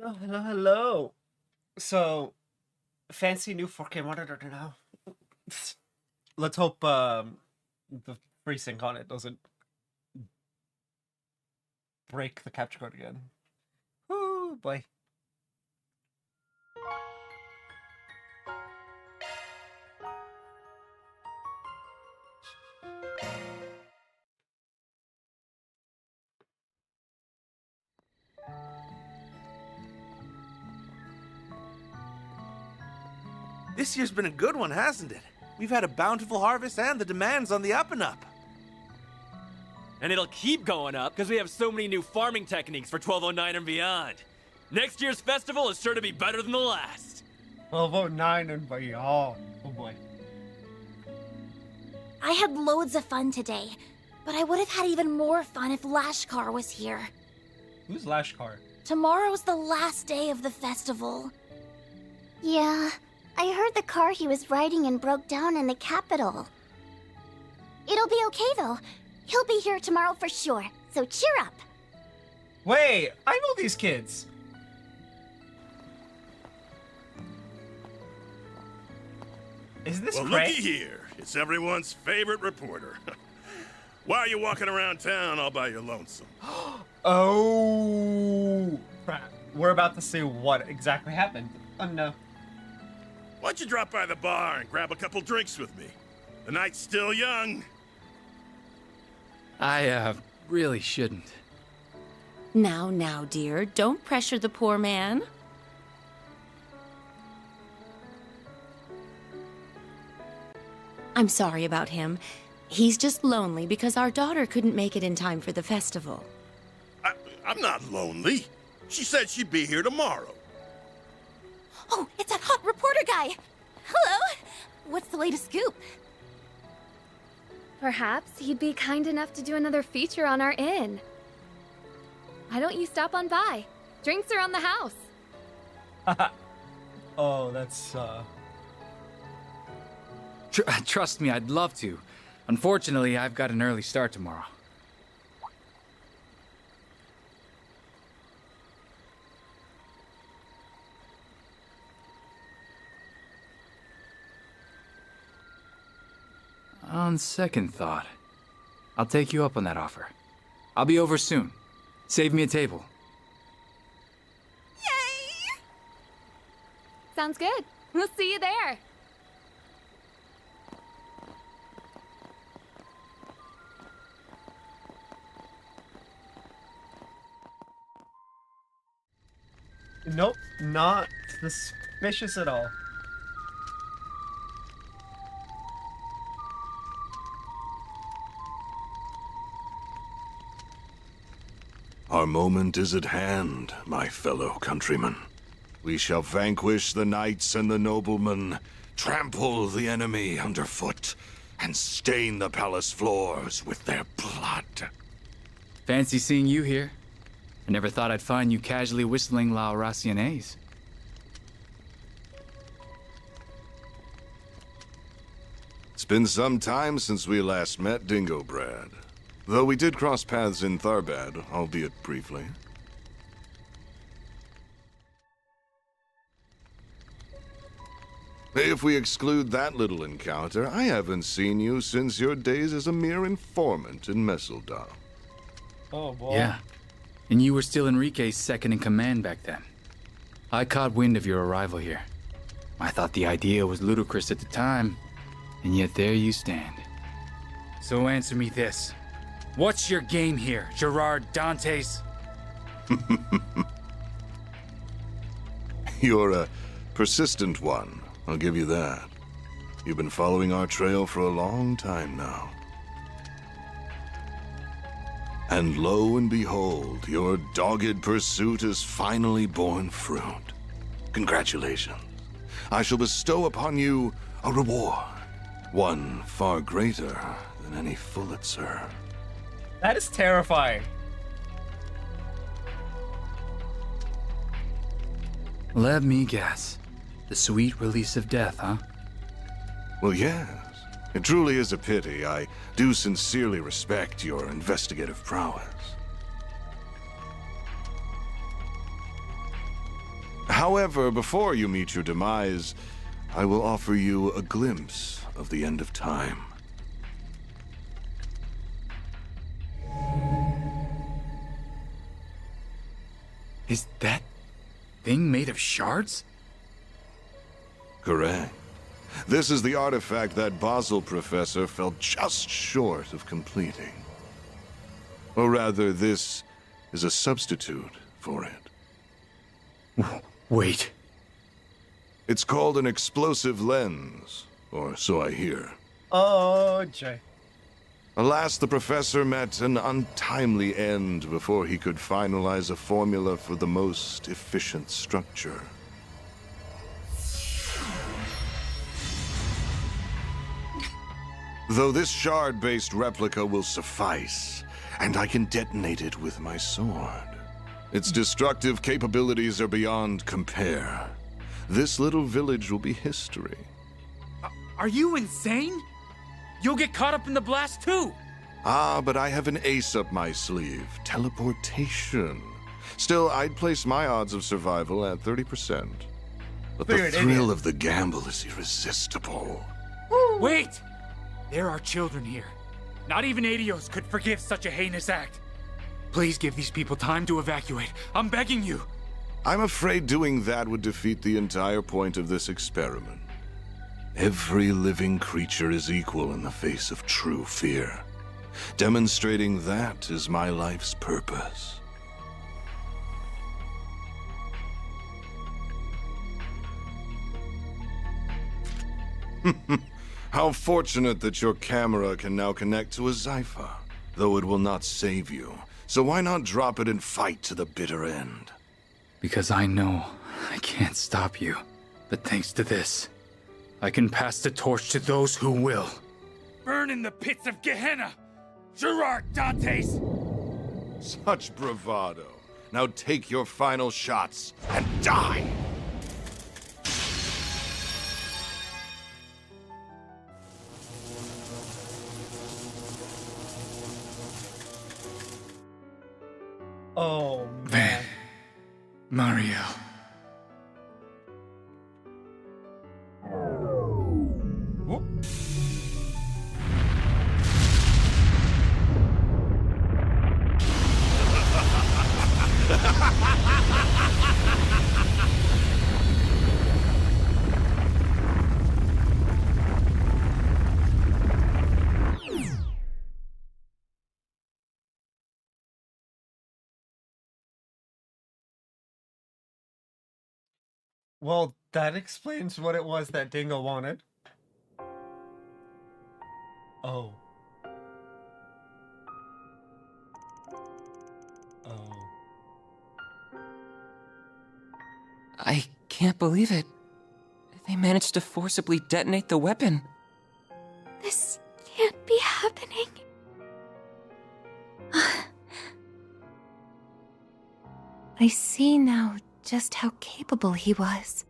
Oh, hello, hello. So, fancy new 4K monitor now. Let's hope the FreeSync on it doesn't break the capture card again. Oh boy. This year's been a good one, hasn't it? We've had a bountiful harvest and the demand's on the up and up. And it'll keep going up because we have so many new farming techniques for 1209 and beyond. Next year's festival is sure to be better than the last. 1209 and beyond. Oh boy. I had loads of fun today, but I would have had even more fun if Lashkar was here. Who's Lashkar? Tomorrow's the last day of the festival. Yeah, I heard the car he was riding in broke down in the capital. It'll be okay, though. He'll be here tomorrow for sure, so cheer up. Wait, I know these kids. Is this Well, Craig? looky here. It's everyone's favorite reporter. While you're walking around town all by your lonesome. Oh, crap. We're about to see what exactly happened. Oh no. Why don't you drop by the bar and grab a couple drinks with me? The night's still young. I really shouldn't. Now, dear, don't pressure the poor man. I'm sorry about him. He's just lonely because our daughter couldn't make it in time for the festival. I'm not lonely. She said she'd be here tomorrow. Oh, it's that hot reporter guy! Hello! What's the latest scoop? Perhaps he'd be kind enough to do another feature on our inn. Why don't you stop on by? Drinks are on the house. Oh, that's Trust me, I'd love to. Unfortunately, I've got an early start tomorrow. On second thought, I'll take you up on that offer. I'll be over soon. Save me a table. Yay! Sounds good. We'll see you there. nope, not suspicious at all. Our moment is at hand, my fellow countrymen. We shall vanquish the knights and the noblemen, trample the enemy underfoot, and stain the palace floors with their blood. Fancy seeing you here. I never thought I'd find you casually whistling La Racionaise. It's been some time since we last met, Dingo Brad. Though we did cross paths in Tharbad, albeit briefly. If we exclude that little encounter, I haven't seen you since your days as a mere informant in Messeldal. Oh boy. Yeah. And you were still Enrique's second in command back then. I caught wind of your arrival here. I thought the idea was ludicrous at the time, and yet there you stand. So answer me this. What's your game here, Gerard Dantes? You're a persistent one, I'll give you that. You've been following our trail for a long time now. And lo and behold, your dogged pursuit has finally borne fruit. Congratulations. I shall bestow upon you a reward. One far greater than any Pulitzer. That is terrifying. Let me guess. The sweet release of death, huh? Well, yes. It truly is a pity. I do sincerely respect your investigative prowess. However, before you meet your demise, I will offer you a glimpse of the end of time. Is that thing made of shards? Correct. This is the artifact that Basel professor fell just short of completing. Or rather, this is a substitute for it. Wait. It's called an explosive lens, or so I hear. Oh, Jay. Alas, the professor met an untimely end before he could finalize a formula for the most efficient structure. Though this shard-based replica will suffice, and I can detonate it with my sword. Its destructive capabilities are beyond compare. This little village will be history. Are you insane? You'll get caught up in the blast too! Ah, but I have an ace up my sleeve. Teleportation. Still, I'd place my odds of survival at 30%. But the Figured thrill idiot. of the gamble is irresistible. Wait! There are children here. Not even Adios could forgive such a heinous act. Please give these people time to evacuate. I'm begging you. I'm afraid doing that would defeat the entire point of this experiment. Every living creature is equal in the face of true fear. Demonstrating that is my life's purpose. How fortunate that your camera can now connect to a Zypha, though it will not save you. So why not drop it and fight to the bitter end? Because I know I can't stop you. But thanks to this, I can pass the torch to those who will. Burn in the pits of Gehenna! Gerard Dantes! Such bravado. Now take your final shots and die! Oh, Van. man. Mario. Whoop. Well, that explains what it was that Dingo wanted. Oh. Oh. I can't believe it. They managed to forcibly detonate the weapon. This can't be happening. I see now just how capable he was.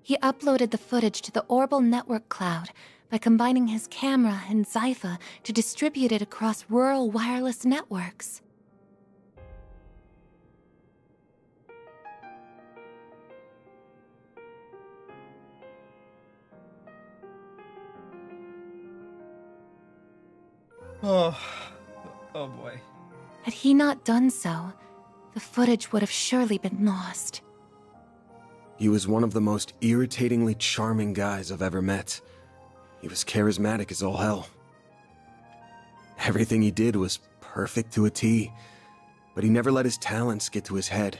He uploaded the footage to the Orbital Network cloud by combining his camera and Zypha to distribute it across rural wireless networks. Oh. Oh boy. Had he not done so, the footage would have surely been lost. He was one of the most irritatingly charming guys I've ever met. He was charismatic as all hell. Everything he did was perfect to a T, but he never let his talents get to his head.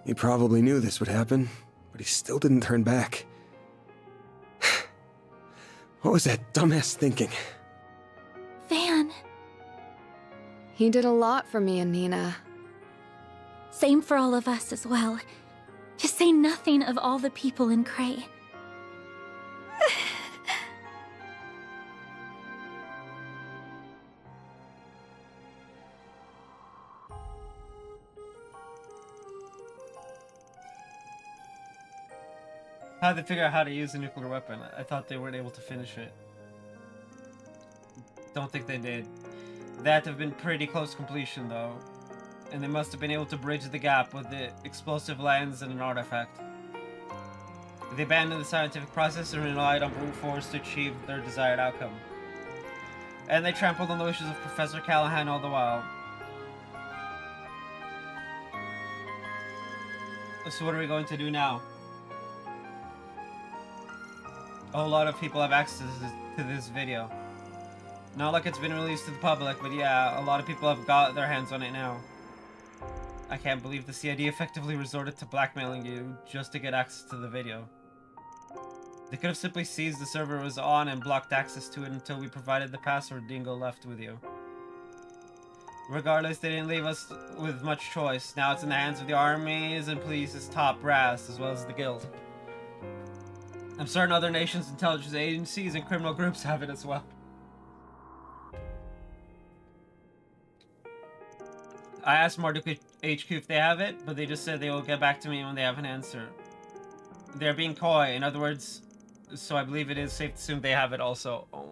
He probably knew this would happen, but he still didn't turn back. What was that dumbass thinking? Van. He did a lot for me and Nina. Same for all of us as well. To say nothing of all the people in Cray. How'd they figure out how to use a nuclear weapon? I thought they weren't able to finish it. Don't think they did. That have been pretty close to completion, though. and they must have been able to bridge the gap with the explosive lens and an artifact. They abandoned the scientific process and relied on brute force to achieve their desired outcome. And they trampled on the wishes of Professor Callahan all the while. So what are we going to do now? A whole lot of people have access to this video. Not like it's been released to the public, but yeah, a lot of people have got their hands on it now. I can't believe the CID effectively resorted to blackmailing you just to get access to the video. They could have simply seized the server was on and blocked access to it until we provided the password Dingo left with you. Regardless, they didn't leave us with much choice. Now it's in the hands of the armies and police's top brass, as well as the guild. I'm certain other nations' intelligence agencies and criminal groups have it as well. I asked Marduk HQ if they have it, but they just said they will get back to me when they have an answer. They're being coy, in other words, so I believe it is safe to assume they have it also. Oh.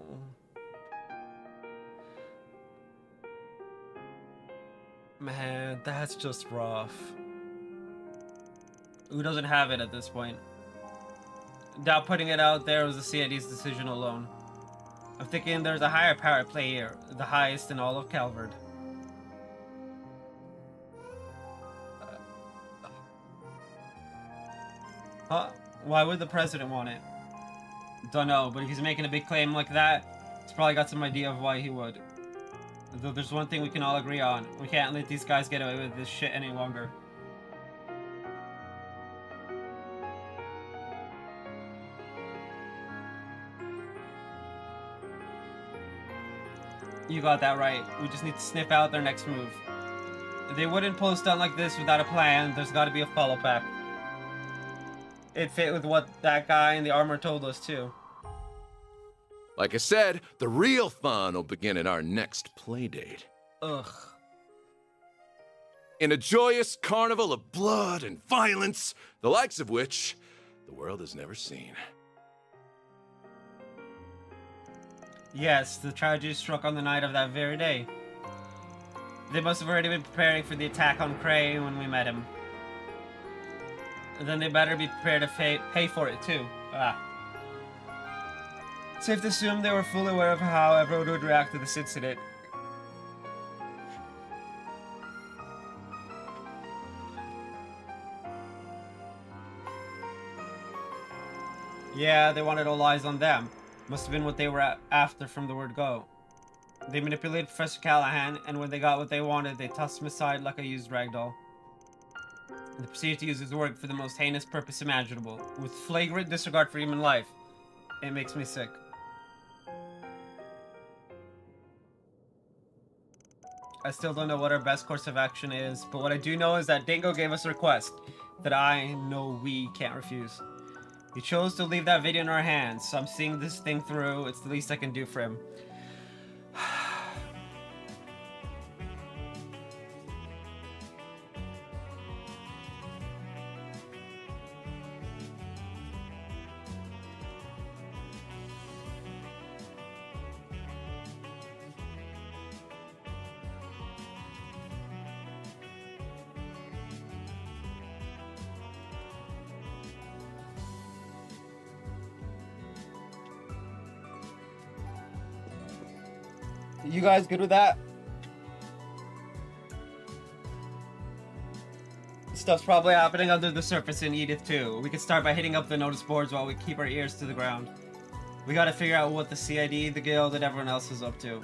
Man, that's just rough. Who doesn't have it at this point? Doubt putting it out there was the CID's decision alone. I'm thinking there's a higher power at play here, the highest in all of Calvard. Huh? Why would the president want it? Don't know, but if he's making a big claim like that, he's probably got some idea of why he would. Though there's one thing we can all agree on. We can't let these guys get away with this shit any longer. You got that right. We just need to sniff out their next move. They wouldn't pull a stunt like this without a plan. There's got to be a follow-up. It fit with what that guy in the armor told us, too. Like I said, the real fun will begin at our next playdate. Ugh. In a joyous carnival of blood and violence, the likes of which the world has never seen. Yes, the tragedy struck on the night of that very day. They must have already been preparing for the attack on Cray when we met him. And then they better be prepared to pay for it, too. Safe to assume they were fully aware of how everyone would react to this incident. Yeah, they wanted all eyes on them. Must have been what they were after from the word go. They manipulated Professor Callahan, and when they got what they wanted, they tossed him aside like a used ragdoll. They proceeded to use his work for the most heinous purpose imaginable, with flagrant disregard for human life. It makes me sick. I still don't know what our best course of action is, but what I do know is that Dingo gave us a request that I know we can't refuse. He chose to leave that video in our hands, so I'm seeing this thing through. It's the least I can do for him. You guys good with that? Stuff's probably happening under the surface in Edith too. We can start by hitting up the notice boards while we keep our ears to the ground. We gotta figure out what the CID, the guild, and everyone else is up to.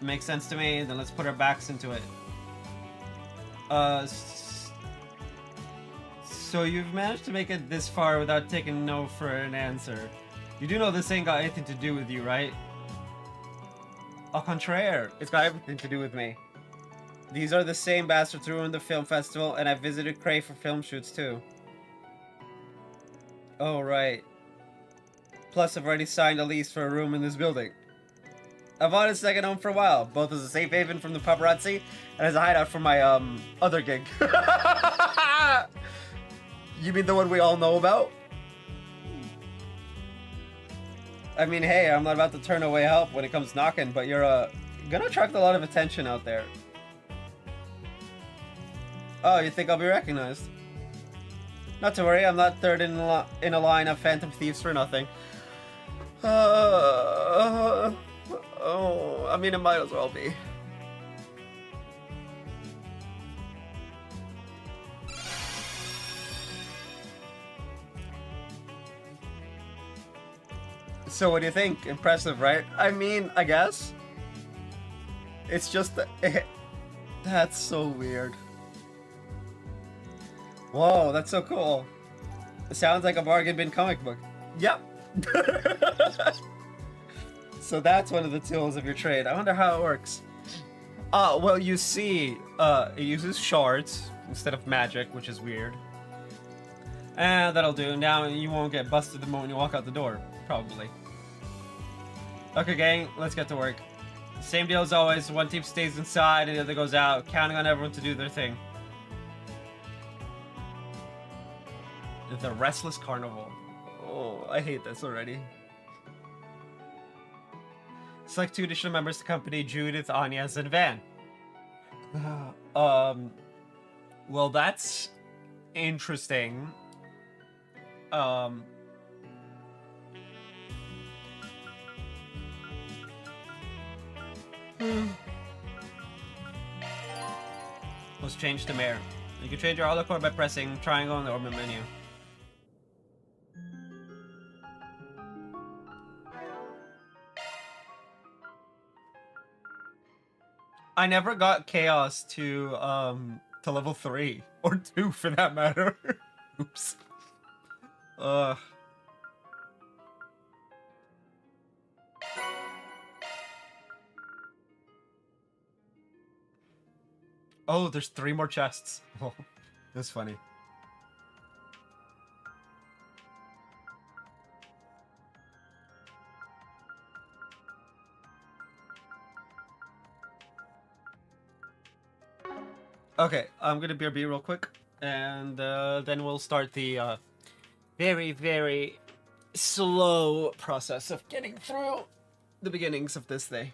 Makes sense to me, then let's put our backs into it. So you've managed to make it this far without taking no for an answer. You do know this ain't got anything to do with you, right? Au contraire, it's got everything to do with me. These are the same bastards who ruined the film festival, and I visited Cray for film shoots too. Oh, right. Plus, I've already signed a lease for a room in this building. I've wanted a second home for a while, both as a safe haven from the paparazzi and as a hideout for my, other gig. You mean the one we all know about? I mean, hey, I'm not about to turn away help when it comes knocking, but you're, gonna attract a lot of attention out there. Oh, you think I'll be recognized? Not to worry, I'm not third in a line of phantom thieves for nothing. Oh, I mean, it might as well be. So what do you think? Impressive, right? I mean, I guess. It's just that's so weird. Whoa, that's so cool. It sounds like a bargain bin comic book. Yep. So that's one of the tools of your trade. I wonder how it works. Well, you see, it uses shards instead of magic, which is weird. And that'll do. Now you won't get busted the moment you walk out the door, probably. Okay, gang, let's get to work. Same deal as always. One team stays inside and the other goes out, counting on everyone to do their thing. The Restless Carnival. Oh, I hate this already. Select 2 additional members to accompany Judith, Anya, and Van. Well, that's interesting. Let's change to Mare. You can change your auto core by pressing triangle on the orbit menu. I never got Chaos to level 3 or 2 for that matter. Oops. Oh, there's 3 more chests. Oh, that's funny. Okay, I'm gonna BRB real quick, and then we'll start the very, very slow process of getting through the beginnings of this day.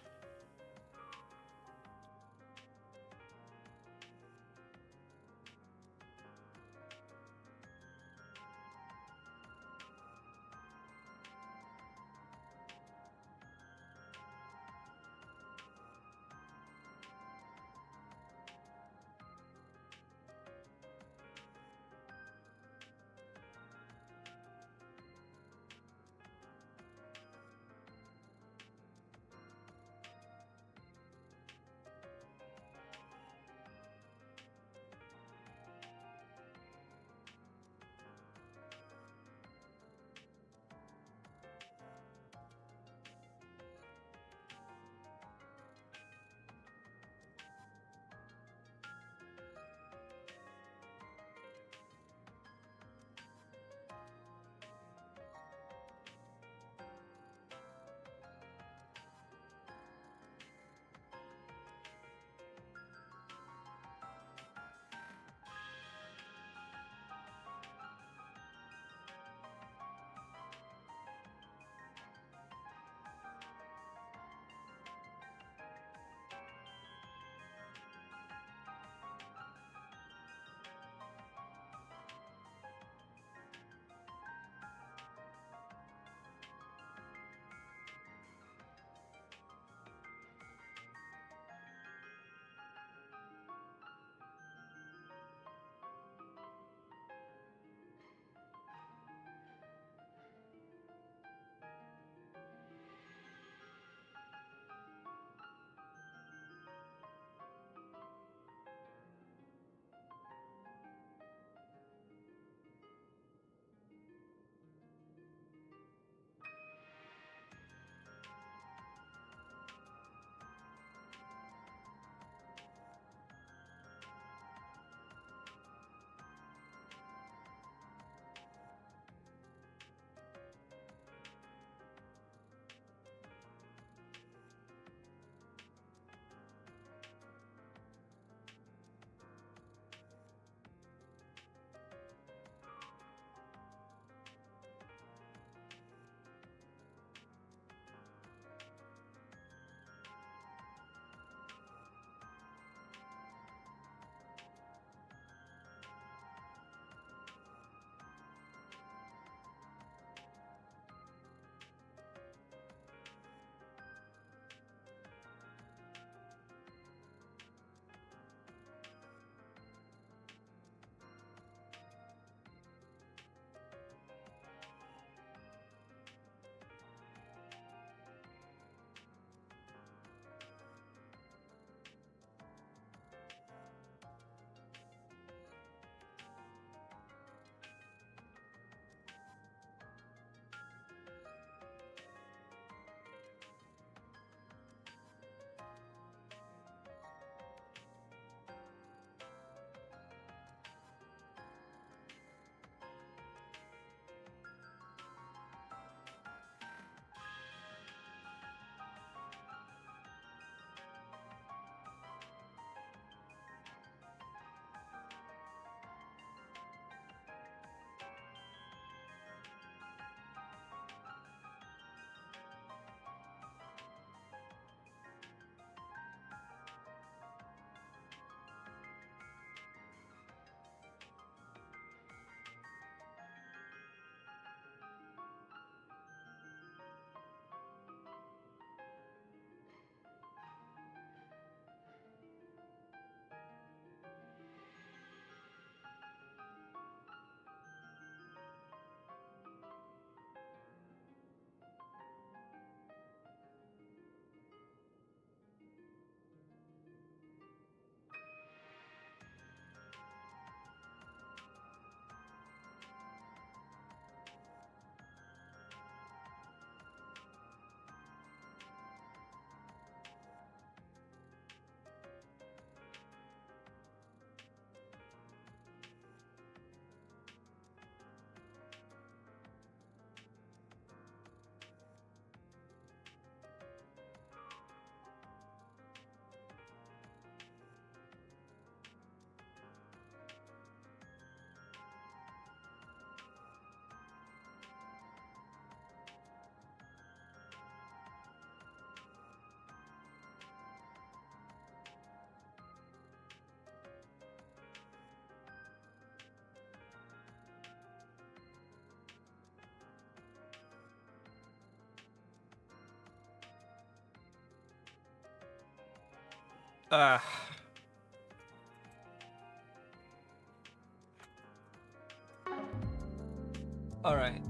All right.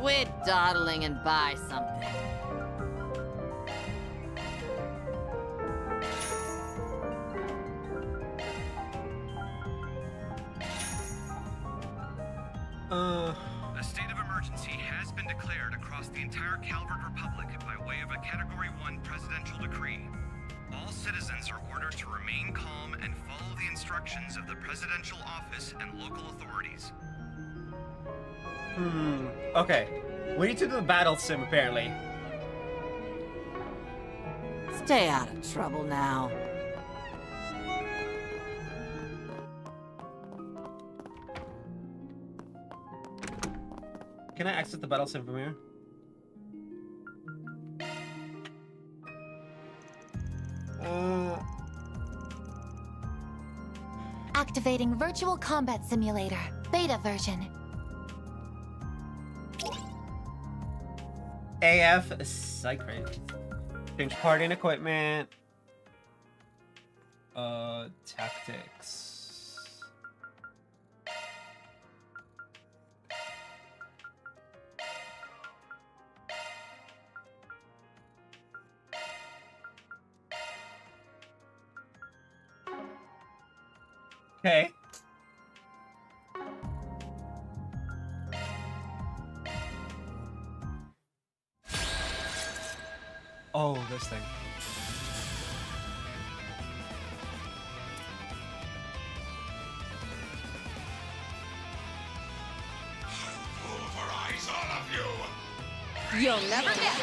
Quit dawdling and buy something. A state of emergency has been declared across the entire Calvert Republic by way of a Category 1 presidential decree. All citizens are ordered to remain calm and follow the instructions of the presidential office and local authorities. Okay. We need to do the battle sim, apparently. Stay out of trouble now. Can I exit the battle sim from here? Activating Virtual Combat Simulator, beta version. AF Sacred. Change party and equipment. Tactics. Okay. Oh, this thing. Pulverize all of you! You'll never get it.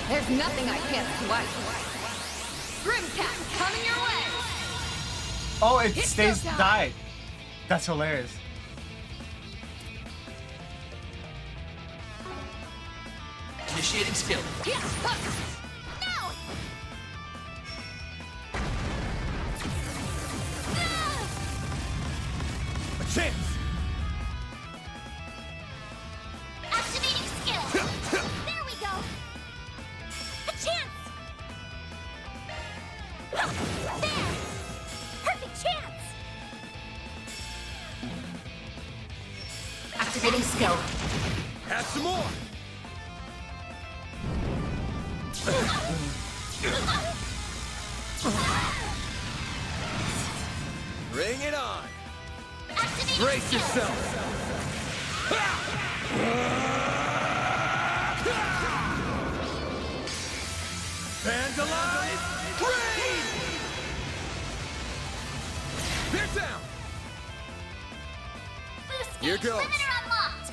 There's nothing I can't swipe. Grimcat coming your way. Oh, it Hit stays showtime. died. That's hilarious. Initiating skill. No! A chance! Activating skill! There we go! A chance! There! Perfect chance! Activating skill. Add some more! Bring it on! Activating Brace skill! yourself! Vandalize! Raid! They're down! Boost Here gauge goes. limiter unlocked!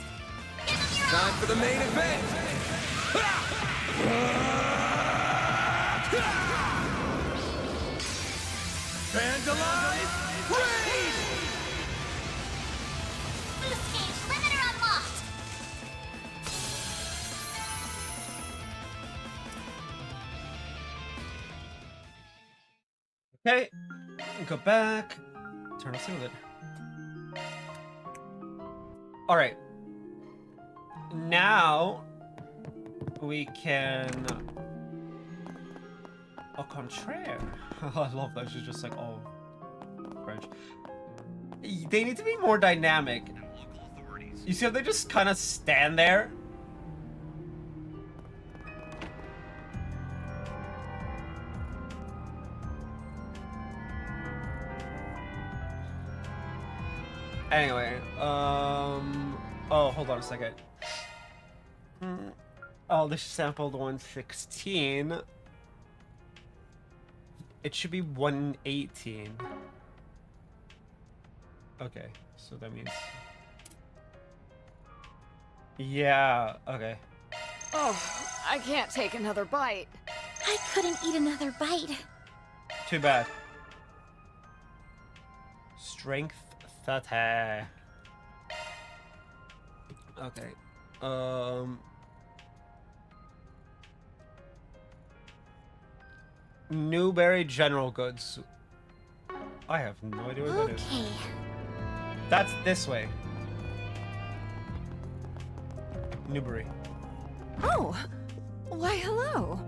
Give them your Time for the main event! Vandalize! Raid! boost gauge limiter unlocked! Okay. Go back. Turn off simulator. Alright. Now we can au contraire. I love that she's just like all French. They need to be more dynamic. You see how they just kind of stand there? Anyway, oh, hold on a second. Oh, this sampled 116. It should be 118. Okay, so that means... Yeah, okay. Oh, I can't take another bite. I couldn't eat another bite. Too bad. Strength 30. Okay. Newberry General Goods. I have no idea where that is. Okay. That's this way. Newbury. Oh, why hello.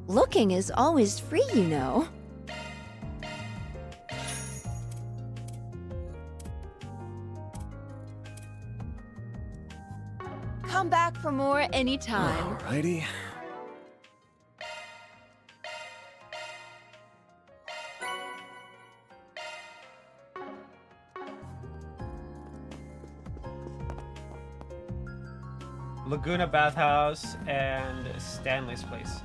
Looking is always free, you know. Come back for more anytime. Alrighty. Laguna Bathhouse and Stanley's place.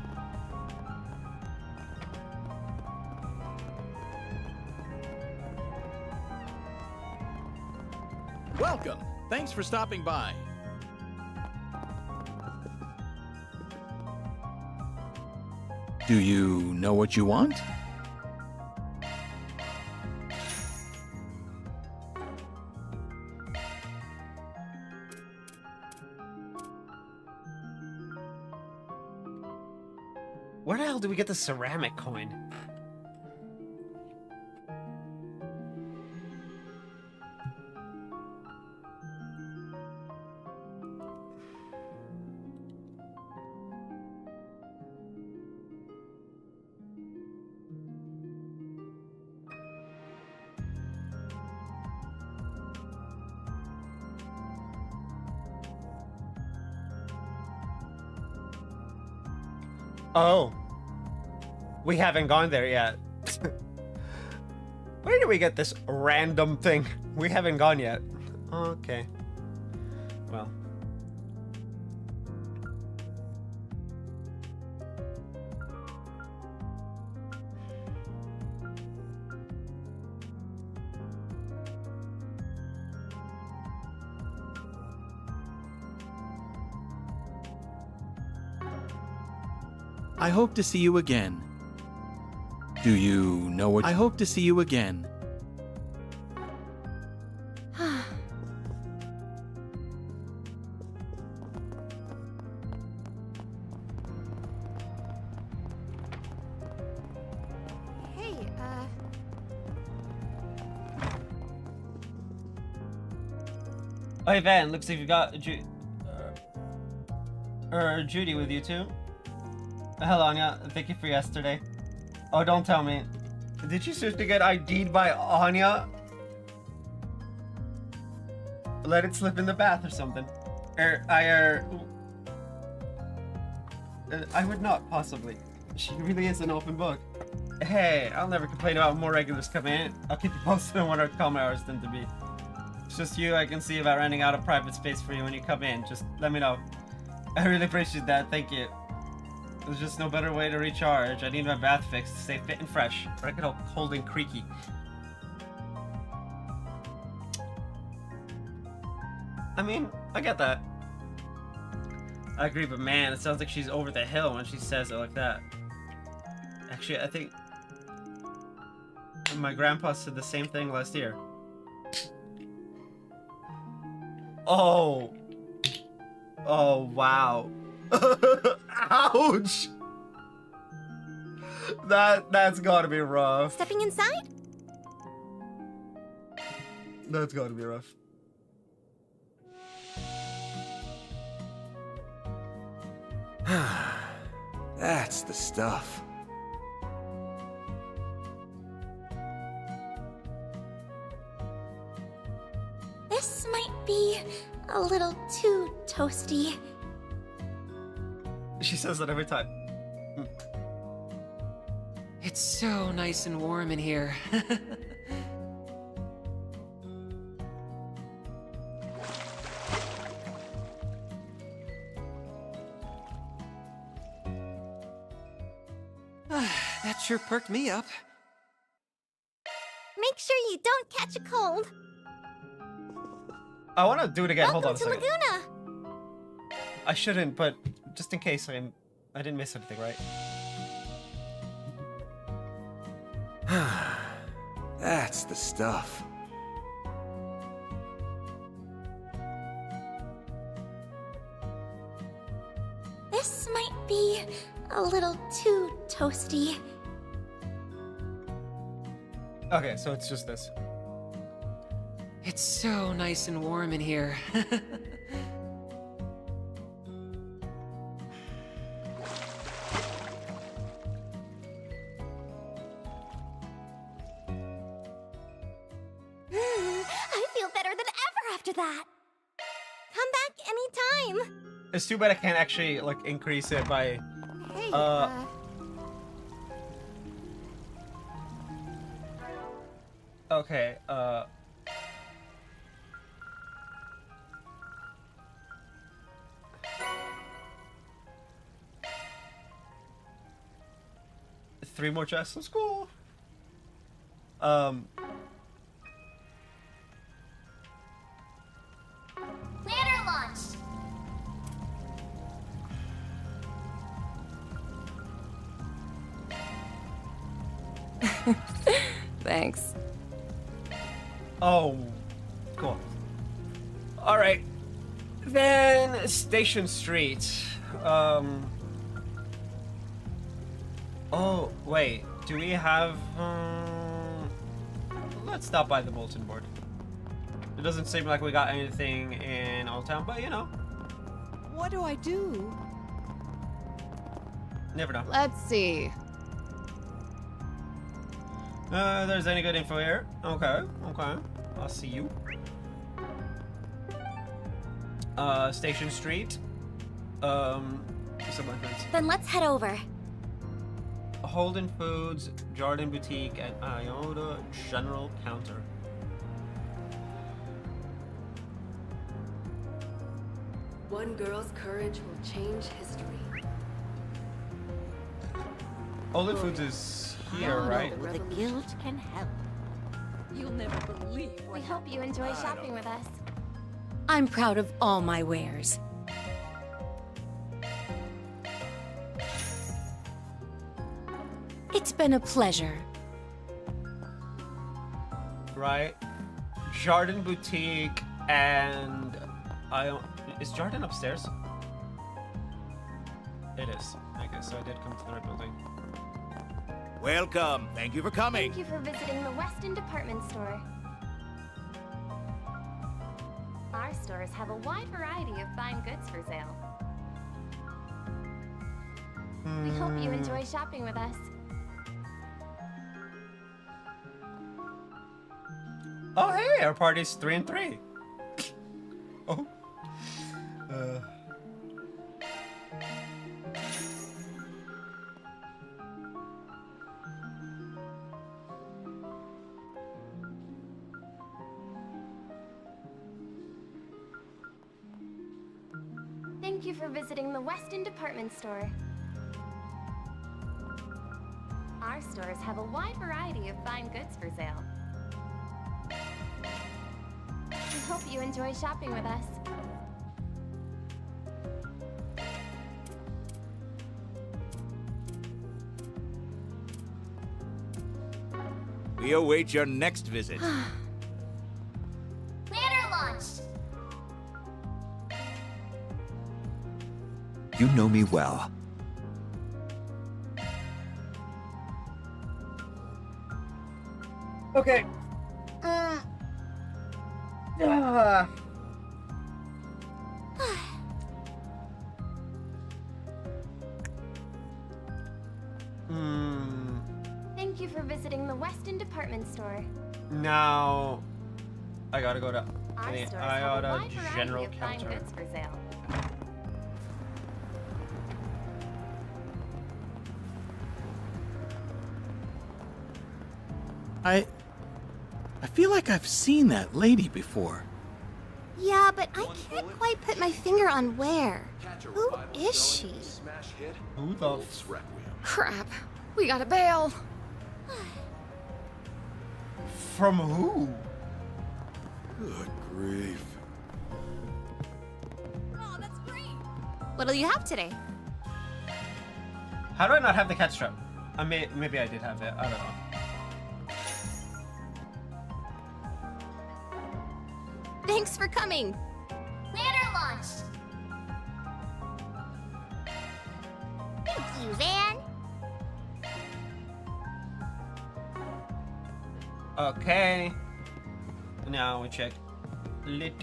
Welcome. Thanks for stopping by. Do you know what you want? Where the hell do we get the ceramic coin? Oh. We haven't gone there yet. Where did we get this random thing? We haven't gone yet. Okay. Well. I hope to see you again. Do you know what? I hope to see you again. Hey, Hey Van, looks like you got Judy with you too. Hello Anya, thank you for yesterday. Oh, don't tell me. Did you seriously get ID'd by Anya? Let it slip in the bath or something. I would not possibly. She really is an open book. Hey, I'll never complain about more regulars coming in. I'll keep you posted on what our calm hours tend to be. It's just you I can see about renting out a private space for you when you come in. Just let me know. I really appreciate that, thank you. There's just no better way to recharge. I need my bath fixed to stay fit and fresh, or I get all cold and creaky. I mean, I get that. I agree, but man, it sounds like she's over the hill when she says it like that. Actually, I think my grandpa said the same thing last year. Oh. Oh, wow. Ouch! That's gotta be rough. stepping inside? That's gotta be rough. That's the stuff. This might be a little too toasty. She says that every time. It's so nice and warm in here. That sure perked me up. Make sure you don't catch a cold. I want to do it again. Hold on a Welcome to second. Laguna. I shouldn't, but just in case I didn't miss anything, right? That's the stuff. This might be a little too toasty. Okay, so it's just this. It's so nice and warm in here. I feel better than ever after that. Come back anytime. It's too bad I can't actually like increase it by. Hey, Okay. 3 more chests. Let's go. Planner launch. Thanks. Oh, cool. All right. Then Station Street. Oh, wait. Do we have... let's stop by the bulletin board. It doesn't seem like we got anything in Old Town, but you know. What do I do? Never know. Let's see. There's any good info here? Okay, okay. I'll see you. Station Street. Some records. Then let's head over. Holden Foods, Jordan Boutique, and Iota General Counter. One girl's courage will change history. Holden Foods is here, right? The guild can help. You'll never believe We hope you enjoy shopping with us. I'm proud of all my wares. It's been a pleasure. Right. Jordan Boutique and is Jordan upstairs? It is. Okay, so I did come to the right building. Welcome. Thank you for coming. Thank you for visiting the Weston Department Store. Our stores have a wide variety of fine goods for sale. We hope you enjoy shopping with us. Oh, hey, our party's 3 and 3. Oh. Thank you for visiting the Weston Department Store. Our stores have a wide variety of fine goods for sale. We hope you enjoy shopping with us. We await your next visit. Planner launched! You know me well. Okay. Thank you for visiting the Weston Department Store. Now, I gotta go to Our the stores have a Iota wide variety General of fine Counter. goods for sale. I feel like I've seen that lady before. Yeah, but I can't quite put my finger on where. Who is she? Who the Crap. We gotta bail. From who? Good grief. Oh, that's great. What'll you have today? How do I not have the cat strap? Maybe I did have it. I don't know. Thanks for coming. Planner launched! Suzanne. Okay. Now we check lit.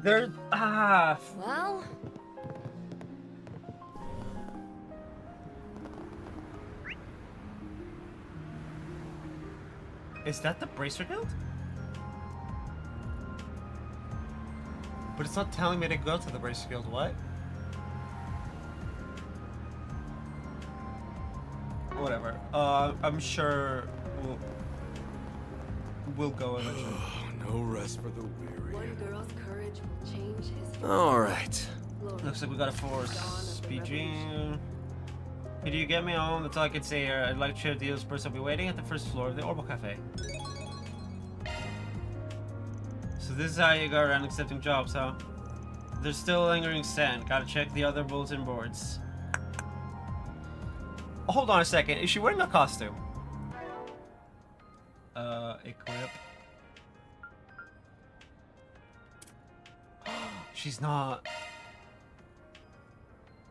There. Well, Is that the Bracer Guild? But it's not telling me to go to the Bracer Guild. What? Whatever. I'm sure we'll go eventually. No rest for the weary. One girl's courage will change his. All right. Looks like we got a force. PG. Could you get me home? That's all I can say here. I'd like to share deals first. I'll be waiting at the first floor of the Orbital Cafe. So this is how you go around accepting jobs, huh? There's still lingering scent. Gotta check the other bulletin boards. Hold on a second. Is she wearing a costume? Equip. She's not.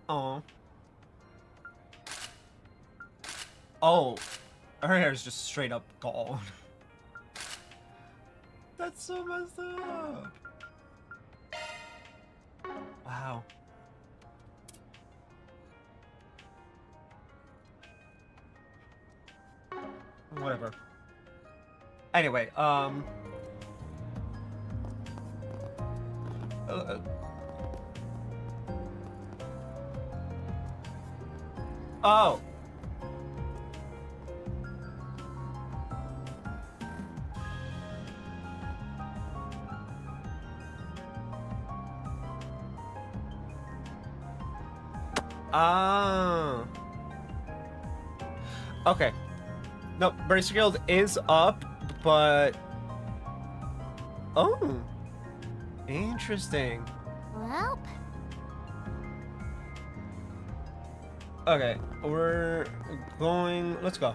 Oh. Oh. Her hair is just straight up gone. That's so messed up. Wow. Whatever. Anyway, oh. Ah. Okay. No, Bracer Guild is up, but... Oh. Interesting. Well. Okay, we're going... Let's go.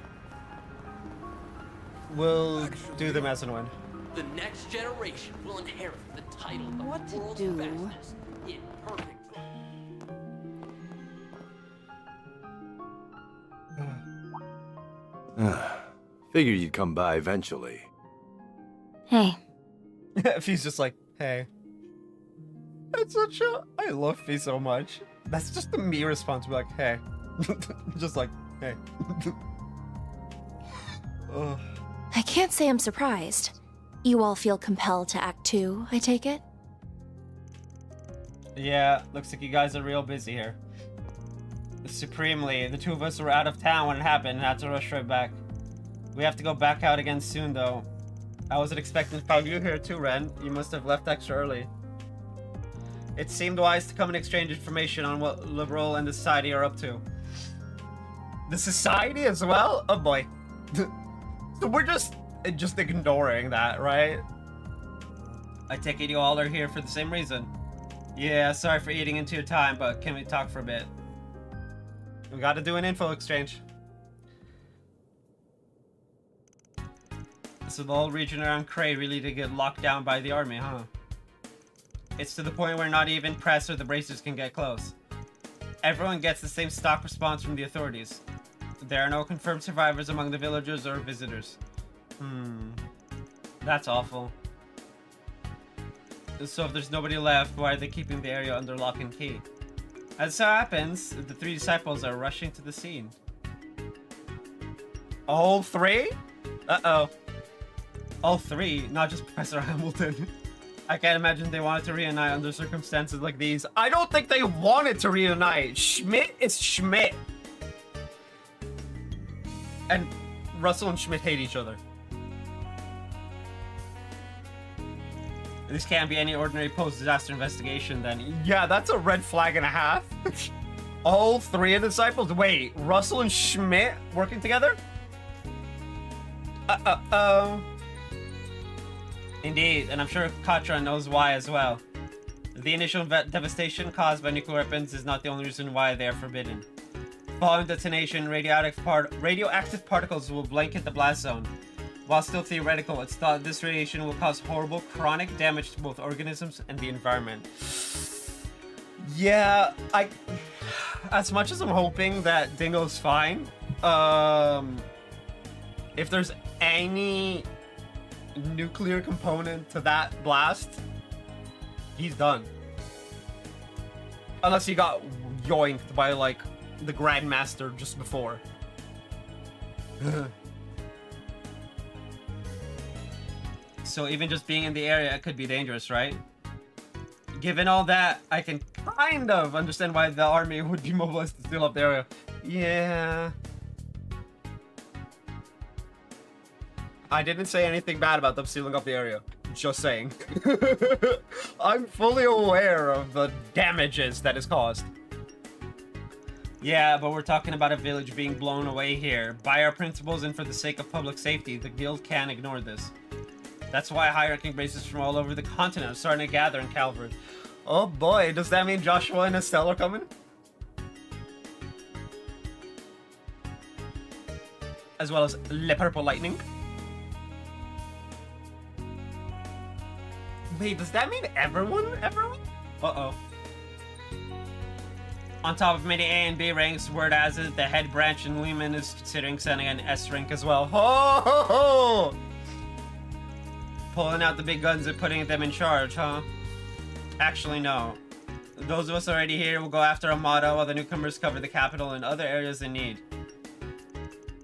We'll do them as and when. The next generation will inherit the title of What to world's do? fastest in perfect. Figured you'd come by eventually. Hey. Fee's just like, hey. That's such a... I love Fee so much. That's just the me response. Be like, hey. Just like, hey. Ugh. I can't say I'm surprised. You all feel compelled to act too, I take it? Yeah, looks like you guys are real busy here. Supremely, the two of us were out of town when it happened and had to rush right back. We have to go back out again soon, though. I wasn't expecting to find you here too, Ren. You must have left extra early. It seemed wise to come and exchange information on what Liberal and the Society are up to. The Society as well? Oh boy. So we're just ignoring that, right? I take it you all are here for the same reason. Yeah, sorry for eating into your time, but can we talk for a bit? We gotta do an info exchange. So the whole region around Cray really did get locked down by the army, huh? It's to the point where not even press or the bracers can get close. Everyone gets the same stock response from the authorities. There are no confirmed survivors among the villagers or visitors. That's awful. So if there's nobody left, why are they keeping the area under lock and key? As so happens, the three disciples are rushing to the scene. All three? Uh-oh. All three, not just Professor Hamilton. I can't imagine they wanted to reunite under circumstances like these. I don't think they wanted to reunite. Schmidt is Schmidt. And Russell and Schmidt hate each other. This can't be any ordinary post-disaster investigation then. Yeah, that's a red flag and a half. All three of the disciples? Wait, Russell and Schmidt working together? Indeed, and I'm sure Katra knows why as well. The initial devastation caused by nuclear weapons is not the only reason why they are forbidden. Following detonation, radioactive particles will blanket the blast zone. While still theoretical, it's thought this radiation will cause horrible chronic damage to both organisms and the environment. Yeah, as much as I'm hoping that Dingo's fine, if there's any nuclear component to that blast, he's done. Unless he got yoinked by, like, the Grandmaster just before. So even just being in the area could be dangerous, right? Given all that, I can kind of understand why the army would be mobilized to seal up the area. Yeah. I didn't say anything bad about them sealing up the area. Just saying. I'm fully aware of the damages that is caused. Yeah, but we're talking about a village being blown away here. By our principles and for the sake of public safety, the guild can't ignore this. That's why high-ranking bases from all over the continent are starting to gather in Calvert. Oh boy, does that mean Joshua and Estelle are coming? As well as Le Purple Lightning. Wait, does that mean everyone? Everyone? Uh-oh. On top of many A and B ranks, word has it, the head branch in Lehman is considering sending an S rank as well. Ho ho ho! Pulling out the big guns and putting them in charge, huh? Actually, no. Those of us already here will go after Armada while the newcomers cover the capital and other areas in need.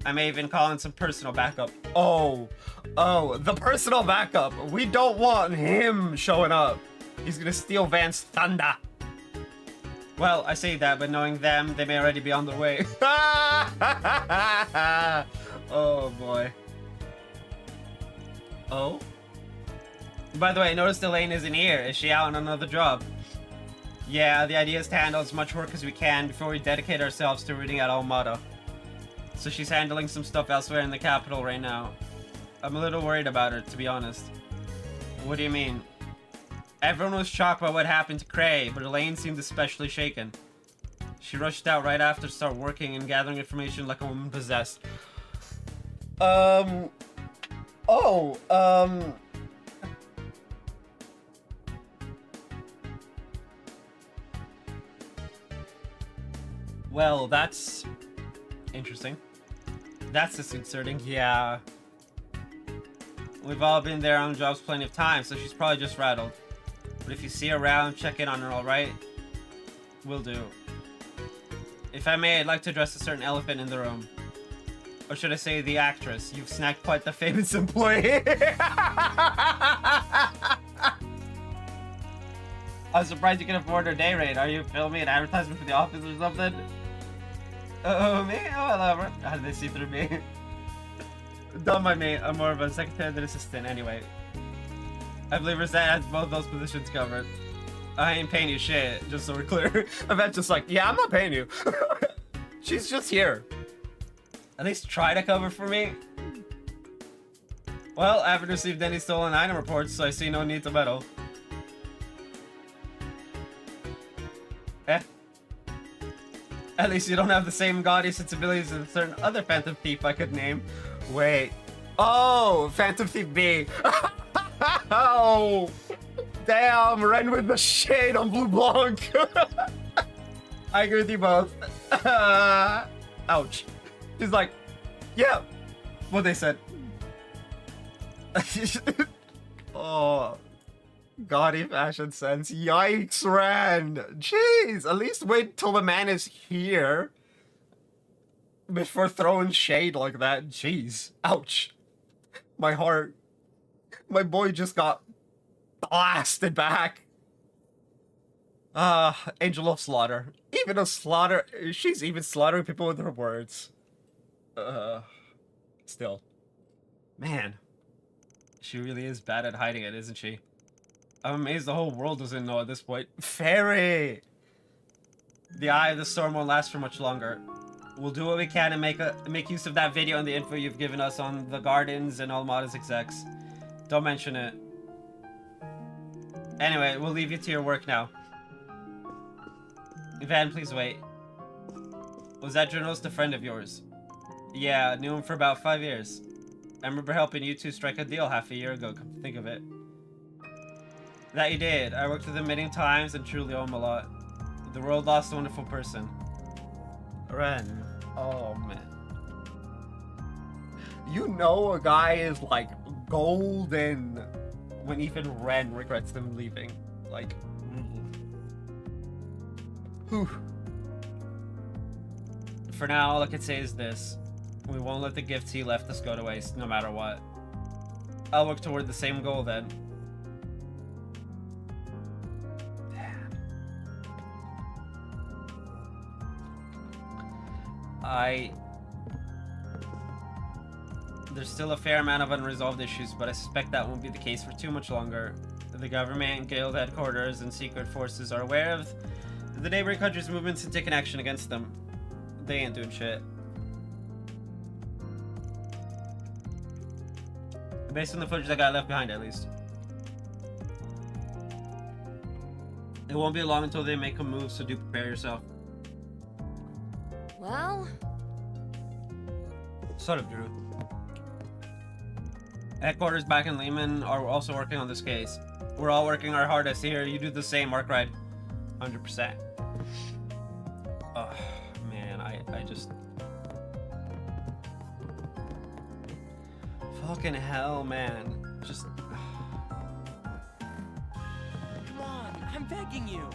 I may even call in some personal backup. Oh, the personal backup. We don't want him showing up. He's gonna steal Van's thunder. Well, I say that, but knowing them, they may already be on their way. Oh, boy. Oh? By the way, I noticed Elaine isn't here. Is she out on another job? Yeah, the idea is to handle as much work as we can before we dedicate ourselves to rooting out Almada. So she's handling some stuff elsewhere in the capital right now. I'm a little worried about her, to be honest. What do you mean? Everyone was shocked by what happened to Cray, but Elaine seemed especially shaken. She rushed out right after to start working and gathering information like a woman possessed. Well, that's interesting. That's disconcerting, yeah. We've all been there on jobs plenty of times, so she's probably just rattled. But if you see her around, check in on her, alright? Will do. If I may, I'd like to address a certain elephant in the room. Or should I say the actress? You've snagged quite the famous employee. I'm surprised you can afford her day rate. Are you filming an advertisement for the office or something? Oh, me? Oh, whatever. How did they see through me? Don't mind me. I'm more of a secretary than assistant anyway. I believe Rosette has both those positions covered. I ain't paying you shit, just so we're clear. Yvette's just like, yeah, I'm not paying you. She's just here. At least try to cover for me. Well, I haven't received any stolen item reports, so I see no need to meddle. At least you don't have the same gaudy sensibilities as a certain other Phantom Thief I could name. Wait. Oh, Phantom Thief B. Oh, damn, Ren with the shade on Blue Blanc. I agree with you both. Ouch. He's like, yeah, what they said. Oh, gaudy fashion sense. Yikes, Ren. Jeez, at least wait till the man is here before throwing shade like that. Jeez, ouch. My heart. My boy just got blasted back. Angel of Slaughter. Even a slaughter. She's even slaughtering people with her words. Still. Man. She really is bad at hiding it, isn't she? I'm amazed the whole world doesn't know at this point. Fairy! The Eye of the Storm won't last for much longer. We'll do what we can and make use of that video and the info you've given us on the gardens and Almada's execs. Don't mention it. Anyway, we'll leave you to your work now. Van, please wait. Was that journalist a friend of yours? Yeah, knew him for about 5 years. I remember helping you two strike a deal half a year ago, come to think of it. That you did. I worked with him many times and truly owe him a lot. The world lost a wonderful person. Ren. Oh, man. You know a guy is, like, golden when even Ren regrets them leaving. Like, whew. For now, all I can say is this. We won't let the gifts he left us go to waste, no matter what. I'll work toward the same goal then. There's still a fair amount of unresolved issues, but I suspect that won't be the case for too much longer. The government, guild headquarters, and secret forces are aware of the Daybreak Hunters' movements and taking action against them. They ain't doing shit. Based on the footage that got left behind, at least. It won't be long until they make a move, so do prepare yourself. Well... Sort of, Drew. Headquarters back in Lehman are also working on this case. We're all working our hardest here. You do the same, Mark Ride. 100%. Oh, man, I just... Fucking hell, man. Just... Come on, I'm begging you.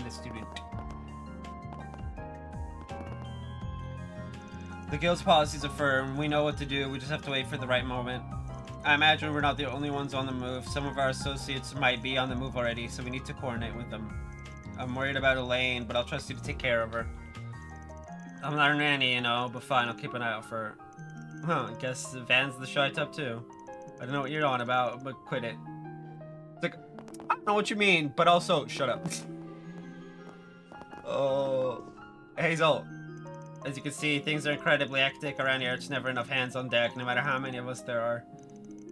Let's do it. The guild's policies are firm. We know what to do. We just have to wait for the right moment. I imagine we're not the only ones on the move. Some of our associates might be on the move already, so we need to coordinate with them. I'm worried about Elaine, but I'll trust you to take care of her. I'm not a nanny, you know, but fine, I'll keep an eye out for her. Huh, guess Van's the shy type too. I don't know what you're on about, but quit it. It's like, I don't know what you mean, but also, shut up. Oh, Hazel. As you can see, things are incredibly hectic around here. It's never enough hands on deck, no matter how many of us there are.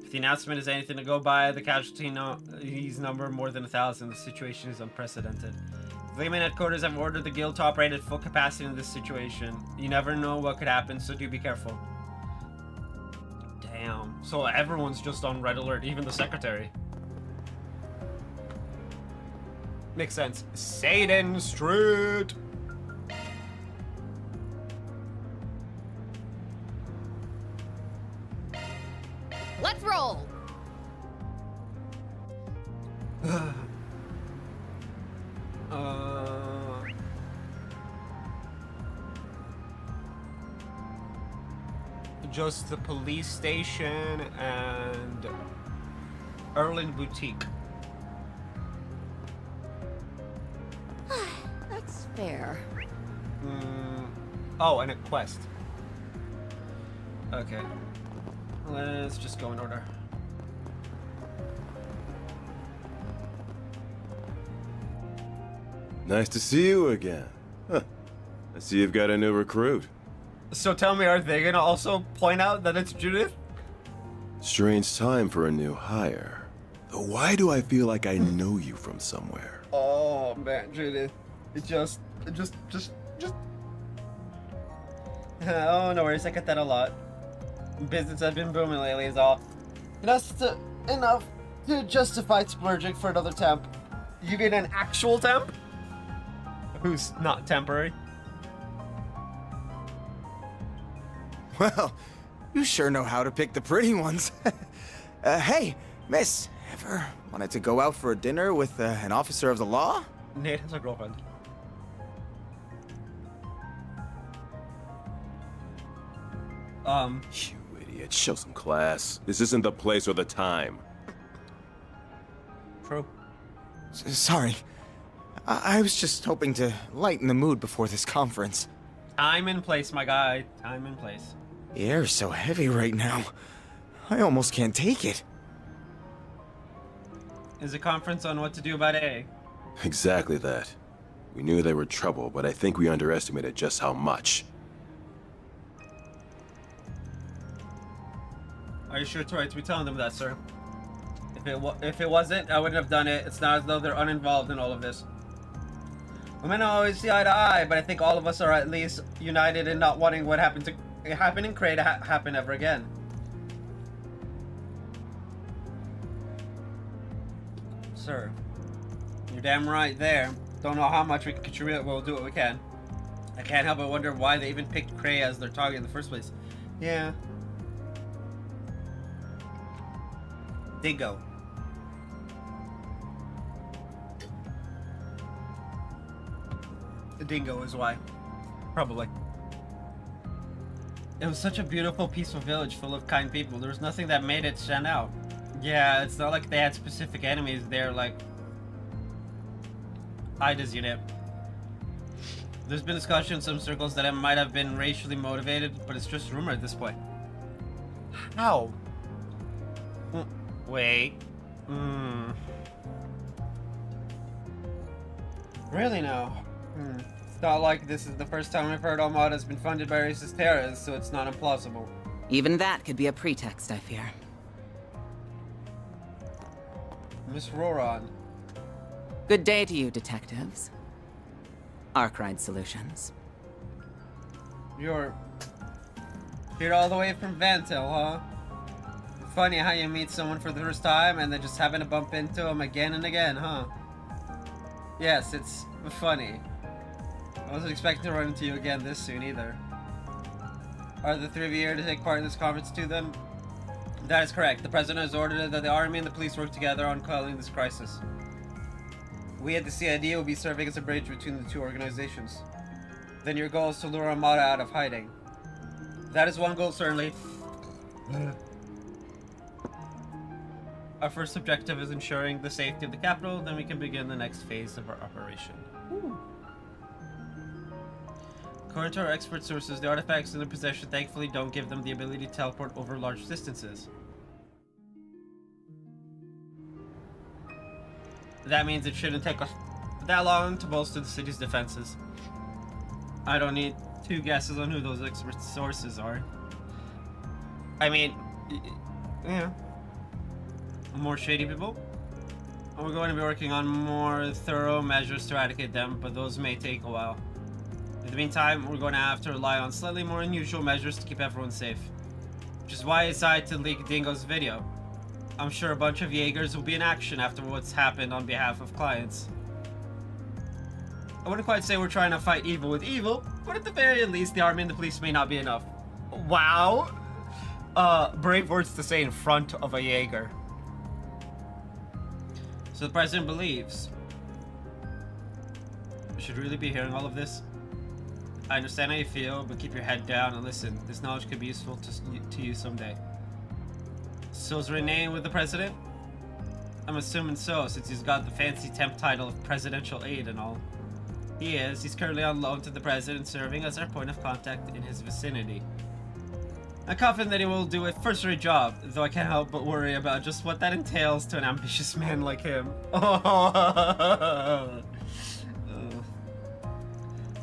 If the announcement is anything to go by, the casualties number more than 1,000. The situation is unprecedented. The Lehman headquarters have ordered the guild to operate at full capacity in this situation. You never know what could happen, so do be careful. Damn. So everyone's just on red alert, even the secretary. Makes sense. Satan Street! Let's roll! Just the police station and Erland Boutique. That's fair. Oh, and a quest. Okay. Let's just go in order. Nice to see you again. Huh. I see you've got a new recruit. So tell me, are they gonna also point out that it's Judith? Strange time for a new hire. Though why do I feel like I know you from somewhere? Oh man, Judith. Oh, no worries, I get that a lot. Business has been booming lately is all. Enough to justify splurging for another temp. You mean an actual temp? Who's not temporary? Well, you sure know how to pick the pretty ones. Hey, miss, ever wanted to go out for a dinner with an officer of the law? Nate has a girlfriend. You idiot, show some class. This isn't the place or the time. True. Sorry. I was just hoping to lighten the mood before this conference. Time and place, my guy. Time and place. The air's so heavy right now. I almost can't take it. Is a conference on what to do about A? Exactly that. We knew they were trouble, but I think we underestimated just how much. Are you sure it's right to be telling them that, sir? If If it wasn't, I wouldn't have done it. It's not as though they're uninvolved in all of this. We may not always see eye to eye, but I think all of us are at least united in not wanting what happened in Cray to happen ever again. Sir, you're damn right there. Don't know how much we can contribute, we'll do what we can. I can't help but wonder why they even picked Cray as their target in the first place. Yeah. Dingo. The dingo is why. Probably. It was such a beautiful, peaceful village full of kind people. There was nothing that made it stand out. Yeah, it's not like they had specific enemies. They're like Ida's unit. There's been discussion in some circles that it might have been racially motivated, but it's just rumor at this point. How? Wait. Really now? It's not like this is the first time we've heard Armada's been funded by racist terrorists, so it's not implausible. Even that could be a pretext, I fear. Miss Roran. Good day to you, detectives. Arkride Solutions. You're here all the way from Vantel, huh? Funny how you meet someone for the first time and then just happen to bump into them again and again, huh? Yes, it's funny. I wasn't expecting to run into you again this soon either. Are the three of you here to take part in this conference too, then? That is correct. The President has ordered that the Army and the police work together on quelling this crisis. We at the CID will be serving as a bridge between the two organizations. Then your goal is to lure Armada out of hiding. That is one goal, certainly. Our first objective is ensuring the safety of the capital, then we can begin the next phase of our operation. Ooh. According to our expert sources, the artifacts in their possession thankfully don't give them the ability to teleport over large distances. That means it shouldn't take us that long to bolster the city's defenses. I don't need two guesses on who those expert sources are. I mean, yeah. More shady people? We're going to be working on more thorough measures to eradicate them, but those may take a while. In the meantime, we're going to have to rely on slightly more unusual measures to keep everyone safe. Which is why I decided to leak Dingo's video. I'm sure a bunch of Jaegers will be in action after what's happened on behalf of clients. I wouldn't quite say we're trying to fight evil with evil, but at the very least, the army and the police may not be enough. Wow! Brave words to say in front of a Jaeger. So the president believes. We should really be hearing all of this. I understand how you feel, but keep your head down and listen. This knowledge could be useful to you someday. So is Renee with the president? I'm assuming so, since he's got the fancy temp title of presidential aide and all. He is. He's currently on loan to the president, serving as our point of contact in his vicinity. I'm confident that he will do a first-rate job, though I can't help but worry about just what that entails to an ambitious man like him.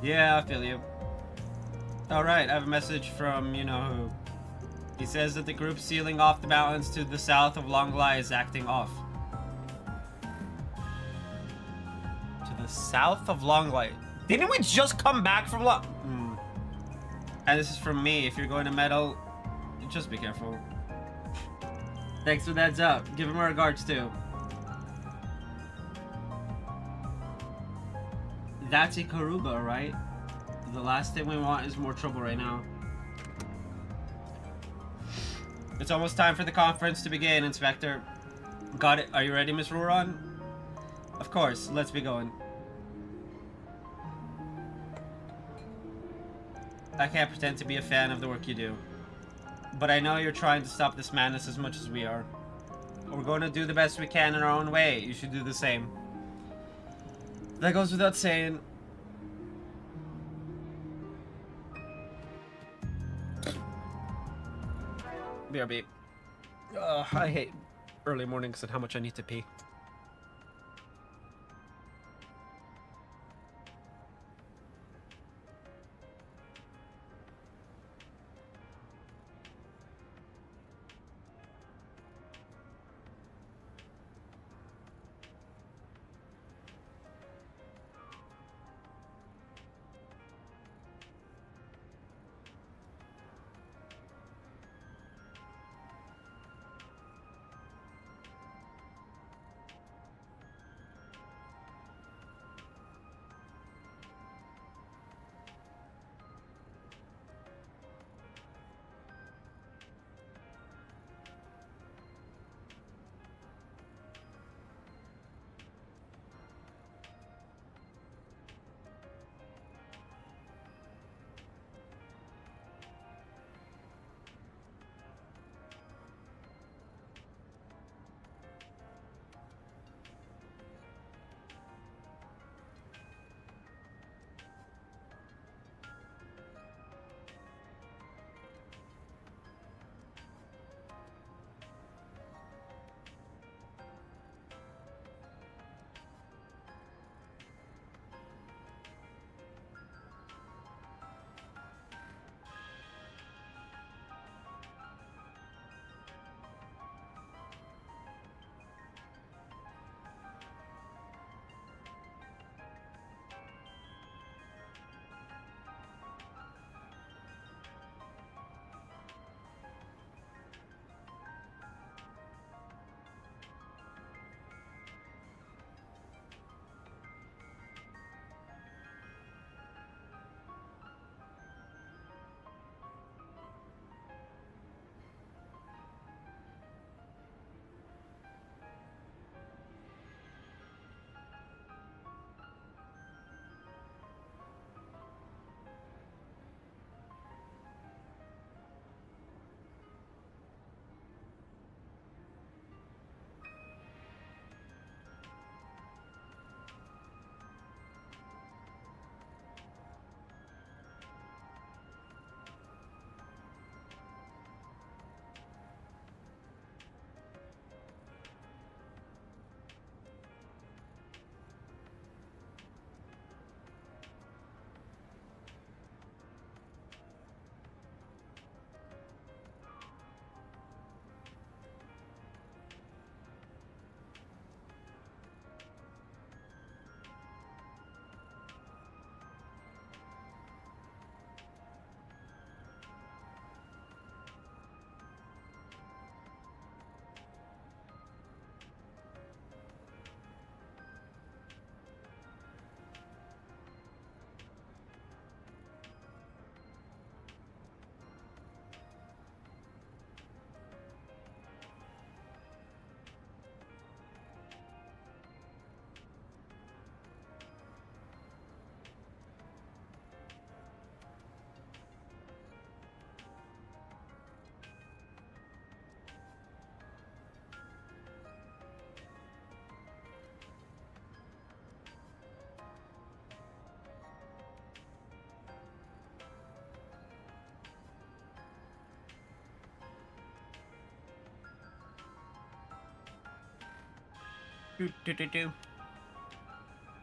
Yeah, I feel you. Alright, I have a message from you-know-who. He says that the group sealing off the mountains to the south of Longlai is acting off. To the south of Longlai? Didn't we just come back from And this is from me. If you're going to meddle, just be careful. Thanks for the heads up. Give him our regards too. That's Ikaruga, right? The last thing we want is more trouble right now. It's almost time for the conference to begin, Inspector. Got it. Are you ready, Miss Ruron? Of course. Let's be going. I can't pretend to be a fan of the work you do. But I know you're trying to stop this madness as much as we are. We're going to do the best we can in our own way. You should do the same. That goes without saying. BRB. I hate early mornings and how much I need to pee.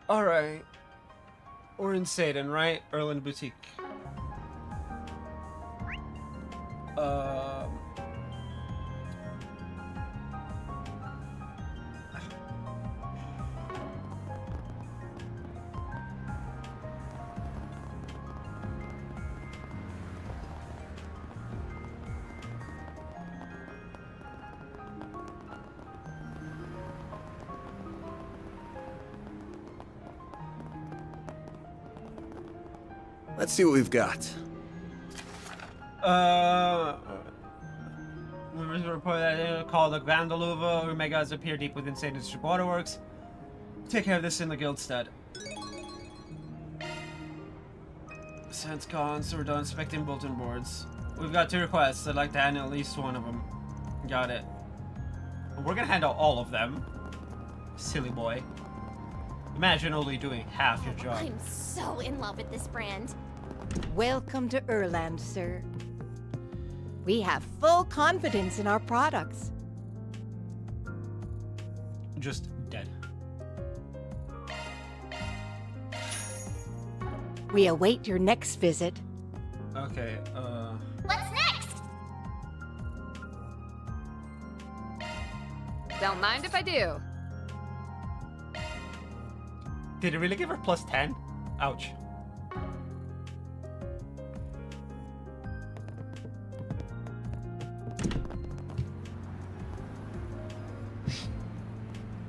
Alright. We're in Satan, right? Erland Boutique. Let's see what we've got. We report that called the Glandaluva. Omega has appeared deep within St. District Waterworks. Take care of this in the Guildstead. Sense gone, so we're done inspecting bulletin boards. We've got 2 requests. I'd like to handle at least one of them. Got it. We're gonna handle all of them. Silly boy. Imagine only doing half your job. I'm so in love with this brand. Welcome to Erland, sir. We have full confidence in our products. Just dead. We await your next visit. Okay, What's next? Don't mind if I do. Did it really give her plus 10? Ouch.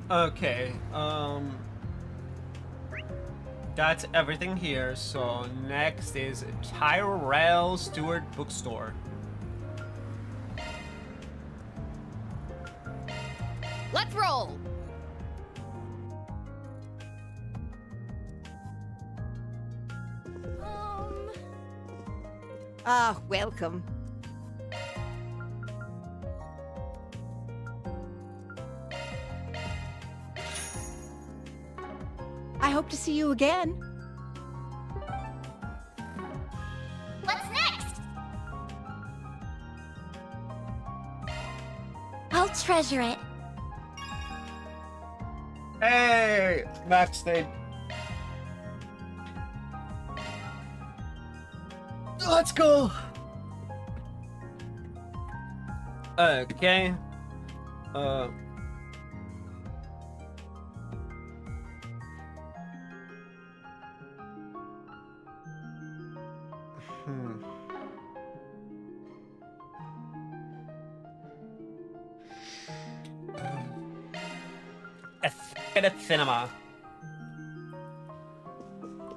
Okay, that's everything here. So next is Tyrell Stewart Bookstore. Let's roll. Ah, welcome. I hope to see you again. What's next? I'll treasure it. Hey, backstage. Let's go. Okay. At cinema.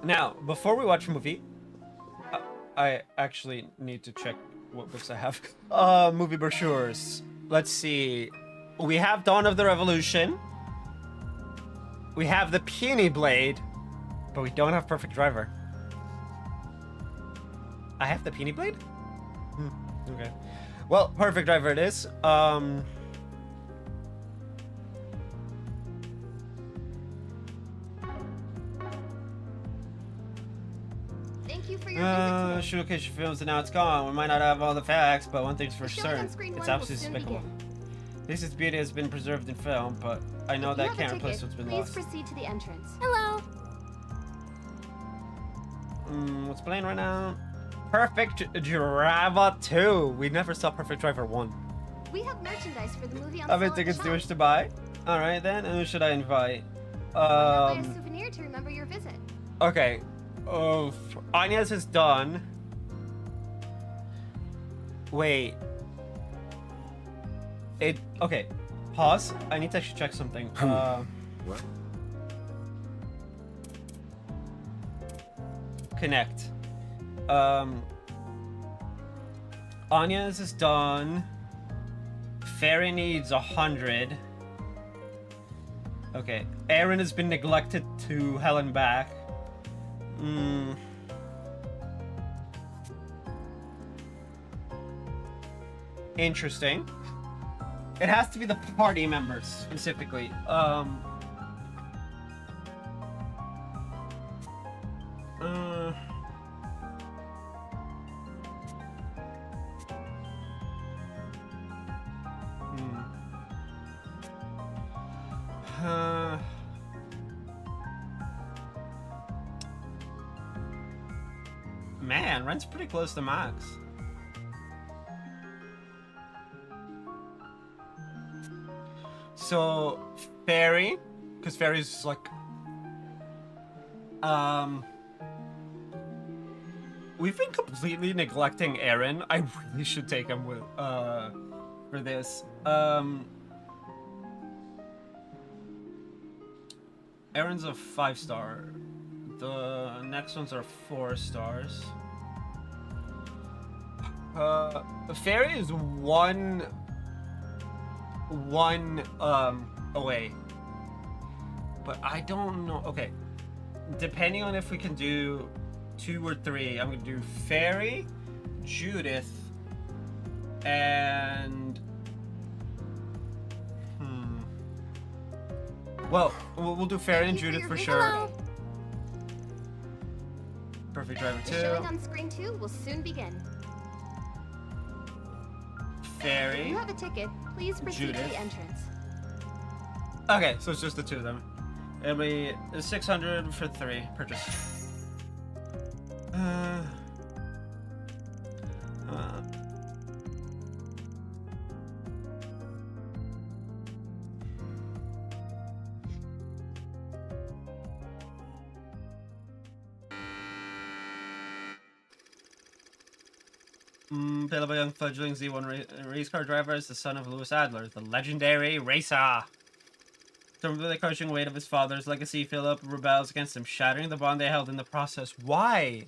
Now, before we watch a movie, I actually need to check what books I have. Movie brochures. Let's see. We have Dawn of the Revolution. We have The Puny Blade, but we don't have Perfect Driver. I have The Puny Blade? Okay. Well, Perfect Driver it is. Thank you for your visit today. Showcase films and now it's gone. We might not have all the facts, but one thing's for The show certain. on screen It's one will absolutely soon despicable. begin. This is beauty has been preserved in film, but I know If you that have a can't ticket, replace what's been please lost. proceed to the entrance. Hello. What's playing right now? Perfect Driver 2. We never saw Perfect Driver 1. We have merchandise for the movie on How many sale at tickets the do you shop. wish to buy? Alright then, who should I invite? Buy a souvenir to remember your visit. Okay. Anya's is done. Wait. Okay. Pause. I need to actually check something. What? Connect. Anya's is done. Fairy needs 100. Okay. Aaron has been neglected to hell and back. Interesting. It has to be the party members specifically. Man, rent's pretty close to max. So, Ferry, because Ferry's like, we've been completely neglecting Aaron. I really should take him with, for this. Aaron's a 5-star. The next ones are 4 stars. Ferry is one away. But I don't know. Okay. Depending on if we can do 2 or 3, I'm gonna do Ferry, Judith, and well, we'll do Ferry and Judith for sure. Hello. Perfect Driver The 2. showing on screen 2 will soon begin. Ferry. If you have a ticket, please proceed to Judith. the entrance. Okay, so it's just the 2 of them. It'll be 600 for 3 purchase. Played by young fledgling Z1 race car driver is the son of Lewis Adler, the legendary racer. Stormed with the crushing weight of his father's legacy, Philip rebels against him, shattering the bond they held in the process. Why?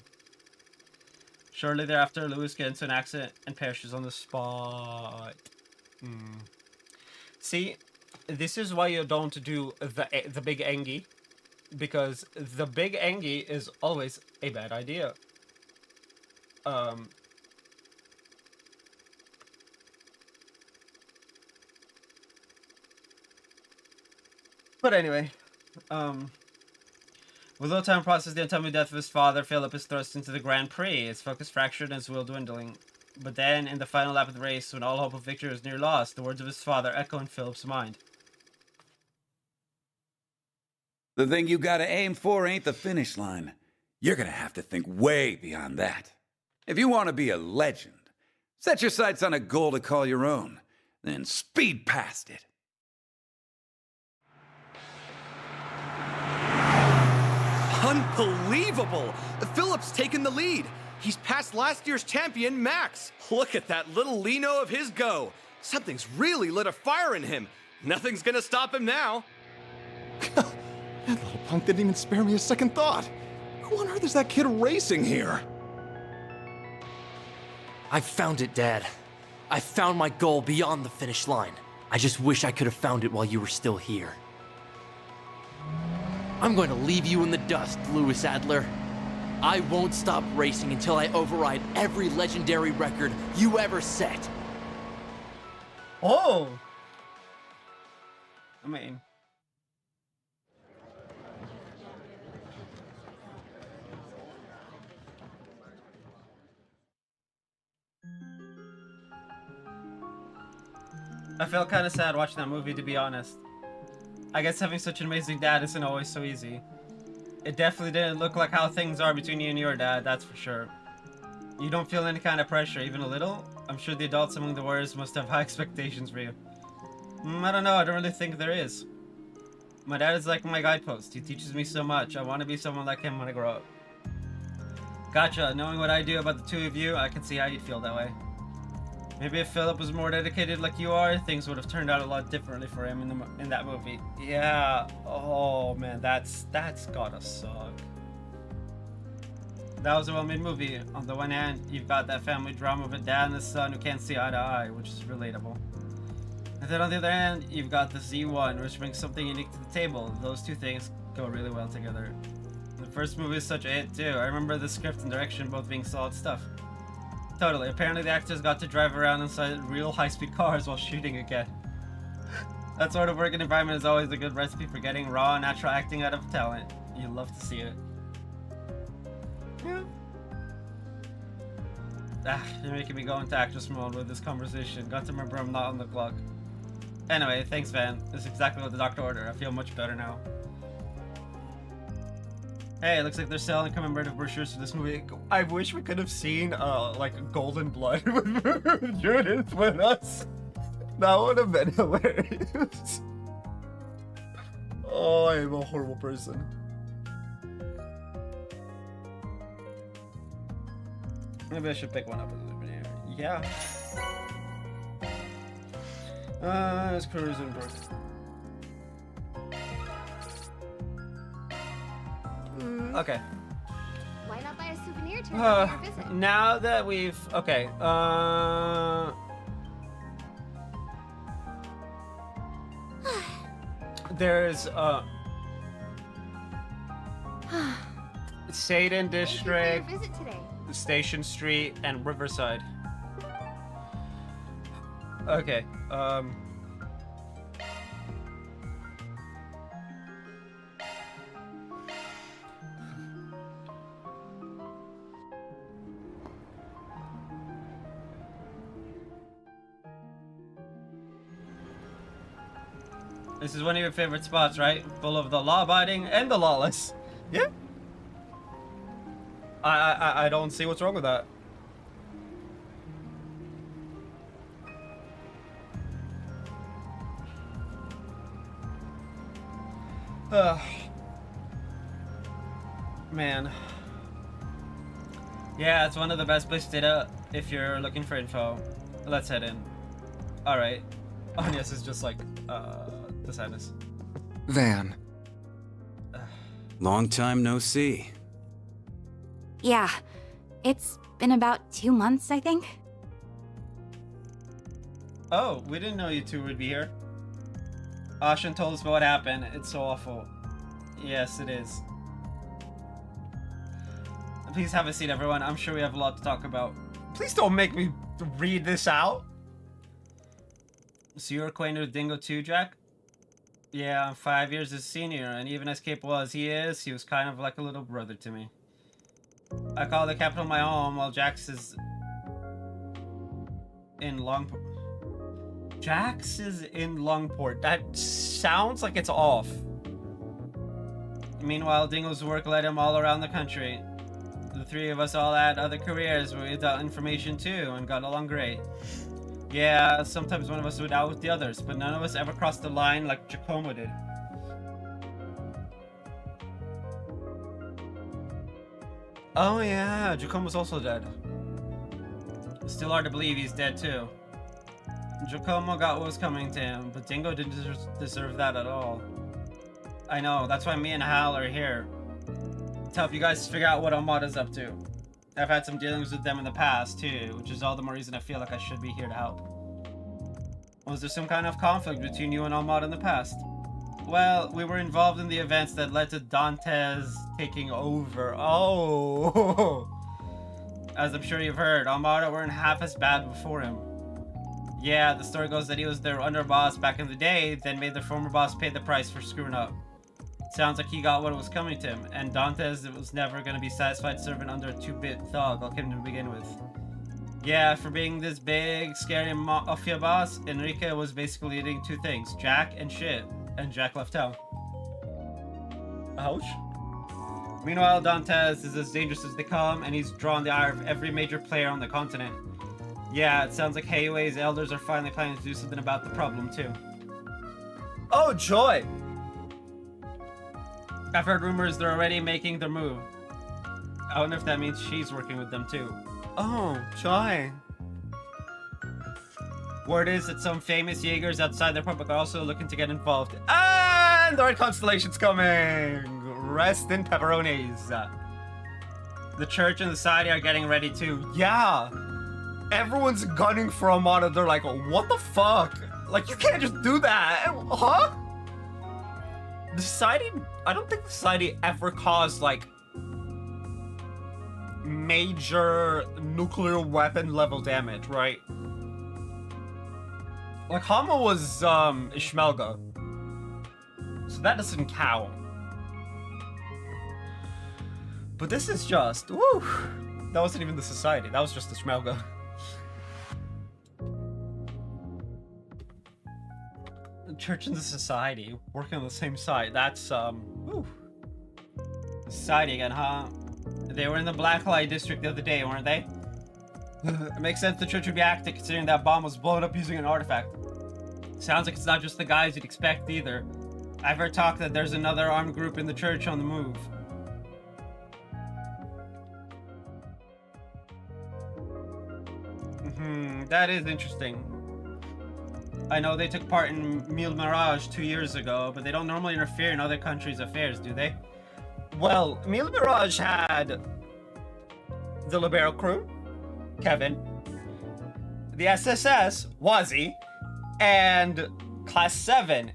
Shortly thereafter, Lewis gets into an accident and perishes on the spot. See, this is why you don't do the big Engie, because the big Engie is always a bad idea. But anyway, with little time to process the untimely death of his father, Philip is thrust into the Grand Prix, his focus fractured and his will dwindling. But then, in the final lap of the race, when all hope of victory is near lost, the words of his father echo in Philip's mind. The thing you gotta aim for ain't the finish line. You're gonna have to think way beyond that. If you want to be a legend, set your sights on a goal to call your own, then speed past it. Unbelievable! Philip's taken the lead. He's past last year's champion, Max. Look at that little Lino of his go. Something's really lit a fire in him. Nothing's gonna stop him now. That little punk didn't even spare me a second thought. Who on earth is that kid racing here? I found it, Dad. I found my goal beyond the finish line. I just wish I could have found it while you were still here. I'm going to leave you in the dust, Lewis Adler. I won't stop racing until I override every legendary record you ever set. Oh! I mean... I felt kind of sad watching that movie, to be honest. I guess having such an amazing dad isn't always so easy. It definitely didn't look like how things are between you and your dad, that's for sure. You don't feel any kind of pressure, even a little? I'm sure the adults among the warriors must have high expectations for you. I don't know, I don't really think there is. My dad is like my guidepost. He teaches me so much. I want to be someone like him when I grow up. Gotcha. Knowing what I do about the two of you, I can see how you'd feel that way. Maybe if Philip was more dedicated like you are, things would have turned out a lot differently for him in that movie. Yeah. Oh man, that's gotta suck. That was a well-made movie. On the one hand, you've got that family drama of a dad and a son who can't see eye to eye, which is relatable. And then on the other hand, you've got the Z1, which brings something unique to the table. Those two things go really well together. The first movie is such a hit too. I remember the script and direction both being solid stuff. Totally. Apparently the actors got to drive around inside real high-speed cars while shooting again. That sort of working environment is always a good recipe for getting raw, natural acting out of talent. You love to see it. Yeah. You're making me go into actress mode with this conversation. Got to remember I'm not on the clock. Anyway, thanks, Van. This is exactly what the doctor ordered. I feel much better now. Hey, it looks like they're selling commemorative brochures for this movie. I wish we could have seen, like, Golden Blood with Judith with us. That would have been hilarious. Oh, I am a horrible person. Maybe I should pick one up in the video. Yeah. It's cruising birth. Okay. Why not buy a souvenir to remember your visit? Now that we've okay, there's Satan District, Visit today. Station Street, and Riverside. Okay, this is one of your favorite spots, right? Full of the law-abiding and the lawless. Yeah. I don't see what's wrong with that. Man. Yeah, it's one of the best places to do if you're looking for info. Let's head in. Alright. Oh, yes, it's just like, the sadness. Van. Long time no see. Yeah, it's been about 2 months, I think. Oh, we didn't know you two would be here. Ashen told us what happened. It's so awful. Yes, it is. Please have a seat, everyone. I'm sure we have a lot to talk about. Please don't make me read this out. So you're acquainted with Dingo too, Jack? Yeah, I'm 5 years his senior, and even as capable as he is, he was kind of like a little brother to me. I call the capital my home, while Jax is in Longport. Jax is in Longport. That sounds like it's off. Meanwhile, Dingo's work led him all around the country. The three of us all had other careers where we got information too and got along great. Yeah, sometimes one of us would out with the others, but none of us ever crossed the line like Giacomo did. Oh yeah, Giacomo's also dead. It's still hard to believe he's dead too. Giacomo got what was coming to him, but Dingo didn't deserve that at all. I know, that's why me and Hal are here. To help you guys figure out what Armada's up to. I've had some dealings with them in the past too, which is all the more reason I feel like I should be here to help. Was there some kind of conflict between you and Armada in the past? Well, we were involved in the events that led to Dantes taking over. Oh! As I'm sure you've heard, Armada weren't half as bad before him. Yeah, the story goes that he was their underboss back in the day, then made their former boss pay the price for screwing up. Sounds like he got what was coming to him, and Dantes was never going to be satisfied serving under a 2-bit thug like him to begin with. Yeah, for being this big, scary mafia boss, Enrique was basically eating two things, Jack and shit, and Jack left town. Ouch. Meanwhile, Dantes is as dangerous as they come, and he's drawn the ire of every major player on the continent. Yeah, it sounds like Heiuei's elders are finally planning to do something about the problem, too. Oh, joy! I've heard rumors they're already making their move. I wonder if that means she's working with them, too. Oh, joy. Word is that some famous Jaegers outside the Republic are also looking to get involved. And the Red Constellation's coming! Rest in pepperonis. The church and the society are getting ready too. Yeah! Everyone's gunning for Armada. They're like, what the fuck? Like, you can't just do that. Huh? The society... I don't think the society ever caused, like, major nuclear weapon level damage, right? Like, Hama was, Ishmelga. So that doesn't count. But this is just, woo! That wasn't even the society, that was just the Ishmelga. The church and the society working on the same side, that's, woo. Society again, huh? They were in the Blacklight district the other day, weren't they? It makes sense the church would be active considering that bomb was blown up using an artifact. Sounds like it's not just the guys you'd expect either. I've heard talk that there's another armed group in the church on the move. That is interesting. I know they took part in Mille Mirage 2 years ago, but they don't normally interfere in other countries' affairs, do they? Well, Mille Mirage had the Libero crew, Kevin, the SSS, Wazzy, and Class 7.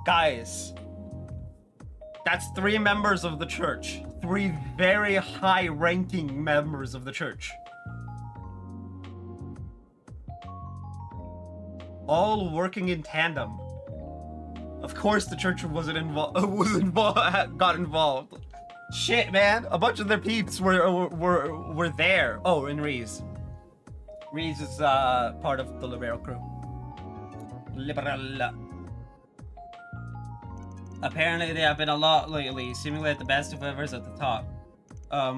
Guys, that's 3 members of the church. 3 very high-ranking members of the church. All working in tandem. Of course the church wasn't got involved. Shit, man. A bunch of their peeps were there. Oh, and Reese. Reese is part of the Libero crew. Liberal. Apparently they have been a lot lately, seemingly at the best of whoever's at the top. I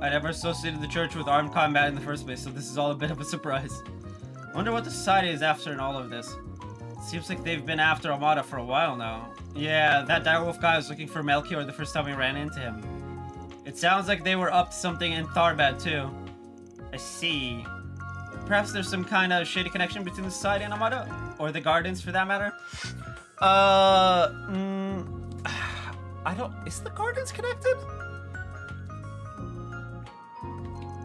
never associated the church with armed combat in the first place, so this is all a bit of a surprise. I wonder what the society is after in all of this. Seems like they've been after Armada for a while now. Yeah, that direwolf guy was looking for Melchior the first time we ran into him. It sounds like they were up to something in Tharbad too. I see. Perhaps there's some kind of shady connection between the society and Armada? Or the Gardens for that matter? I don't... Is the Gardens connected?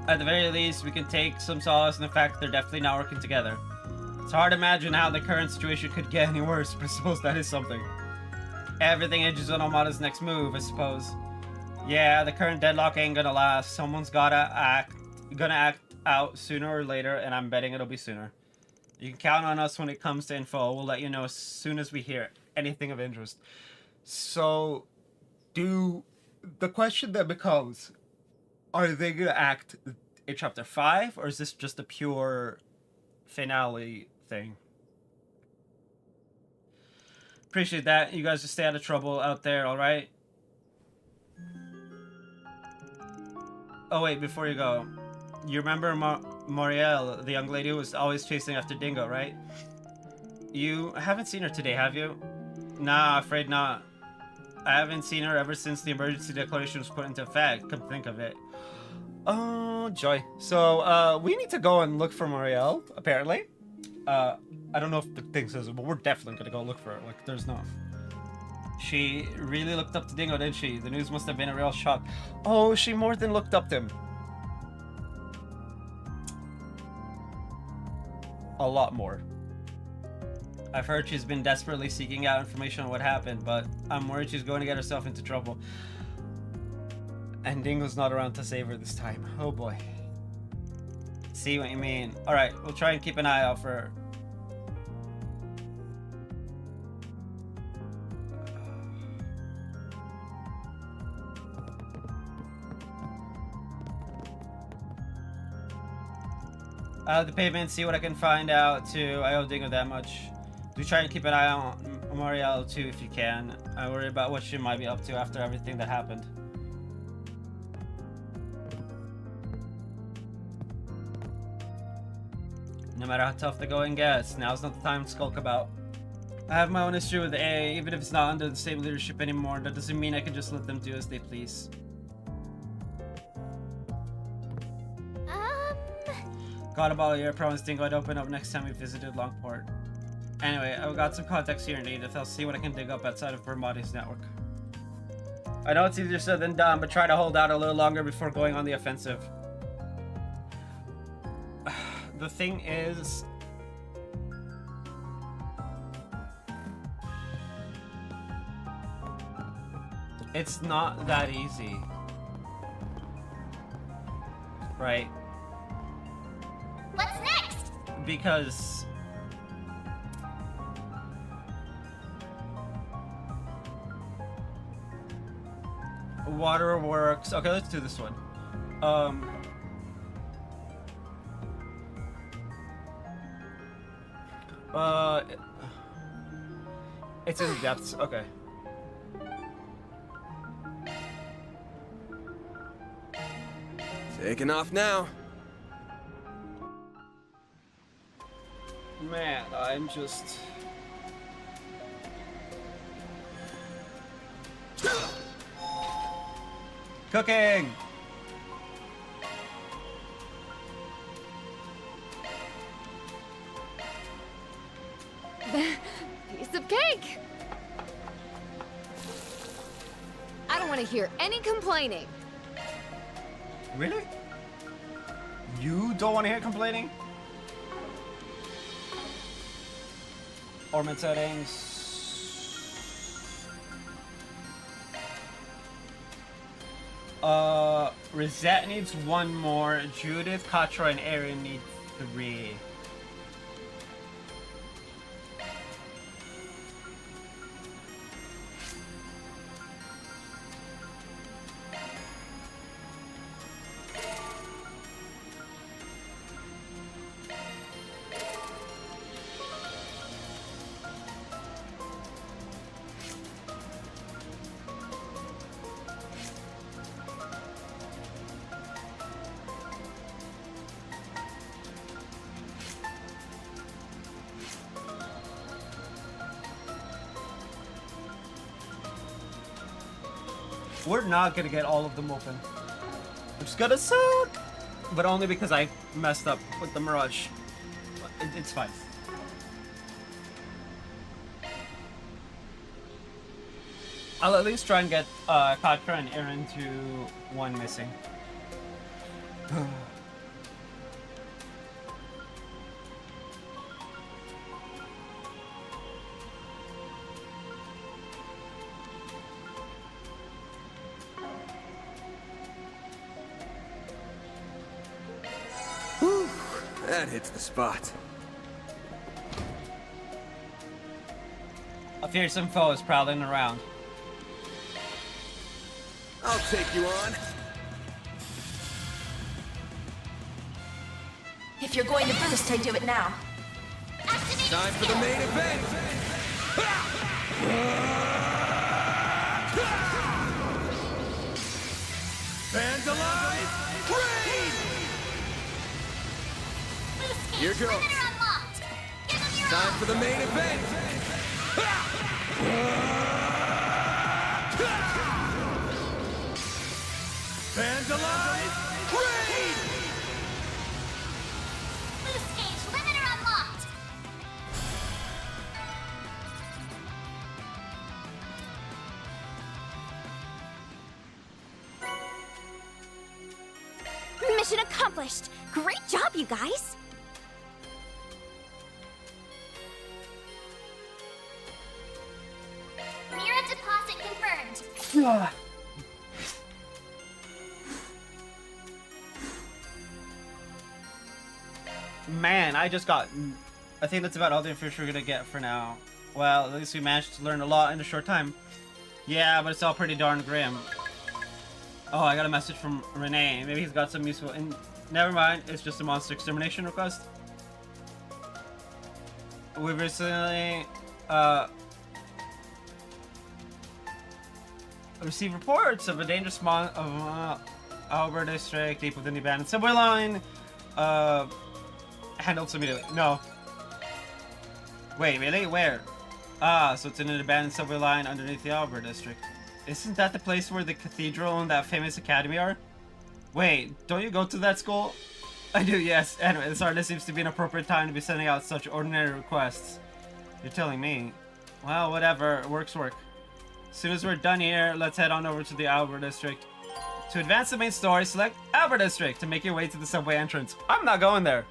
At the very least, we can take some solace in the fact that they're definitely not working together. It's hard to imagine how the current situation could get any worse, but I suppose that is something. Everything hinges on Armada's next move, I suppose. Yeah, the current deadlock ain't gonna last. Someone's gonna act out sooner or later, and I'm betting it'll be sooner. You can count on us when it comes to info. We'll let you know as soon as we hear anything of interest. So, the question then becomes, are they gonna act in chapter 5, or is this just a pure finale thing? Appreciate that. You guys just stay out of trouble out there, alright? Oh wait, before you go. You remember Moriel, the young lady who was always chasing after Dingo, right? You haven't seen her today, have you? Nah, afraid not. I haven't seen her ever since the emergency declaration was put into effect, come to think of it. Oh, joy. So, we need to go and look for Moriel, apparently. I don't know if the thing says it, but we're definitely gonna go look for her. Like, there's no... She really looked up to Dingo, didn't she? The news must have been a real shock. Oh, she more than looked up to him. A lot more. I've heard she's been desperately seeking out information on what happened, but I'm worried she's going to get herself into trouble. And Dingo's not around to save her this time. Oh boy. See what you mean. Alright, we'll try and keep an eye out for her. The pavement, see what I can find out too. I owe Dingo that much. Do try and keep an eye on Moriel too if you can. I worry about what she might be up to after everything that happened. No matter how tough the going gets, now's not the time to skulk about. I have my own history with A, even if it's not under the same leadership anymore. That doesn't mean I can just let them do as they please. Got a bottle here, promised Dingo I'd open up next time we visited Longport. Anyway, I've got some contacts here in Edith. I'll see what I can dig up outside of Bermati's network. I know it's easier said than done, but try to hold out a little longer before going on the offensive. The thing is... it's not that easy. Right? What's next? Because... Waterworks... Okay, let's do this one. It's in depths. Okay. Taking off now. Man, I'm just... Cooking! Piece of cake! I don't want to hear any complaining. Really? You don't want to hear complaining? Ornament settings. Rosette needs 1 more. Judith, Katra, and Aaron need 3. We're not gonna get all of them open. Which is gonna suck! But only because I messed up with the Mirage. It's fine. I'll at least try and get Katra and Aaron to 1 missing. That hits the spot. A fearsome foe is prowling around. I'll take you on. If you're going to boost, I do it now. Time for the main event! Fans alive! Raid! Here goes. Time for the main event! Fans alive! Raid! Boost gauge limiter unlocked! Mission accomplished! Great job, you guys! Mirror deposit confirmed. Man, I just got... I think that's about all the information we're gonna get for now. Well, at least we managed to learn a lot in a short time. Yeah, but it's all pretty darn grim. Oh, I got a message from Renee. Maybe he's got some useful... Never mind, it's just a monster extermination request. We recently... received reports of a dangerous Albert district deep within the abandoned subway line. Handled immediately. No. Wait, really? Where? Ah, so it's in an abandoned subway line underneath the Albert district. Isn't that the place where the cathedral and that famous academy are? Wait, don't you go to that school? I do, yes. Anyway, this artist seems to be an appropriate time to be sending out such ordinary requests. You're telling me. Well, whatever. Work's work. As soon as we're done here, let's head on over to the Albert district. To advance the main story, select Albert district to make your way to the subway entrance. I'm not going there.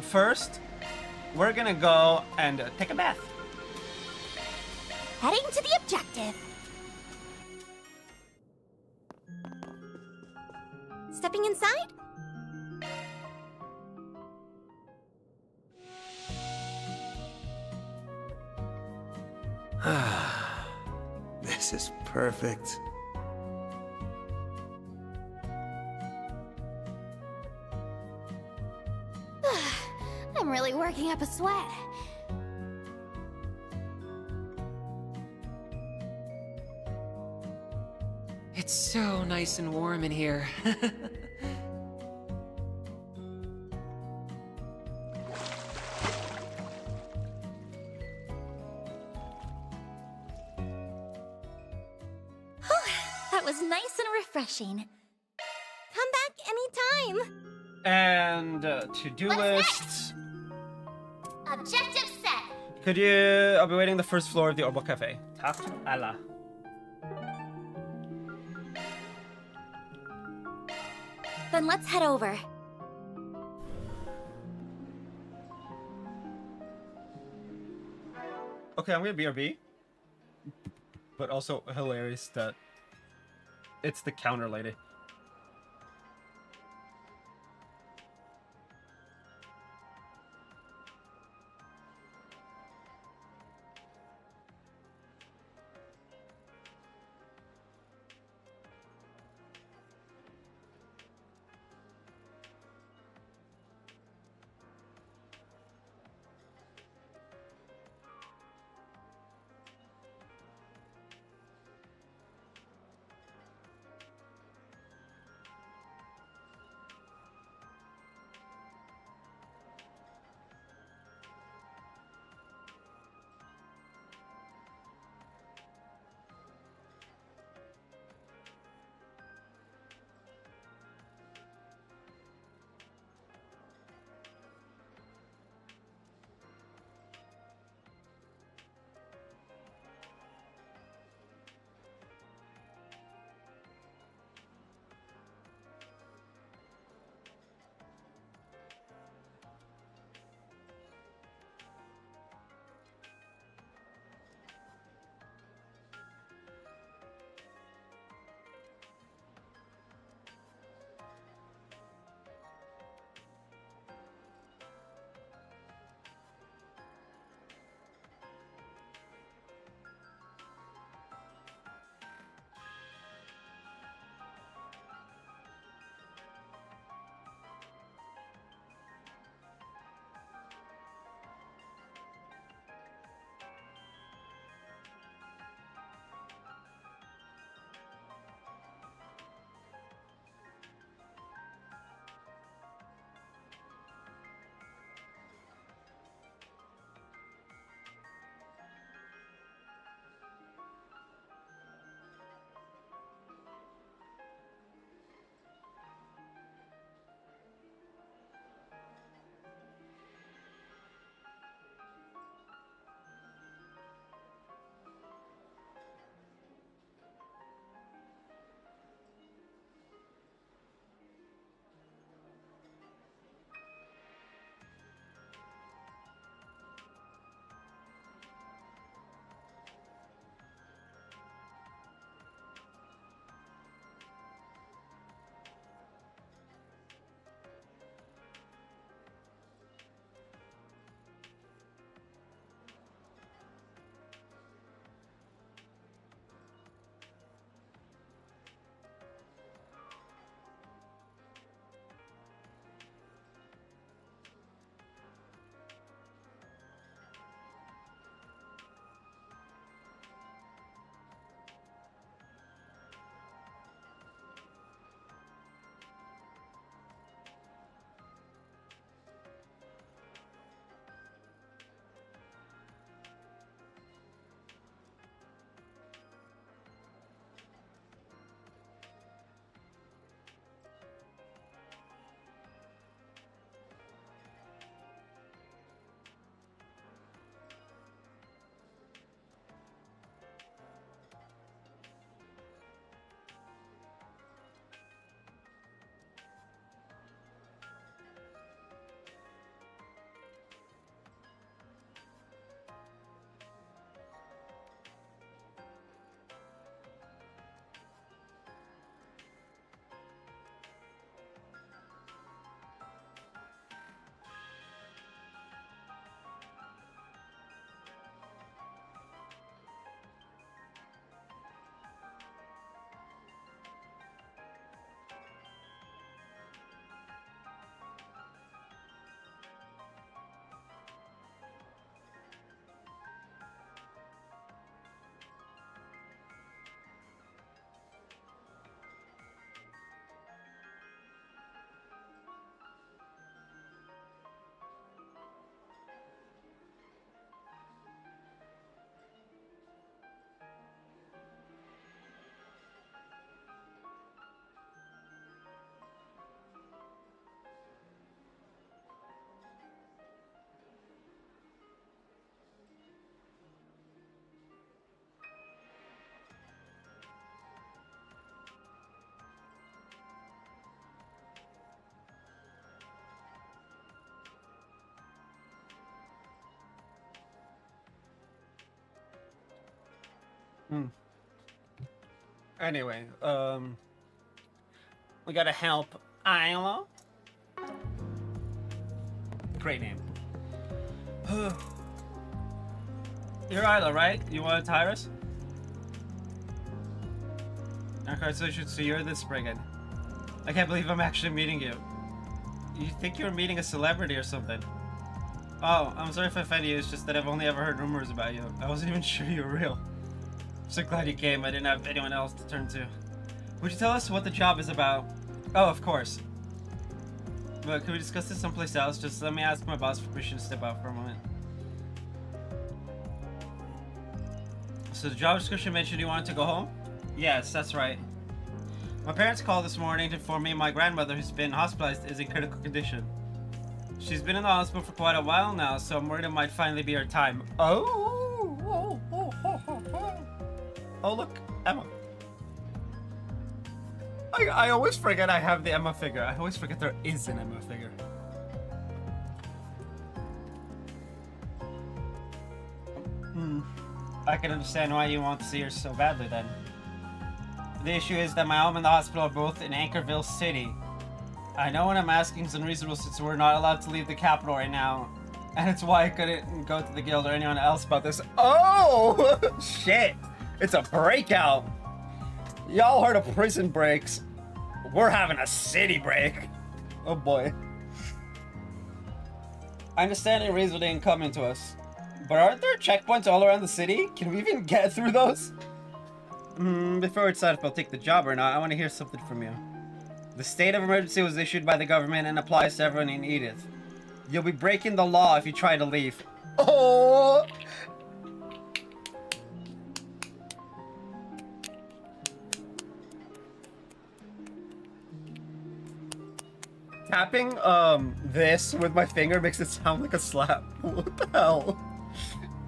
First, we're gonna go and take a bath. Heading to the objective. Stepping inside? This is perfect. I'm really working up a sweat. It's so nice and warm in here. That was nice and refreshing. Come back anytime. And to-do list. Objective set. Could you... I'll be waiting the first floor of the Orbo Cafe. Tak Allah. Then let's head over. Okay, I'm gonna BRB. But also hilarious that it's the counter lady. Anyway, we gotta help Isla. Great name. You're Isla, right? You want to hire us? Okay, so you're this brigand. I can't believe I'm actually meeting you. You think you were meeting a celebrity or something? Oh, I'm sorry if I offended you, it's just that I've only ever heard rumors about you. I wasn't even sure you were real. I'm so glad you came, I didn't have anyone else to turn to. Would you tell us what the job is about? Oh, of course. But can we discuss this someplace else? Just let me ask my boss for permission to step out for a moment. So the job description mentioned you wanted to go home? Yes, that's right. My parents called this morning to inform me my grandmother, who's been hospitalized, is in critical condition. She's been in the hospital for quite a while now, so I'm worried it might finally be her time. Oh, look, Emma. I always forget I have the Emma figure. I always forget there is an Emma figure. I can understand why you want to see her so badly then. The issue is that my home and the hospital are both in Anchorville City. I know what I'm asking is unreasonable since we're not allowed to leave the capital right now. And it's why I couldn't go to the guild or anyone else about this. Oh, shit. It's a breakout. Y'all heard of prison breaks. We're having a city break. Oh boy. I understand your reason didn't come into us. But aren't there checkpoints all around the city? Can we even get through those? Before we decide if I'll take the job or not, I want to hear something from you. The state of emergency was issued by the government and applies to everyone in Edith. You'll be breaking the law if you try to leave. Oh! Tapping, this with my finger makes it sound like a slap. What the hell?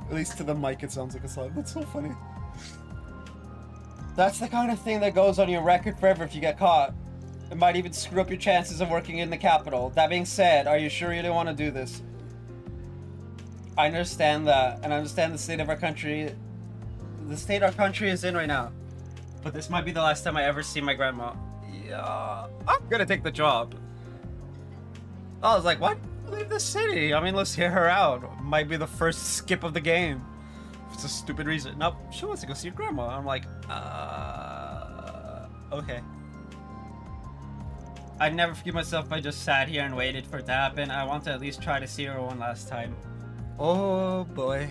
At least to the mic it sounds like a slap. That's so funny. That's the kind of thing that goes on your record forever if you get caught. It might even screw up your chances of working in the capital. That being said, are you sure you don't want to do this? I understand that, and I understand the state of our country. The state our country is in right now. But this might be the last time I ever see my grandma. Yeah, I'm gonna take the job. I was like, what? Leave the city. I mean, let's hear her out. Might be the first skip of the game. It's a stupid reason. Nope, she wants to go see her grandma. I'm like, okay. I'd never forgive myself if I just sat here and waited for it to happen. I want to at least try to see her one last time. Oh boy.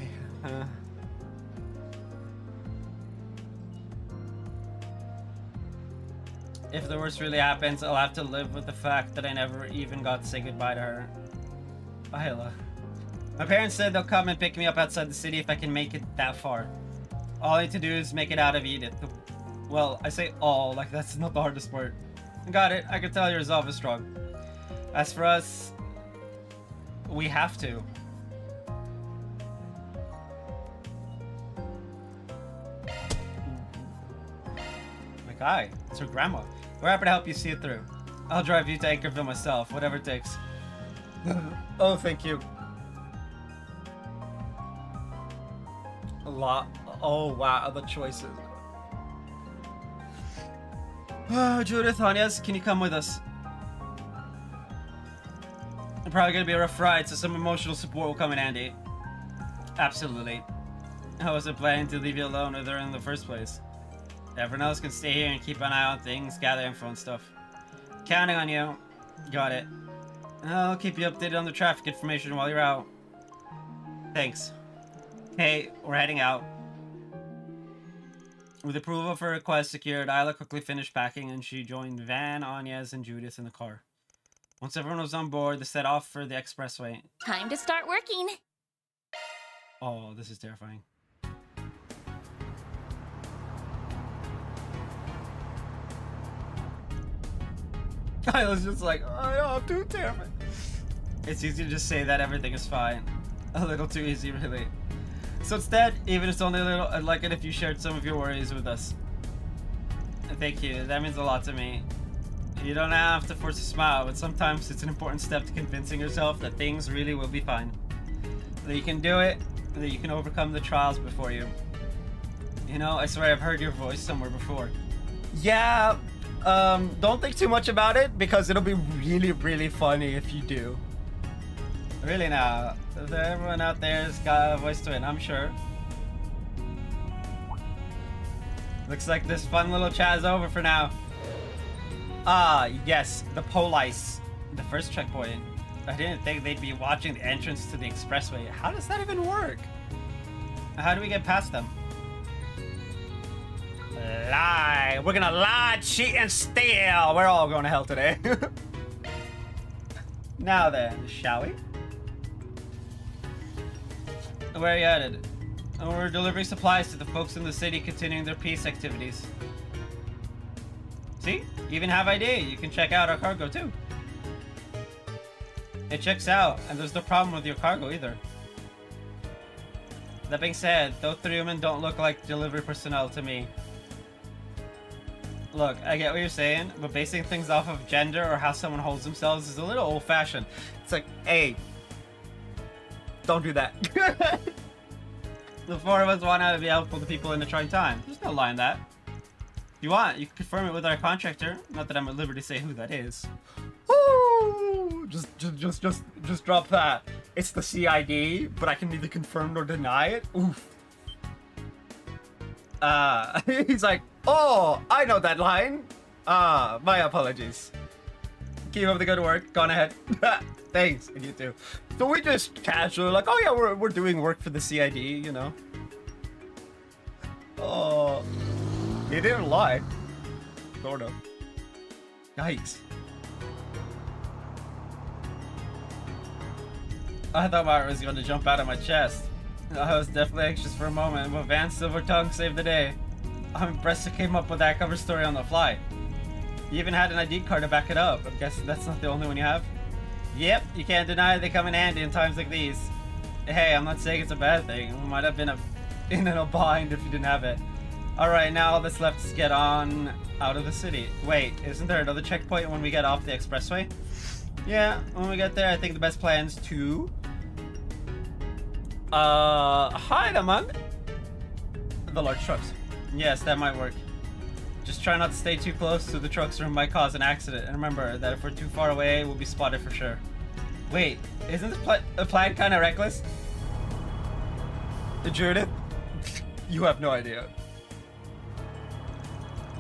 If the worst really happens, I'll have to live with the fact that I never even got to say goodbye to her. Isla. My parents said they'll come and pick me up outside the city if I can make it that far. All I need to do is make it out of Edith. Well, I say all, like that's not the hardest part. Got it, I can tell your resolve is strong. As for us, we have to. My guy, it's her grandma. We're happy to help you see it through. I'll drive you to Anchorville myself, whatever it takes. Oh, thank you. A lot. Oh, wow, the choices. Judith, Anyas, can you come with us? It's probably gonna be a rough ride, so some emotional support will come in handy. Absolutely. I wasn't planning to leave you alone with her in the first place. Everyone else can stay here and keep an eye on things, gather info and stuff. Counting on you. Got it. I'll keep you updated on the traffic information while you're out. Thanks. Hey, we're heading out. With approval of her request secured, Isla quickly finished packing and she joined Van, Anyas, and Judith in the car. Once everyone was on board, they set off for the expressway. Time to start working. Oh, this is terrifying. I was just like, oh, I'm too terrified. It's easy to just say that everything is fine. A little too easy, really. So instead, even if it's only a little, I'd like it if you shared some of your worries with us. Thank you, that means a lot to me. You don't have to force a smile, but sometimes it's an important step to convincing yourself that things really will be fine. That you can do it, that you can overcome the trials before you. You know, I swear I've heard your voice somewhere before. Yeah, don't think too much about it because it'll be really, really funny if you do. Really now, everyone out there has got a voice to it, I'm sure. Looks like this fun little chat is over for now. Ah, yes, the police. The first checkpoint. I didn't think they'd be watching the entrance to the expressway. How does that even work? How do we get past them? Lie. We're gonna lie, cheat, and steal. We're all going to hell today. Now then, shall we? Where are you headed? We're delivering supplies to the folks in the city continuing their peace activities. See? You even have ID. You can check out our cargo too. It checks out, and there's no problem with your cargo either. That being said, those three women don't look like delivery personnel to me. Look, I get what you're saying, but basing things off of gender or how someone holds themselves is a little old-fashioned. It's like, hey, don't do that. The four of us want to be helpful to people in a trying time. There's no lie in that. If you want, you can confirm it with our contractor. Not that I'm at liberty to say who that is. Woo! Just drop that. It's the CID, but I can neither confirm nor deny it. Oof. He's like, oh, I know that line. My apologies. Keep up the good work. Go on ahead. Thanks, and you too. So we just casually like, oh yeah, we're doing work for the CID, you know. Oh, he didn't lie. Sort of. Yikes. I thought Myra was going to jump out of my chest. I was definitely anxious for a moment, but Van's silver tongue saved the day. I'm impressed he came up with that cover story on the fly. You even had an ID card to back it up. I'm guessing that's not the only one you have? Yep, you can't deny they come in handy in times like these. Hey, I'm not saying it's a bad thing. We might have been in a bind if you didn't have it. Alright, now all that's left is get on out of the city. Wait, isn't there another checkpoint when we get off the expressway? Yeah, when we get there, I think the best plan is to hide among the large trucks. Yes, that might work. Just try not to stay too close to the trucks or it might cause an accident. And remember that if we're too far away, we'll be spotted for sure. Wait, isn't this plan kind of reckless? Judith? You have no idea.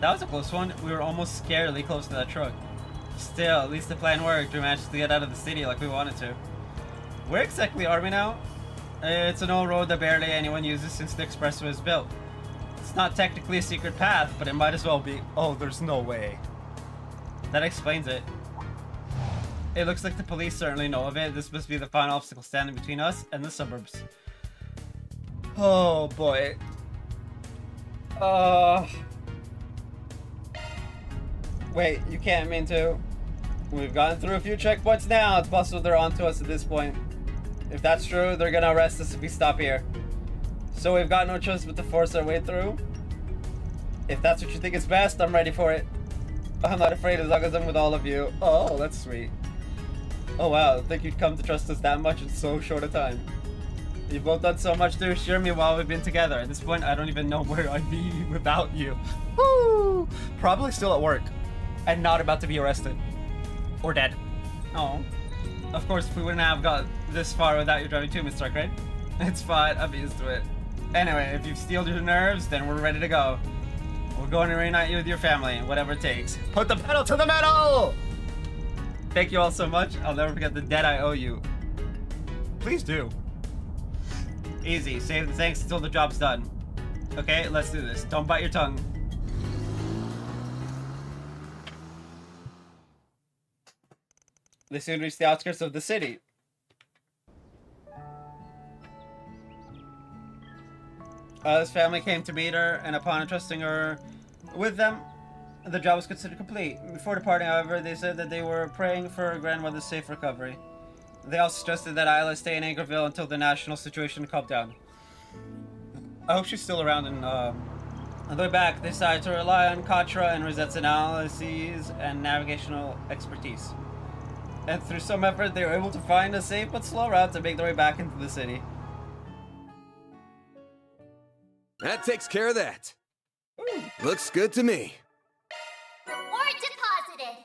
That was a close one. We were almost scarily close to that truck. Still, at least the plan worked. We managed to get out of the city like we wanted to. Where exactly are we now? It's an old road that barely anyone uses since the expressway was built. It's not technically a secret path, but it might as well be. Oh, there's no way. That explains it. It looks like the police certainly know of it. This must be the final obstacle standing between us and the suburbs. Oh boy. Wait, you can't mean to. We've gone through a few checkpoints now. It's possible they're onto us at this point. If that's true, they're gonna arrest us if we stop here. So we've got no choice but to force our way through. If that's what you think is best, I'm ready for it. I'm not afraid as long as I'm with all of you. Oh, that's sweet. Oh wow, I think you'd come to trust us that much in so short a time. You've both done so much to assure me while we've been together. At this point, I don't even know where I'd be without you. Woo! Probably still at work. And not about to be arrested. Or dead. Oh. Of course, we wouldn't have got this far without you driving too, Mr. Stark, right? It's fine, I'm used to it. Anyway, if you've steeled your nerves, then we're ready to go. We're going to reunite you with your family, whatever it takes. Put the pedal to the metal! Thank you all so much. I'll never forget the debt I owe you. Please do. Easy, save the thanks until the job's done. Okay, let's do this. Don't bite your tongue. They soon reached the outskirts of the city. His family came to meet her, and upon entrusting her with them, the job was considered complete. Before departing, however, they said that they were praying for her grandmother's safe recovery. They also suggested that Isla stay in Angerville until the national situation calmed down. I hope she's still around and, on the way back, they decided to rely on Katra and Rosette's analyses and navigational expertise. And through some effort, they were able to find a safe but slow route to make their way back into the city. That takes care of that. Looks good to me. Reward deposited.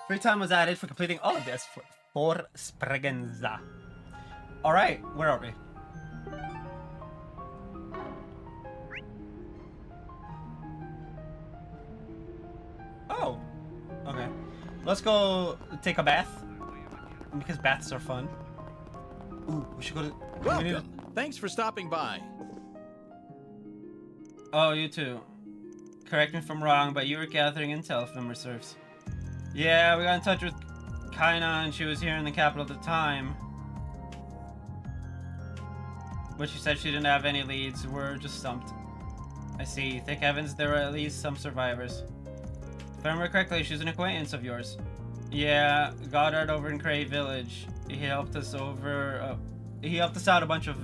Free time was added for completing all of this for Spregenza. Alright, where are we? Oh, okay. Let's go take a bath. Because baths are fun. Ooh, we should go to... Welcome. Thanks for stopping by. Oh, you too. Correct me if I'm wrong, but you were gathering intel, if memory serves. Yeah, we got in touch with Kaina, and she was here in the capital at the time. But she said she didn't have any leads. We're just stumped. I see. Thank heavens there were at least some survivors. If I remember correctly, she's an acquaintance of yours. Yeah, Goddard over in Cray Village. He helped us over... he helped us out a bunch of...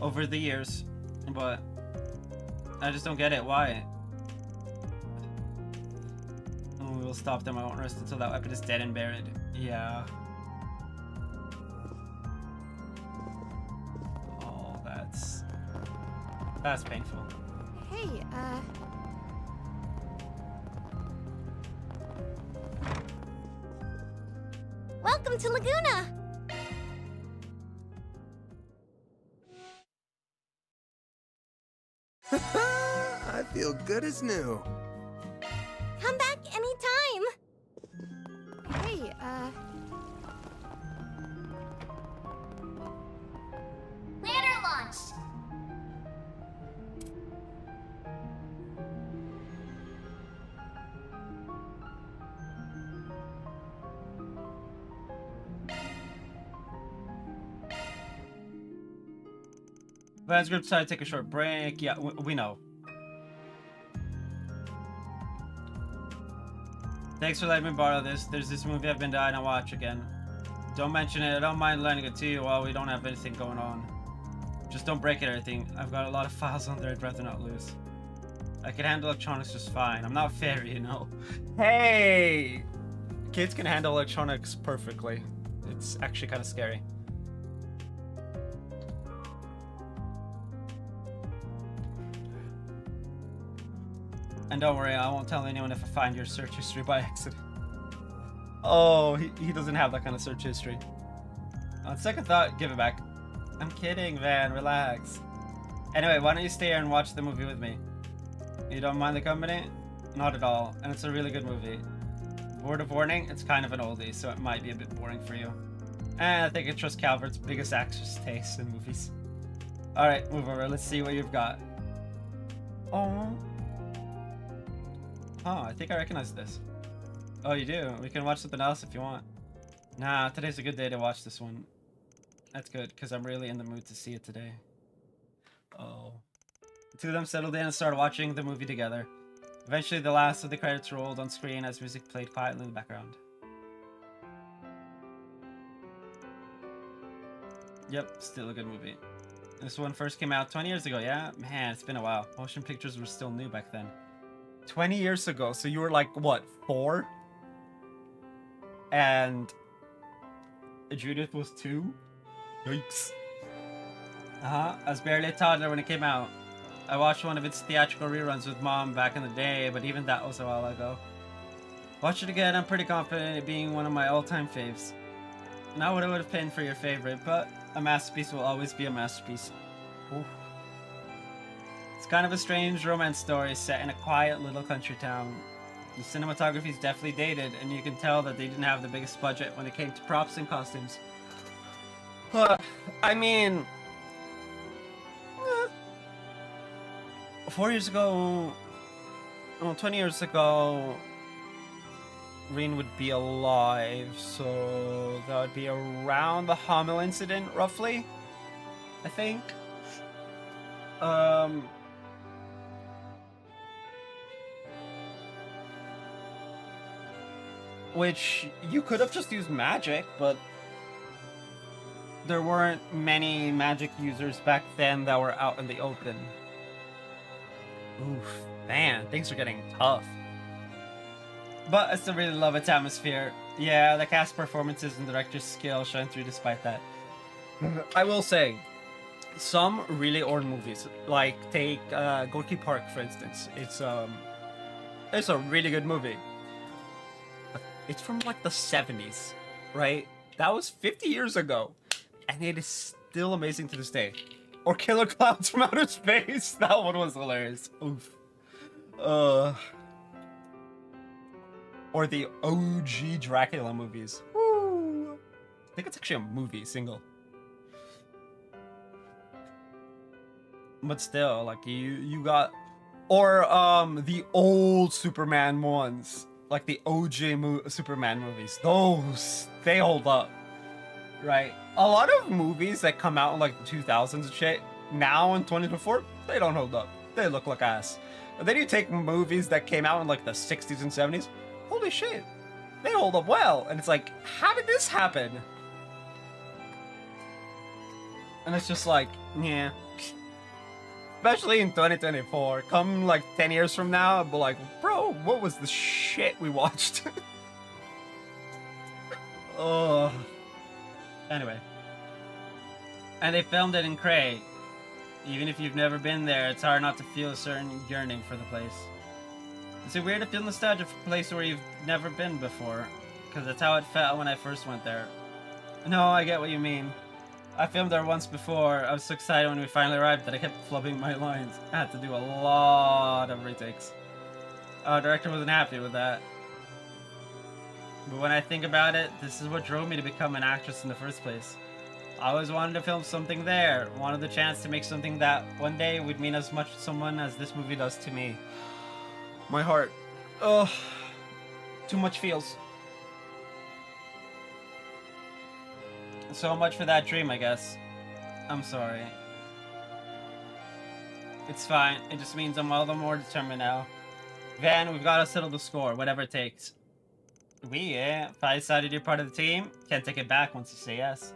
over the years. But... I just don't get it. Why? We'll stop them. I won't rest until that weapon is dead and buried. Yeah. Oh, that's painful. Hey, Welcome to Laguna. I feel good as new. Come back anytime. hey, Ladder launched. Vans group decided to take a short break. Yeah, we know. Thanks for letting me borrow this. There's this movie I've been dying to watch again. Don't mention it. I don't mind lending it to you while we don't have anything going on. Just don't break it or anything. I've got a lot of files on there I'd rather not lose. I can handle electronics just fine. I'm not fairy, you know. Hey! Kids can handle electronics perfectly. It's actually kind of scary. And don't worry, I won't tell anyone if I find your search history by accident. Oh, he doesn't have that kind of search history. On second thought, give it back. I'm kidding, Van, relax. Anyway, why don't you stay here and watch the movie with me? You don't mind the company? Not at all, and it's a really good movie. Word of warning, it's kind of an oldie, so it might be a bit boring for you. And I think I trust Calvert's biggest actress taste in movies. Alright, move over, let's see what you've got. Oh. Oh, I think I recognize this. Oh, you do? We can watch something else if you want. Nah, today's a good day to watch this one. That's good, because I'm really in the mood to see it today. Oh. The two of them settled in and started watching the movie together. Eventually, the last of the credits rolled on screen as music played quietly in the background. Yep, still a good movie. This one first came out 20 years ago, yeah? Man, it's been a while. Motion pictures were still new back then. 20 years ago, so you were like, what, 4? And Judith was 2? Yikes. I was barely a toddler when it came out. I watched one of its theatrical reruns with Mom back in the day, but even that was a while ago. Watch it again, I'm pretty confident in it being one of my all-time faves. Not what I would have pinned for your favorite, but a masterpiece will always be a masterpiece. Ooh. It's kind of a strange romance story set in a quiet little country town. The cinematography is definitely dated, and you can tell that they didn't have the biggest budget when it came to props and costumes. I mean... 4 years ago... Well, 20 years ago... Reen would be alive, so that would be around the Hummel incident, roughly? I think? Which, you could have just used magic, but there weren't many magic users back then that were out in the open. Oof, man, things are getting tough. But I still really love its atmosphere. Yeah, the cast performances and director's skill shine through despite that. I will say, some really old movies, like take Gorky Park for instance. It's a really good movie. It's from like the 70s, right? That was 50 years ago, and it is still amazing to this day. Or Killer Clowns from Outer Space. That one was hilarious. Oof. Or the OG Dracula movies. Woo. I think it's actually a movie, single. But still, like you got, or the old Superman ones, like the OG Superman movies. Those, they hold up, right? A lot of movies that come out in like the 2000s and shit, now in 2024, they don't hold up. They look like ass. And then you take movies that came out in like the 60s and 70s, holy shit, they hold up well. And it's like, how did this happen? And it's just like, yeah. Especially in 2024, come like 10 years from now, I'll be like, bro, what was the shit we watched? Oh. Anyway. And they filmed it in Cray. Even if you've never been there, it's hard not to feel a certain yearning for the place. Is it weird to feel nostalgia for a place where you've never been before? Because that's how it felt when I first went there. No, I get what you mean. I filmed there once before. I was so excited when we finally arrived that I kept flubbing my lines. I had to do a lot of retakes. Our director wasn't happy with that. But when I think about it, this is what drove me to become an actress in the first place. I always wanted to film something there. Wanted the chance to make something that one day would mean as much to someone as this movie does to me. My heart. Ugh. Too much feels. So much for that dream, I guess. I'm sorry. It's fine. It just means I'm all the more determined now. Van, we've got to settle the score, whatever it takes. If I decided you're part of the team, can't take it back once you say yes.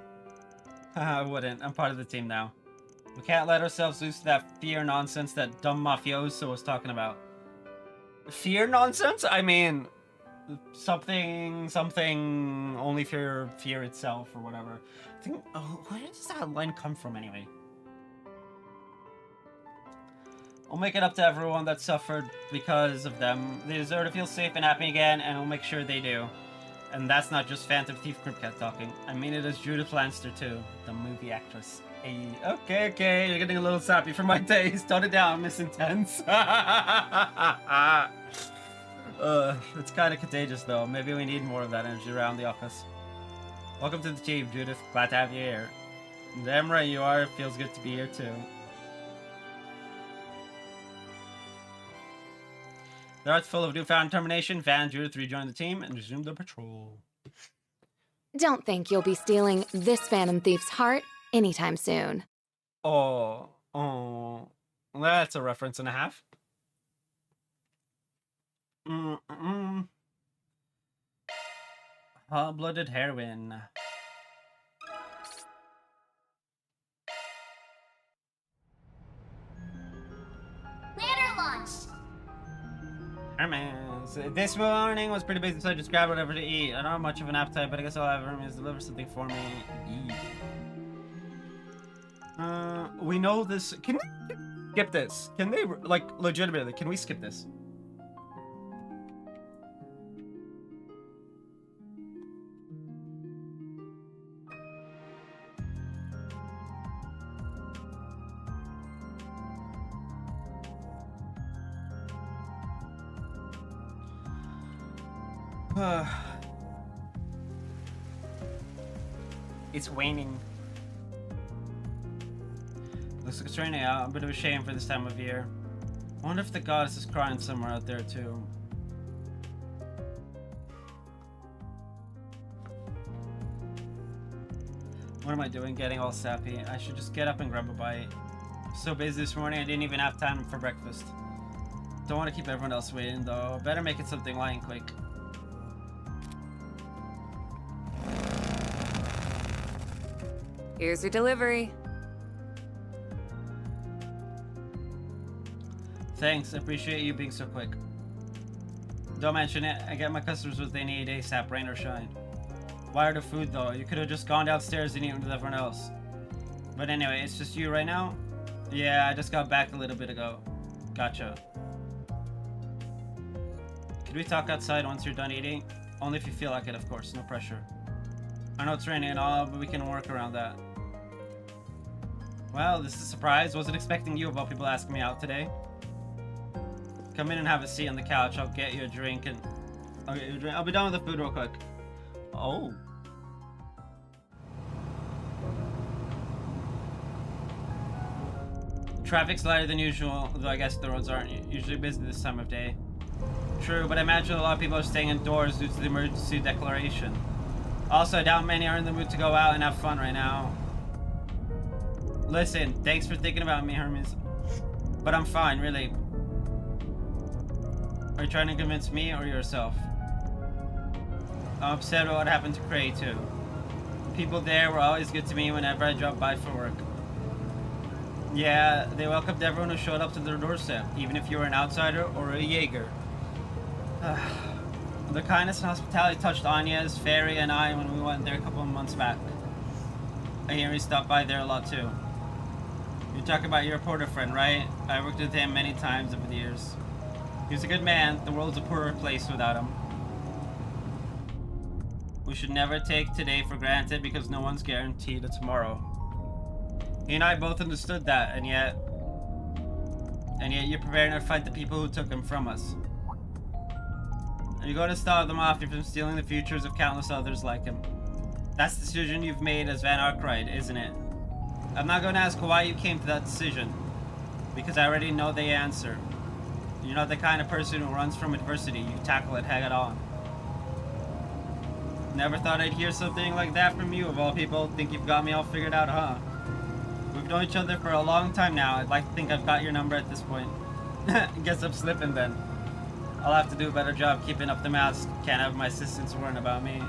I wouldn't. I'm part of the team now. We can't let ourselves lose to that fear nonsense that dumb mafioso was talking about. Fear nonsense? I mean, something only fear itself or whatever. I think, where does that line come from anyway? We'll make it up to everyone that suffered because of them. They deserve to feel safe and happy again, and we'll make sure they do. And that's not just Phantom Thief Cryptcat talking. I mean it as Judith Lanster too, the movie actress. Hey, okay, you're getting a little sappy for my taste. Tone it down, Miss Intense. It's kind of contagious though. Maybe we need more of that energy around the office. Welcome to the team, Judith. Glad to have you here. Damn right you are. It feels good to be here too. The hearts full of newfound determination, Van and Judith rejoin the team and resume their patrol. Don't think you'll be stealing this Phantom Thief's heart anytime soon. Oh, that's a reference and a half. Hot-blooded heroine. Ladder launch! So this morning was pretty busy, so I just grabbed whatever to eat. I don't have much of an appetite, but I guess I'll have Hermes deliver something for me. We know this. Can we skip this? Can they, like, legitimately, can we skip this? It's waning. Looks like it's raining out. A bit of a shame for this time of year. I wonder if the goddess is crying somewhere out there too. What am I doing getting all sappy? I should just get up and grab a bite. So busy this morning I didn't even have time for breakfast. Don't want to keep everyone else waiting though. Better make it something light and quick. Here's your delivery. Thanks, I appreciate you being so quick. Don't mention it. I get my customers what they need ASAP, rain or shine. Why are the food though? You could have just gone downstairs and eaten with everyone else. But anyway, it's just you right now? Yeah, I just got back a little bit ago. Gotcha. Could we talk outside once you're done eating? Only if you feel like it, of course. No pressure. I know it's raining and all, but we can work around that. Well, this is a surprise. Wasn't expecting you about people asking me out today. Come in and have a seat on the couch. I'll get you a drink and... I'll get you a drink. I'll be done with the food real quick. Oh. Traffic's lighter than usual, though I guess the roads aren't usually busy this time of day. True, but I imagine a lot of people are staying indoors due to the emergency declaration. Also, I doubt many are in the mood to go out and have fun right now. Listen, thanks for thinking about me, Hermes. But I'm fine, really. Are you trying to convince me or yourself? I'm upset about what happened to Cray, too. People there were always good to me whenever I dropped by for work. Yeah, they welcomed everyone who showed up to their doorstep, even if you were an outsider or a Jaeger. The kindness and hospitality touched Anya's, Fairy, and I when we went there a couple of months back. I hear he stopped by there a lot too. You're talking about your reporter friend, right? I worked with him many times over the years. He was a good man. The world's a poorer place without him. We should never take today for granted because no one's guaranteed a tomorrow. He and I both understood that, and yet you're preparing to fight the people who took him from us. And you're going to stop them off from stealing the futures of countless others like him. That's the decision you've made as Van Arkwright, isn't it? I'm not going to ask why you came to that decision, because I already know the answer. You're not the kind of person who runs from adversity. You tackle it head on. Never thought I'd hear something like that from you, of all people. Think you've got me all figured out, huh? We've known each other for a long time now. I'd like to think I've got your number at this point. Guess I'm slipping then. I'll have to do a better job keeping up the mask. Can't have my assistants worrying about me.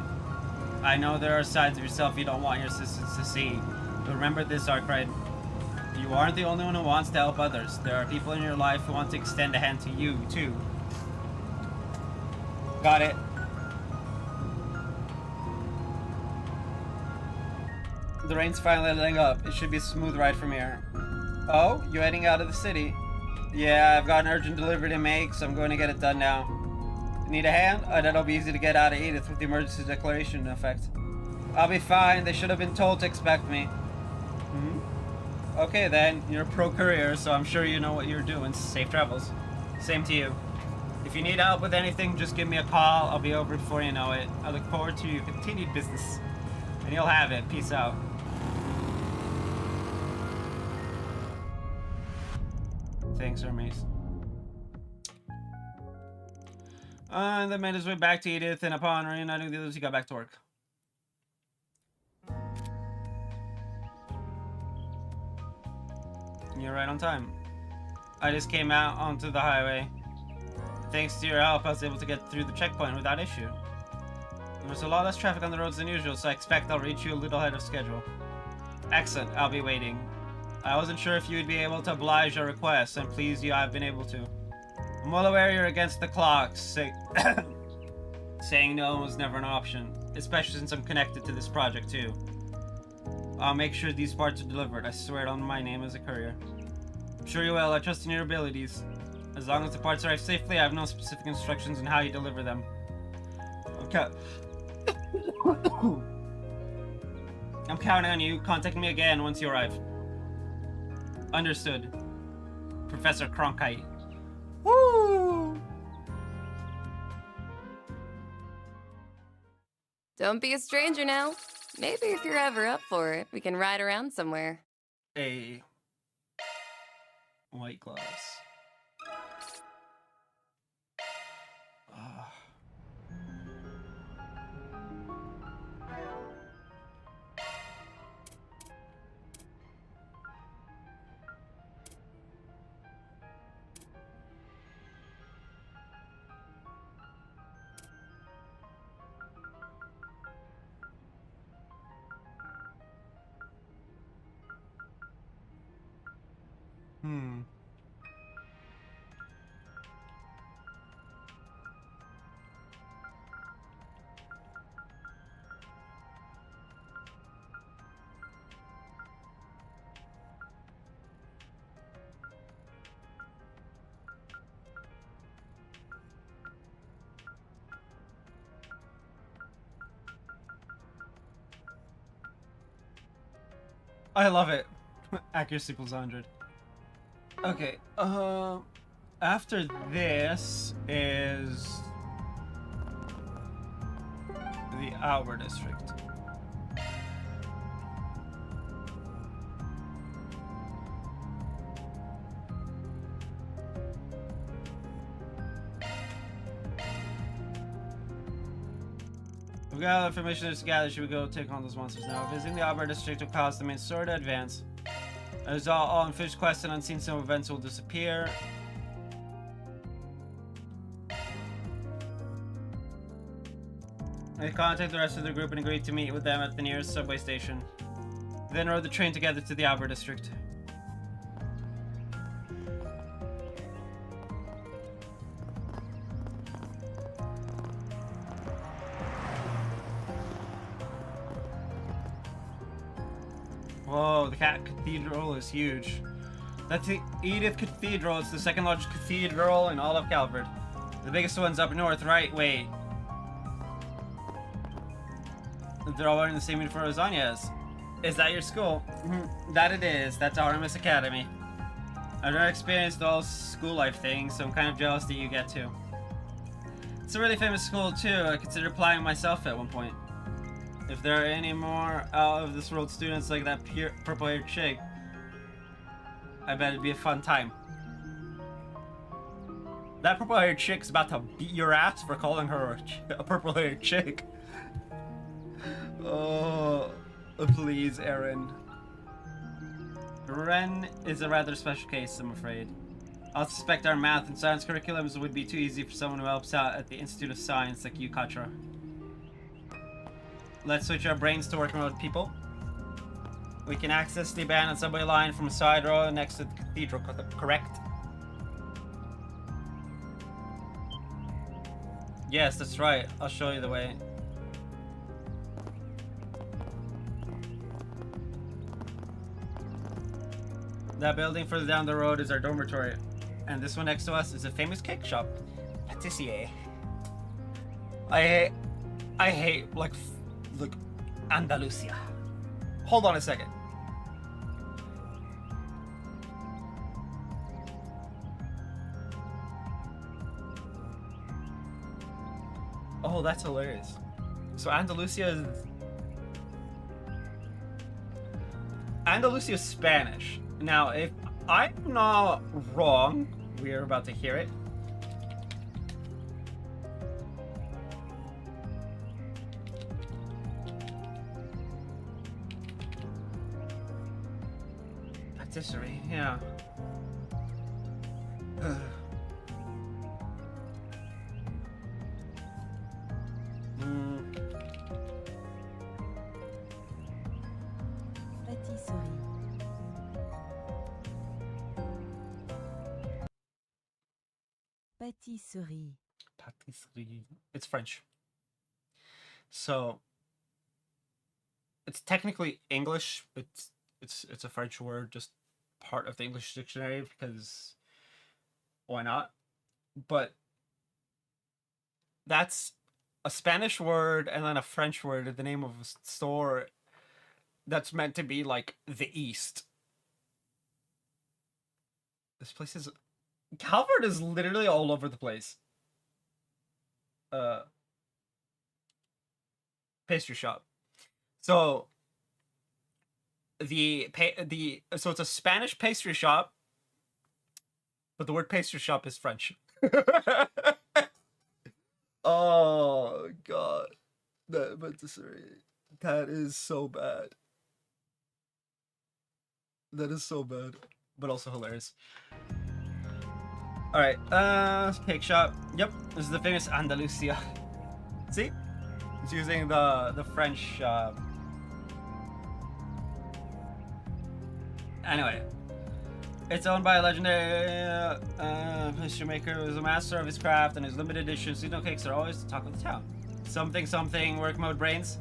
I know there are sides of yourself you don't want your assistants to see. But remember this, Arkwright. You aren't the only one who wants to help others. There are people in your life who want to extend a hand to you, too. Got it. The rain's finally letting up. It should be a smooth ride from here. Oh, you're heading out of the city? Yeah, I've got an urgent delivery to make, so I'm going to get it done now. Need a hand? That'll be easy to get out of Edith with the emergency declaration in effect. I'll be fine. They should have been told to expect me. Okay then, you're a pro courier, so I'm sure you know what you're doing. Safe travels. Same to you. If you need help with anything, just give me a call. I'll be over before you know it. I look forward to your continued business. And you'll have it. Peace out. Thanks, Hermes. And then made his way back to Edith, and upon reuniting the others, he got back to work. You're right on time. I just came out onto the highway. Thanks to your help, I was able to get through the checkpoint without issue. There's a lot less traffic on the roads than usual, so I expect I'll reach you a little ahead of schedule. Excellent, I'll be waiting. I wasn't sure if you would be able to oblige our request. I'm pleased you have been able to. I'm well aware you're against the clock. Saying no was never an option, especially since I'm connected to this project too. I'll make sure these parts are delivered. I swear it on my name as a courier. I'm sure you will. I trust in your abilities. As long as the parts arrive safely, I have no specific instructions on how you deliver them. Okay. I'm counting on you. Contact me again once you arrive. Understood. Professor Cronkite. Woo! Don't be a stranger now. Maybe if you're ever up for it, we can ride around somewhere. A white gloves. I love it. Accuracy plus 100. Okay, after this is the Outer District. We've got all the information that's gathered. Should we go take on those monsters now? Visiting the Outer District will cause the main story to advance. As all unfinished quests and unseen snow events will disappear. They contact the rest of the group and agreed to meet with them at the nearest subway station. They then rode the train together to the Outer District. Whoa, the Cat Cathedral is huge. That's the Edith Cathedral. It's the second largest cathedral in all of Calvert. The biggest one's up north, right? Wait. They're all wearing the same uniform as Anya's. Is that your school? That it is. That's Artemis Academy. I've never experienced all school life things, so I'm kind of jealous that you get to. It's a really famous school too. I considered applying myself at one point. If there are any more out of this world students like that purple-haired chick, I bet it'd be a fun time. That purple-haired chick's about to beat your ass for calling her a purple-haired chick. Oh, please, Eren. Ren is a rather special case, I'm afraid. I suspect our math and science curriculums would be too easy for someone who helps out at the Institute of Science like you, Katra. Let's switch our brains to working with people. We can access the abandoned subway line from a side road next to the cathedral, correct? Yes, that's right. I'll show you the way. That building further down the road is our dormitory. And this one next to us is a famous cake shop. Patissier. I hate, like Andalusia. Hold on a second. Oh, that's hilarious. So Andalusia is Spanish. Now, if I'm not wrong, we're about to hear it. Patisserie, yeah. Patisserie. Patisserie. It's French. So it's technically English. It's a French word, just part of the English dictionary because why not? But that's a Spanish word and then a French word, the name of a store that's meant to be like the East. This place is... Calvert is literally all over the place. Pastry shop. So so it's a Spanish pastry shop, but the word pastry shop is French. Oh god, that is so bad. That is so bad, but also hilarious. All right, cake shop. Yep, this is the famous Andalusia. See, it's using the French. Anyway, it's owned by a legendary pastry maker who is a master of his craft, and his limited edition seasonal cakes are always the talk of the town. Something work mode brains.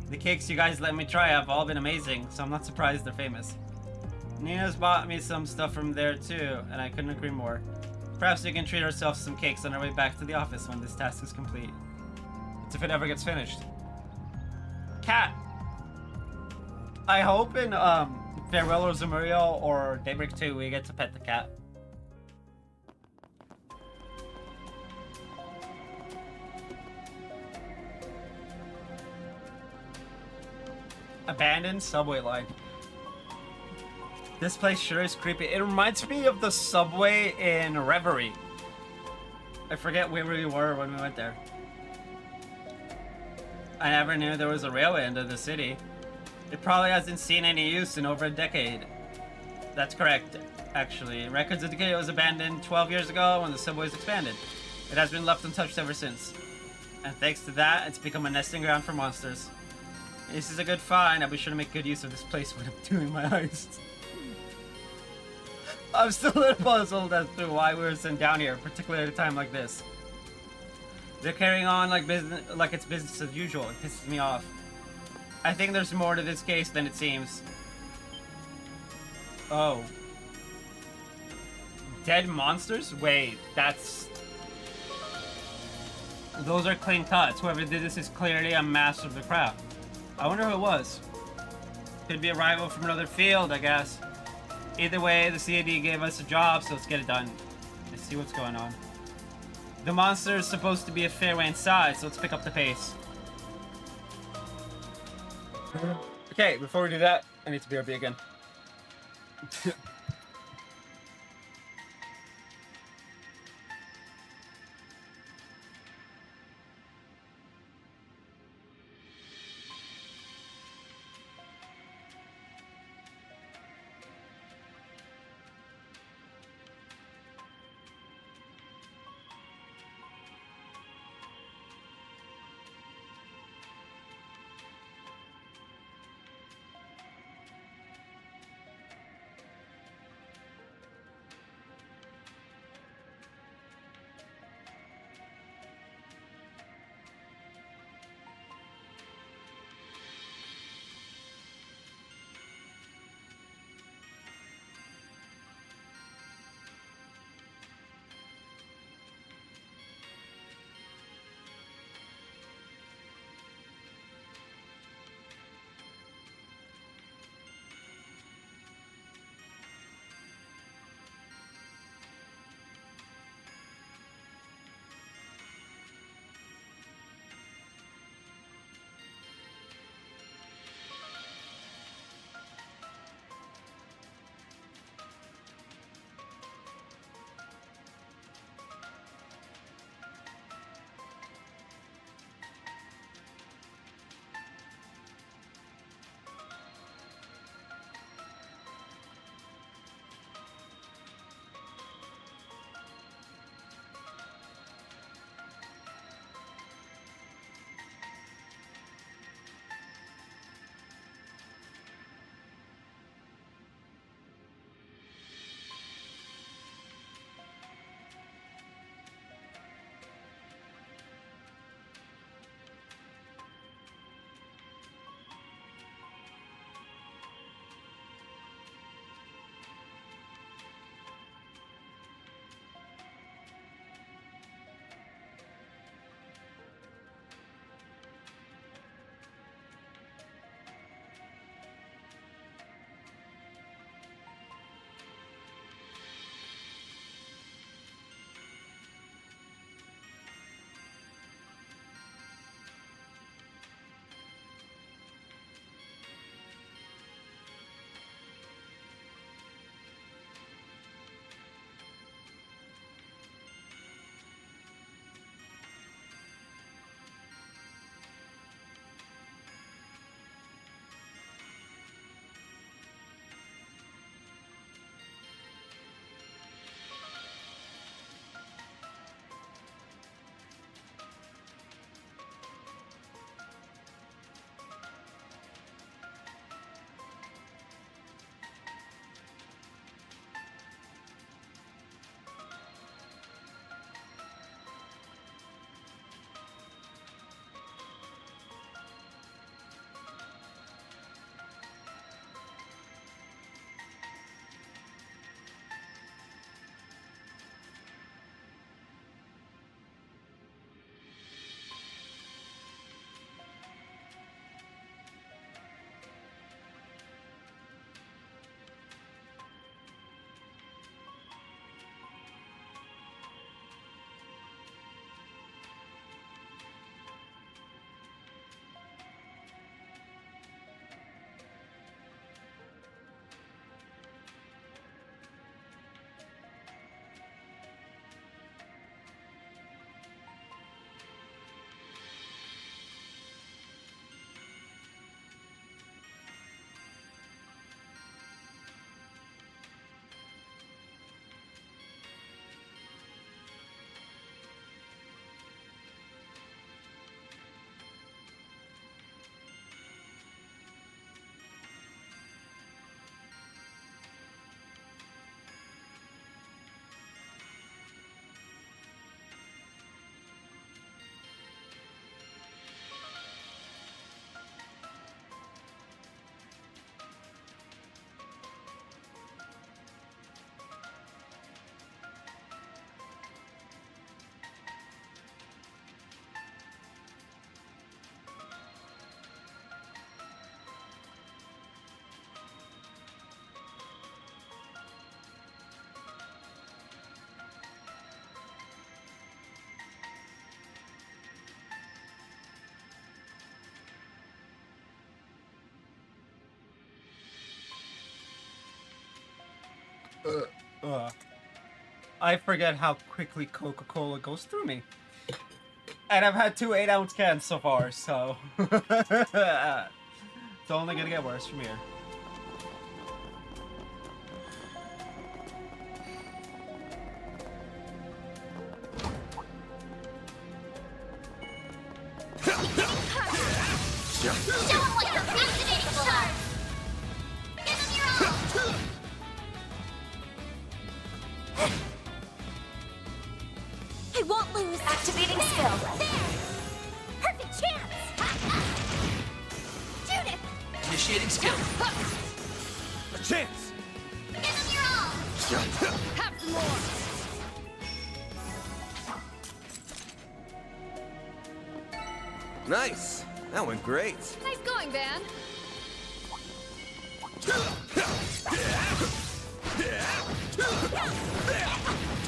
The cakes you guys let me try have all been amazing, so I'm not surprised they're famous. Nina's bought me some stuff from there too, and I couldn't agree more. Perhaps we can treat ourselves to some cakes on our way back to the office when this task is complete. It's if it ever gets finished. Cat! I hope in Farewell Rosamurio or Daybreak 2, we get to pet the cat. Abandoned subway line. This place sure is creepy. It reminds me of the subway in Reverie. I forget where we were when we went there. I never knew there was a railway under the city. It probably hasn't seen any use in over a decade. That's correct, actually. Records indicate it was abandoned 12 years ago when the subways expanded. It has been left untouched ever since. And thanks to that, it's become a nesting ground for monsters. This is a good find. I'll be sure to make good use of this place when I'm doing my heists. I'm still a little puzzled as to why we were sent down here, particularly at a time like this. They're carrying on like it's business as usual. It pisses me off. I think there's more to this case than it seems. Oh. Dead monsters? Wait, that's... Those are clean cuts. Whoever did this is clearly a master of the craft. I wonder who it was. Could be a rival from another field, I guess. Either way, the CAD gave us a job, so let's get it done. Let's see what's going on. The monster is supposed to be a fair way in size, so let's pick up the pace. Okay, before we do that, I need to BRB again. I forget how quickly Coca-Cola goes through me. And I've had 2 8-ounce cans so far, so... It's only gonna get worse from here. Show him what you're fascinating for! Give him your all! I won't lose! Activating skill! There! Perfect chance! Judith! Initiating skill. A chance! Give him your all! Have some more. Nice. That went great. Nice going, Van.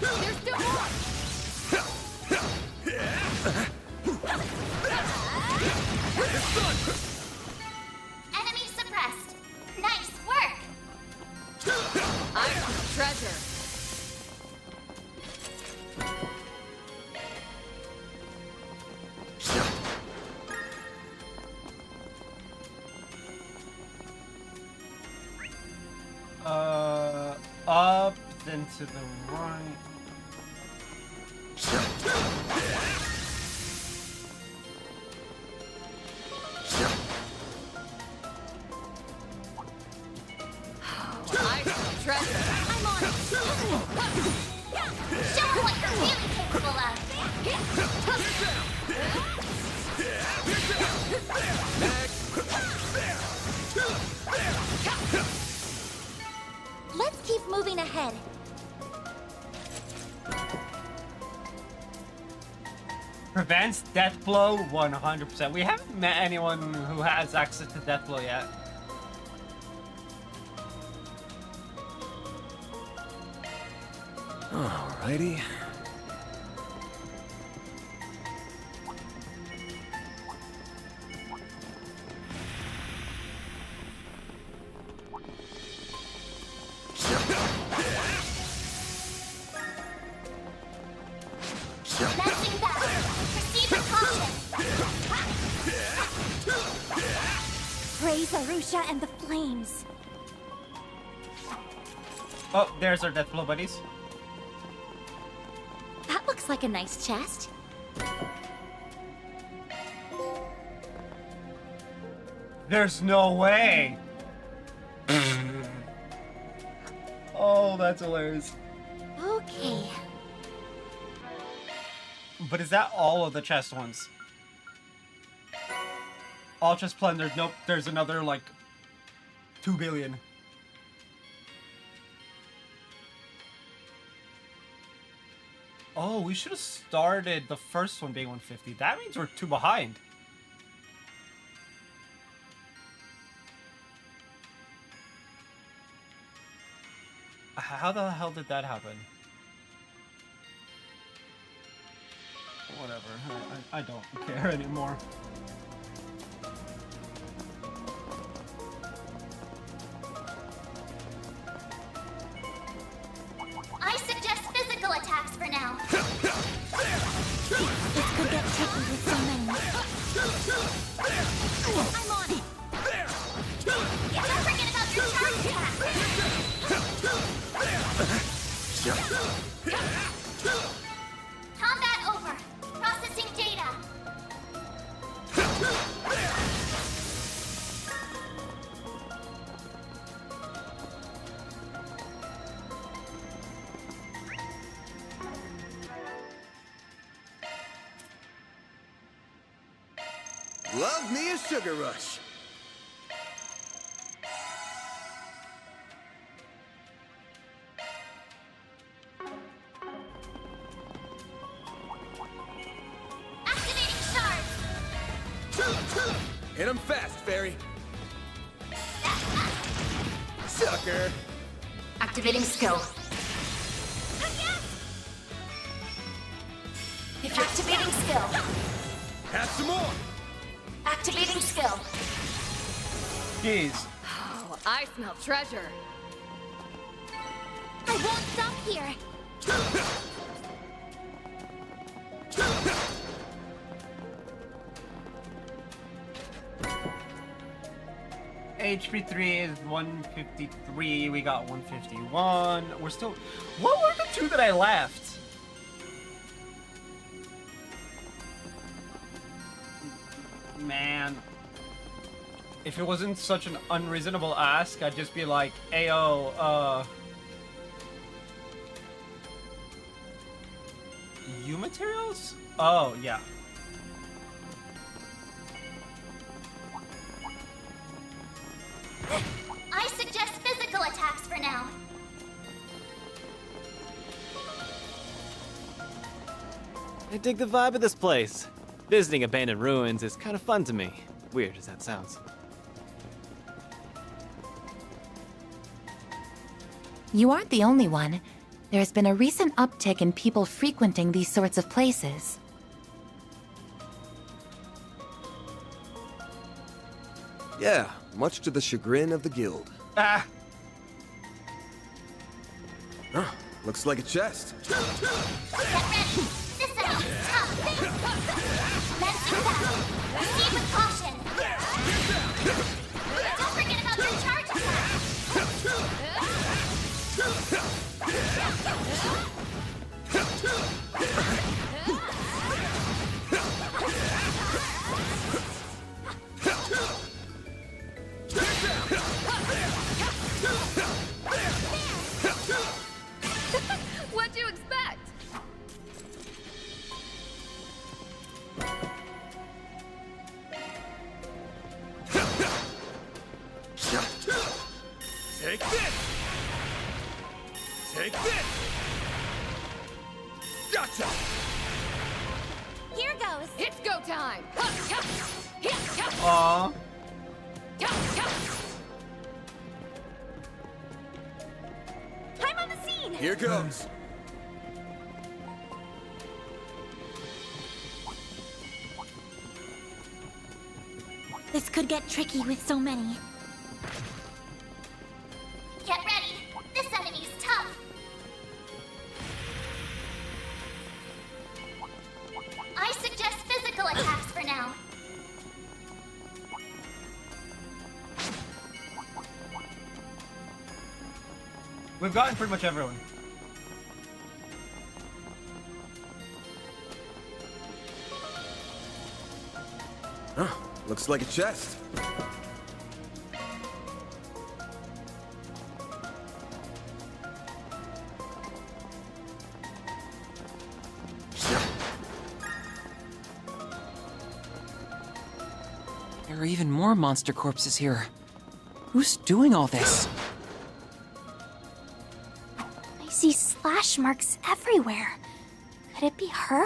There's still more. Enemy suppressed. Nice work! I'm treasure. Up, then to the right. I'm treasure. I'm on it! Show him what you're really capable of! Let's keep moving ahead. Prevents death blow 100%. We haven't met anyone who has access to death blow yet. Alrighty. Bouncing back. Proceed with caution. Praise Arusha and the flames. Oh, there's our death blow buddies. That looks like a nice chest. There's no way. Oh, that's hilarious. Okay. But is that all of the chest ones? All chest plundered. Nope, there's another like 2 billion. Oh, we should have started the first one being 150. That means we're 2 behind. How the hell did that happen? Whatever. I don't care anymore. I suggest physical attacks for now. This could get tricky with so many. I'm on it. Don't forget about your charge attack. Combat over. Processing data. Love me a sugar rush. Activating charge. Hit him fast, Fairy. Sucker. Activating skill. Activating skill. Have some more. Activating skill. Jeez. Oh, I smell treasure. I won't stop here. HP 3 is 153. We got 151. We're still. What were the two that I left? Man. If it wasn't such an unreasonable ask, I'd just be like, ayo, U materials? Oh, yeah. I suggest physical attacks for now. I dig the vibe of this place. Visiting abandoned ruins is kind of fun to me. Weird as that sounds. You aren't the only one. There's been a recent uptick in people frequenting these sorts of places. Yeah, much to the chagrin of the guild. Ah! Huh, looks like a chest. Get ready! This enemy is tough! Mensing battle! Proceed with caution! Don't forget about your charge attack! What'd you expect? Take this! Take this! Gotcha! Here goes. It's go time. Aww. I'm on the scene. Here goes. This could get tricky with so many. Get ready! This enemy's tough! I suggest physical attacks for now. We've gotten pretty much everyone. Huh, looks like a chest. There are even more monster corpses here. Who's doing all this? I see slash marks everywhere. Could it be her?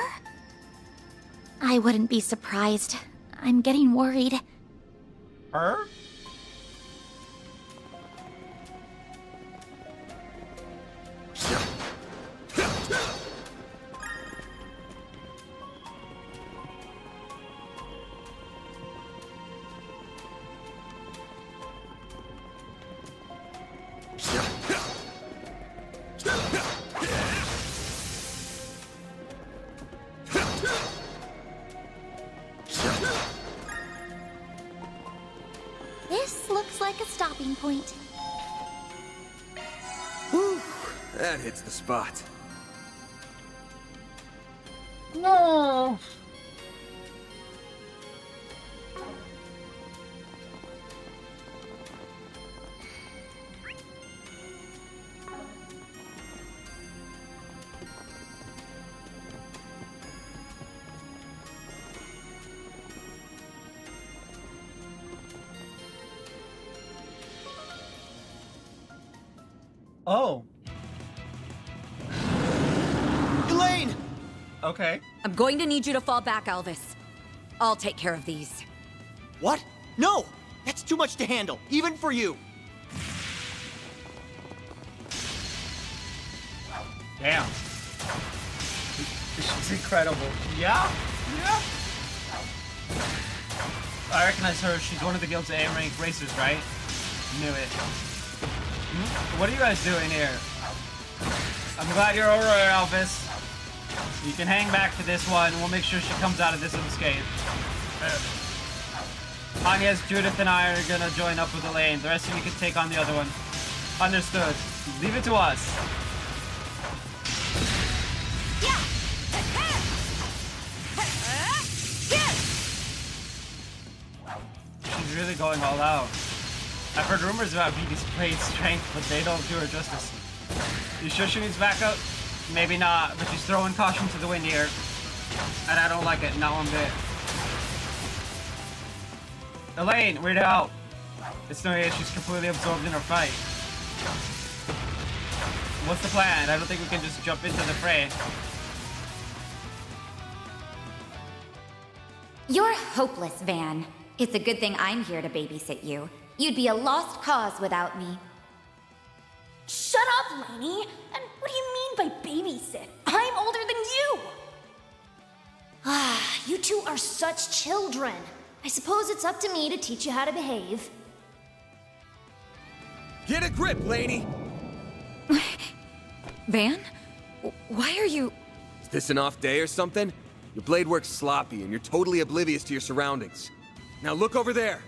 I wouldn't be surprised. I'm getting worried. Her? This looks like a stopping point. Whew, that hits the spot. No. Oh. Elaine! Okay. I'm going to need you to fall back, Elvis. I'll take care of these. What? No! That's too much to handle, even for you. Damn. She's incredible. Yeah. Yeah. I recognize her. She's one of the guild's A-rank racers, right? Knew it. What are you guys doing here? I'm glad you're over there, Elvis. You can hang back for this one. We'll make sure she comes out of this unscathed. Anya's, Judith, and I are gonna join up with Elaine. The rest of you can take on the other one. Understood. Leave it to us. She's really going all out. I've heard rumors about BB's great strength, but they don't do her justice. You sure she needs backup? Maybe not, but she's throwing caution to the wind here. And I don't like it, not one bit. Elaine, we're out. It's no use, she's completely absorbed in her fight. What's the plan? I don't think we can just jump into the fray. You're hopeless, Van. It's a good thing I'm here to babysit you. You'd be a lost cause without me. Shut up, Lainey! And what do you mean by babysit? I'm older than you! Ah, you two are such children. I suppose it's up to me to teach you how to behave. Get a grip, Lainey! Van? Why are you... Is this an off day or something? Your blade work's sloppy and you're totally oblivious to your surroundings. Now look over there!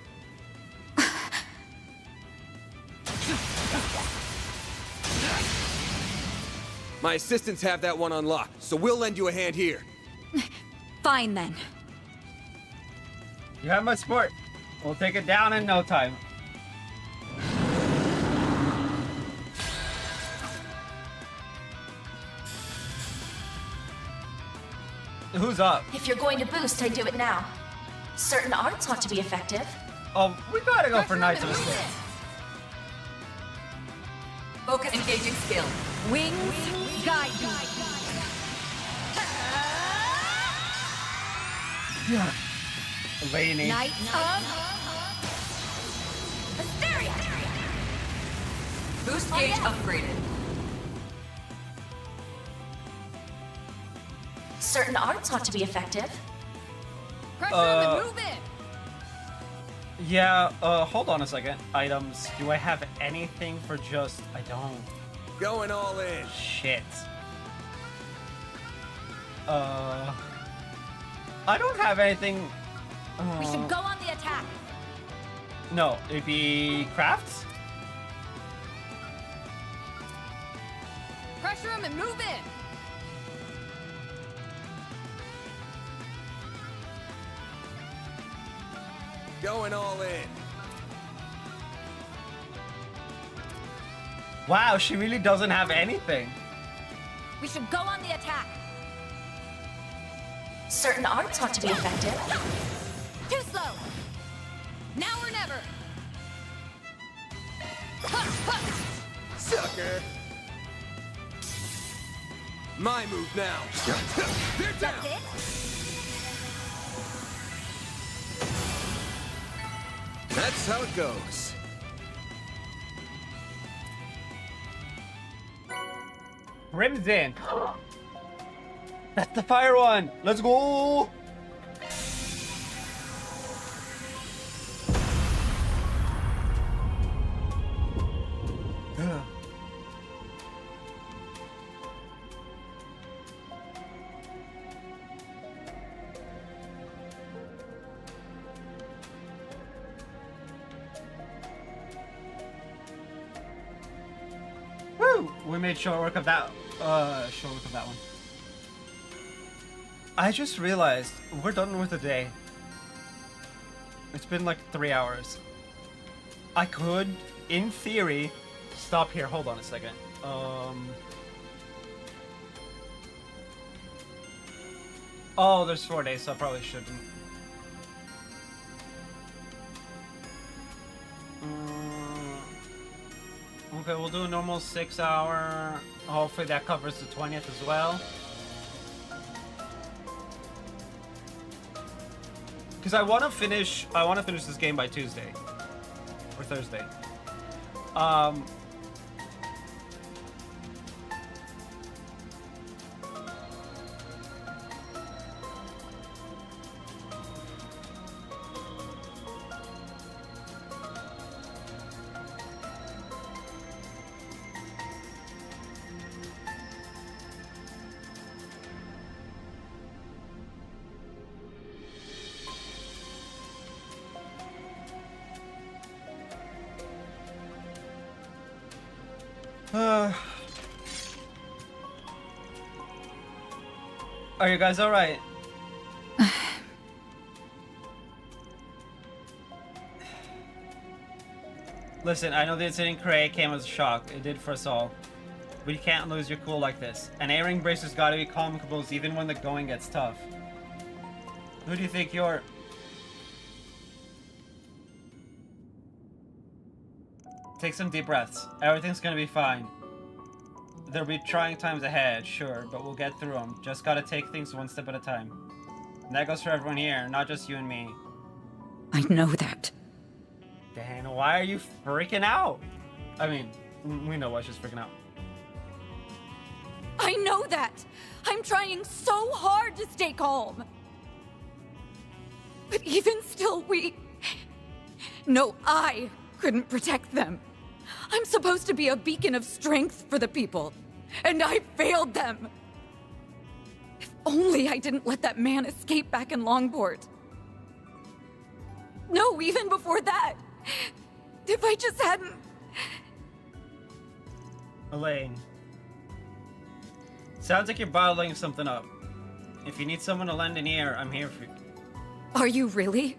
My assistants have that one unlocked, so we'll lend you a hand here. Fine, then. You have my support. We'll take it down in no time. Who's up? If you're going to boost, I do it now. Certain arts ought to be effective. Oh, we gotta go for Knights of Escape. Focus engaging skill. Wings guide you. Yeah. Lainey. Knights of Hysteria. Boost gauge upgraded. Certain arts ought to be effective. Pressure and move in. Yeah, hold on a second. Items. Do I have anything for just... I don't. Going all in. Shit. I don't have anything... We should go on the attack. No, it'd be crafts? Pressure him and move in. Going all in. Wow, she really doesn't have anything. We should go on the attack. Certain arts ought to be effective. Too slow. Now or never. Sucker. My move now. They're down. That's how it goes. Rim's in. That's the fire one. Let's go. Woo! We made short work of that. Short work of that one. I just realized we're done with the day. It's been like 3 hours. I could, in theory, stop here. Hold on a second. Oh, there's 4 days, so I probably shouldn't. Okay, we'll do a normal 6 hour. Hopefully that covers the 20th as well. Because I want to finish this game by Tuesday. Or Thursday. Are you guys alright? Listen, I know the incident in Cray came as a shock. It did for us all. But you can't lose your cool like this. An A-ring bracer's gotta be calm and composed even when the going gets tough. Who do you think you're... Take some deep breaths. Everything's gonna be fine. There'll be trying times ahead, sure, but we'll get through them. Just gotta take things one step at a time. And that goes for everyone here, not just you and me. I know that. Dan, why are you freaking out? I mean, we know why she's freaking out. I know that! I'm trying so hard to stay calm! But even still, No, I couldn't protect them. I'm supposed to be a beacon of strength for the people, and I failed them! If only I didn't let that man escape back in Longport. No, even before that! If I just hadn't... Elaine. Sounds like you're bottling something up. If you need someone to lend an ear, I'm here for you. Are you really?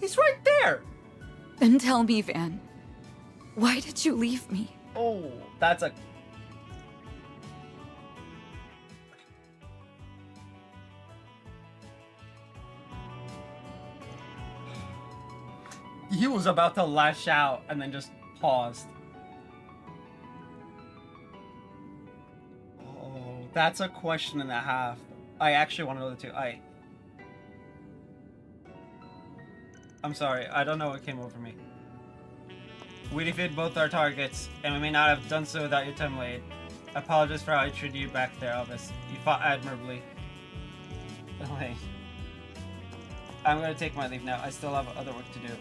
He's right there! Then tell me, Van. Why did you leave me? Oh, that's a... He was about to lash out and then just paused. Oh, that's a question and a half. I actually want to know the two. I'm sorry, I don't know what came over me. We defeated both our targets, and we may not have done so without your time aid. I apologize for how I treated you back there, Elvis. You fought admirably. Elaine. I'm gonna take my leave now. I still have other work to do.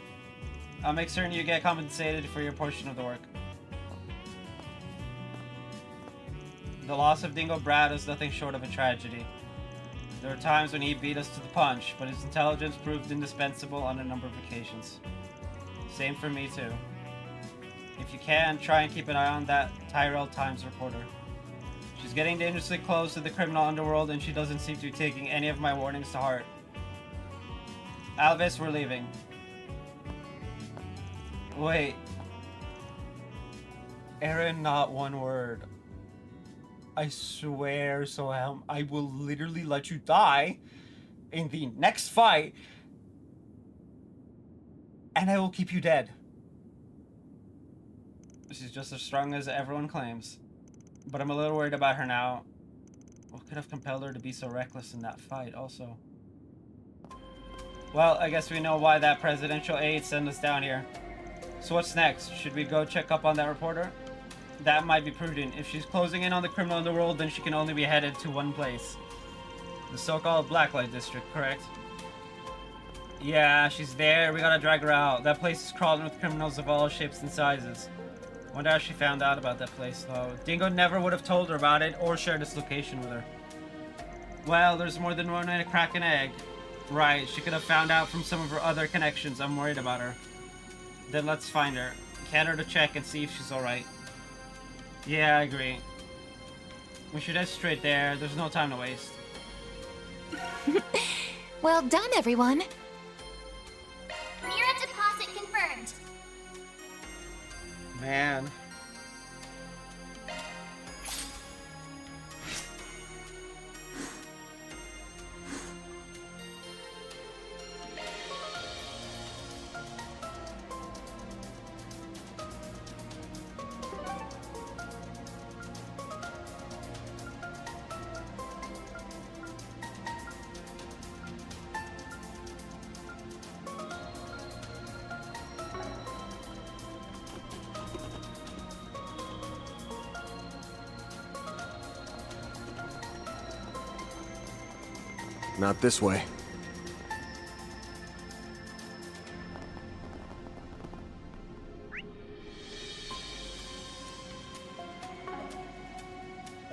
I'll make certain you get compensated for your portion of the work. The loss of Dingo Brad is nothing short of a tragedy. There were times when he beat us to the punch, but his intelligence proved indispensable on a number of occasions. Same for me too. If you can, try and keep an eye on that Tyrell Times reporter. She's getting dangerously close to the criminal underworld, and she doesn't seem to be taking any of my warnings to heart. Alvis, we're leaving. Wait. Aaron, not one word. I swear so help, I will literally let you die in the next fight, and I will keep you dead. She's just as strong as everyone claims, but I'm a little worried about her now. What could have compelled her to be so reckless in that fight also? Well, I guess we know why that presidential aide sent us down here. So what's next? Should we go check up on that reporter? That might be prudent. If she's closing in on the criminal underworld, then she can only be headed to one place. The so-called Blacklight District, correct? Yeah, she's there. We gotta drag her out. That place is crawling with criminals of all shapes and sizes. Wonder how she found out about that place, though. Dingo never would have told her about it or shared its location with her. Well, there's more than one way to crack an egg. Right, she could have found out from some of her other connections. I'm worried about her. Then let's find her. Get her to check and see if she's alright. Yeah, I agree. We should head straight there. There's no time to waste. Well done, everyone. Mira deposit confirmed. Man. Not this way.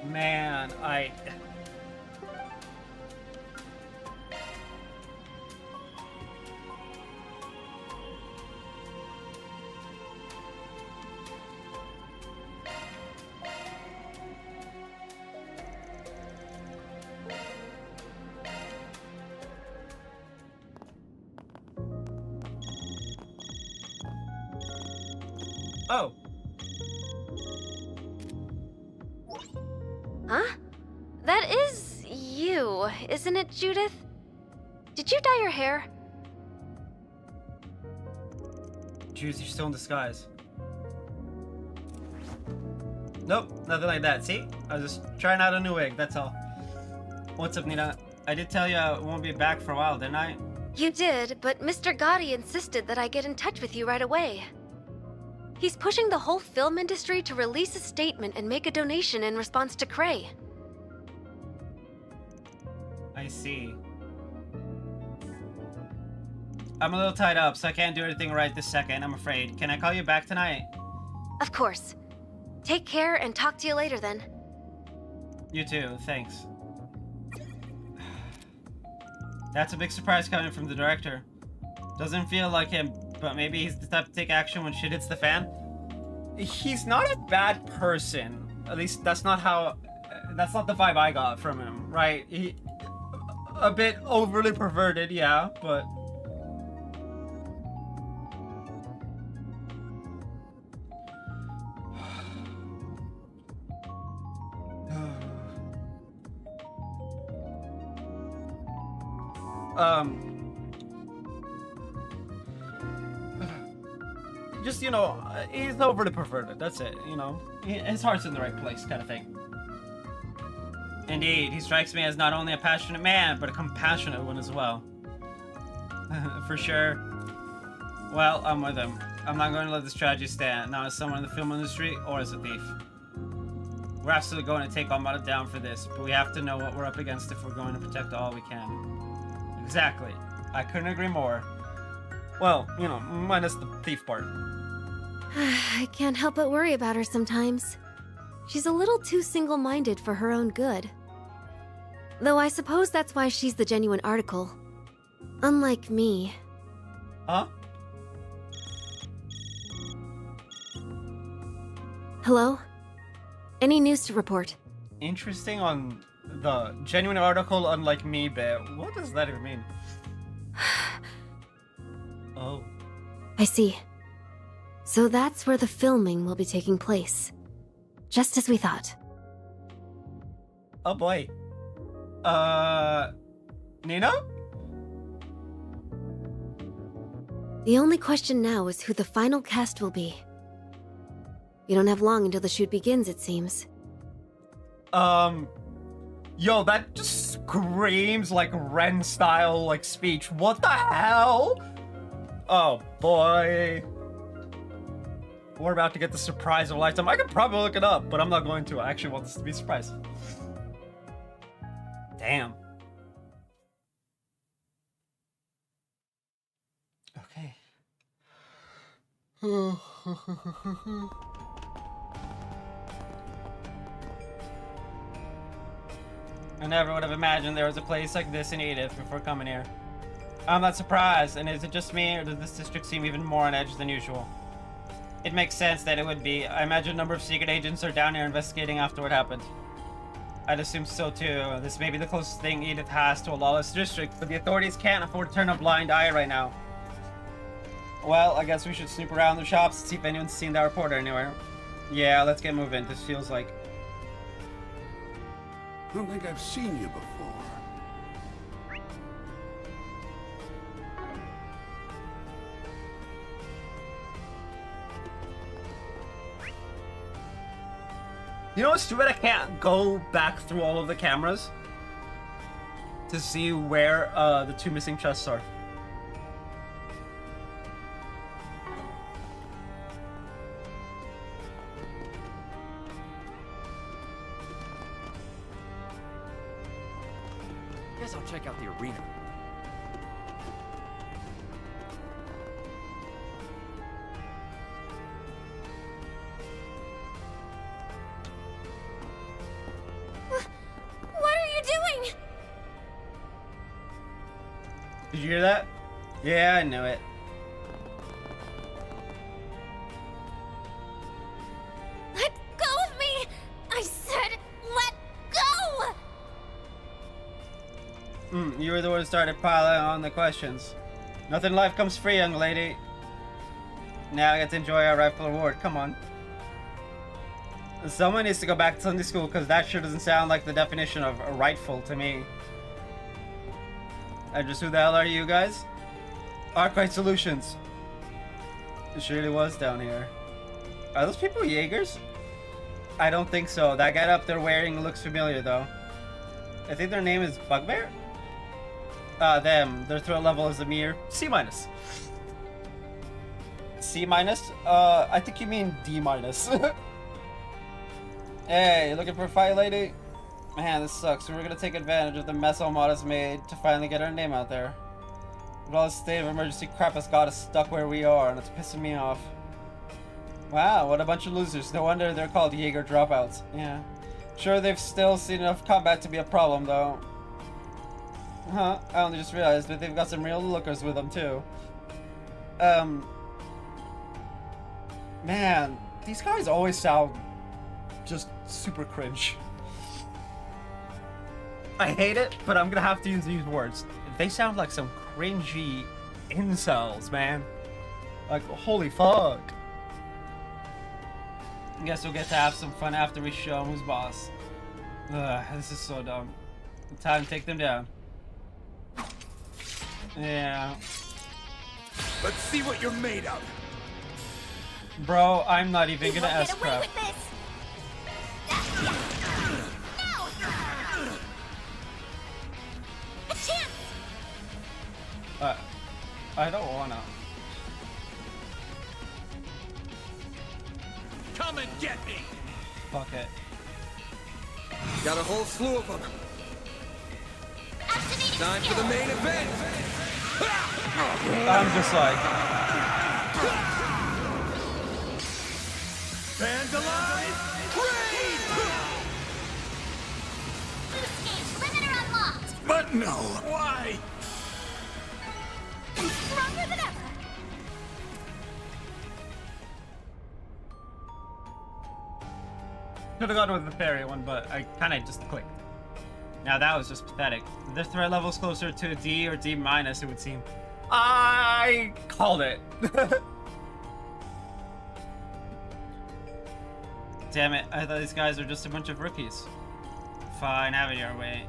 Man, Oh. Huh? That is you, isn't it, Judith? Did you dye your hair? Jeez, you're still in disguise. Nope, nothing like that. See? I was just trying out a new wig, that's all. What's up, Nina? I did tell you I won't be back for a while, didn't I? You did, but Mr. Gotti insisted that I get in touch with you right away. He's pushing the whole film industry to release a statement and make a donation in response to Cray. I see. I'm a little tied up, so I can't do anything right this second, I'm afraid. Can I call you back tonight? Of course. Take care and talk to you later then. You too, thanks. That's a big surprise coming from the director. Doesn't feel like him, but maybe he's the type to take action when shit hits the fan. He's not a bad person. At least that's not the vibe I got from him, right? A bit overly perverted, yeah, but... just, you know, he's overly perverted, that's it, you know? His heart's in the right place, kind of thing. Indeed, he strikes me as not only a passionate man, but a compassionate one as well. For sure. Well, I'm with him. I'm not going to let this tragedy stand, not as someone in the film industry or as a thief. We're absolutely going to take Armada down for this, but we have to know what we're up against if we're going to protect all we can. Exactly. I couldn't agree more. Well, you know, minus the thief part. I can't help but worry about her sometimes. She's a little too single-minded for her own good. Though I suppose that's why she's the genuine article. Unlike me. Huh? Hello? Any news to report? Interesting on the genuine article, unlike me bit. What does that even mean? Oh. I see. So that's where the filming will be taking place. Just as we thought. Oh boy. Nina? The only question now is who the final cast will be. We don't have long until the shoot begins, it seems. Yo, that just screams like Ren style like speech. What the hell? Oh boy. We're about to get the surprise of a lifetime. I could probably look it up, but I'm not going to. I actually want this to be a surprise. Damn. Okay. I never would have imagined there was a place like this in Edith before coming here. I'm not surprised, and is it just me, or does this district seem even more on edge than usual? It makes sense that it would be. I imagine a number of secret agents are down here investigating after what happened. I'd assume so too. This may be the closest thing Edith has to a lawless district, but the authorities can't afford to turn a blind eye right now. Well, I guess we should snoop around the shops and see if anyone's seen that reporter anywhere. Yeah, let's get moving. This feels like... I don't think I've seen you before. You know what's too bad? I can't go back through all of the cameras to see where the two missing chests are. Guess I'll check out the arena. What are you doing? Did you hear that? Yeah, I knew it. Let go of me! I said let go! You were the one who started piling on the questions. Nothing in life comes free, young lady. Now I get to enjoy our rifle award. Come on. Someone needs to go back to Sunday school because that sure doesn't sound like the definition of a rightful to me. And just who the hell are you guys? Arclight Solutions. It surely was down here. Are those people Jaegers? I don't think so. That guy up there wearing looks familiar though. I think their name is Bugbear? Them. Their threat level is a mere C-. C-? I think you mean D-. Hey, looking for a fight, lady? Man, this sucks. We're gonna take advantage of the mess Almada's made to finally get our name out there. But all this state of emergency crap has got us stuck where we are, and it's pissing me off. Wow, what a bunch of losers. No wonder they're called Jaeger dropouts. Yeah. Sure, they've still seen enough combat to be a problem, though. Huh, I only just realized that they've got some real lookers with them, too. Man, these guys always sound just super cringe. I hate it, but I'm gonna have to use these words. They sound like some cringy incels, man. Like, holy fuck. I guess we'll get to have some fun after we show them who's boss. Ugh, this is so dumb. Time to take them down. Yeah. Let's see what you're made of. Bro, I'm not even gonna S-crap. I don't wanna. Come and get me. Fuck it. Got a whole slew of them. Time for the main event. I'm just like. Fans alive, raid! Perimeter unlocked. But no, why? Stronger than ever. Could have gone with the fairy one, but I kind of just clicked. Now that was just pathetic. Their threat level's closer to a D or D-, it would seem. I called it. Damn it, I thought these guys were just a bunch of rookies. Fine, have it your way.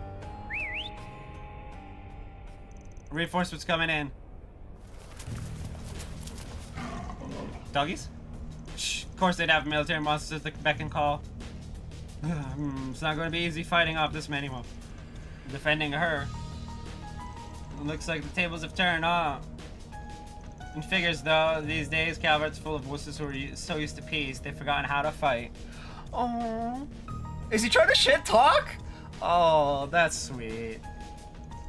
Reinforcements coming in. Doggies? Shh, of course they'd have military monsters that beck and call. It's not going to be easy fighting off this many of them. Defending her. It looks like the tables have turned, huh? In figures, though, these days, Calvert's full of wusses who are so used to peace, they've forgotten how to fight. Oh, is he trying to shit talk? Oh, that's sweet.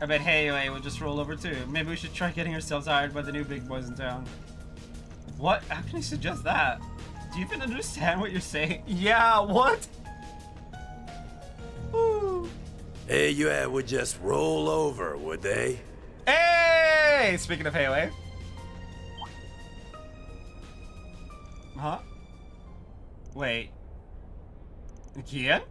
I bet Hey will just roll over too. Maybe we should try getting ourselves hired by the new big boys in town. What? How can you suggest that? Do you even understand what you're saying? Yeah, what? Ooh. Hey, would just roll over, would they? Hey! Speaking of Hey. Huh? Wait. Again?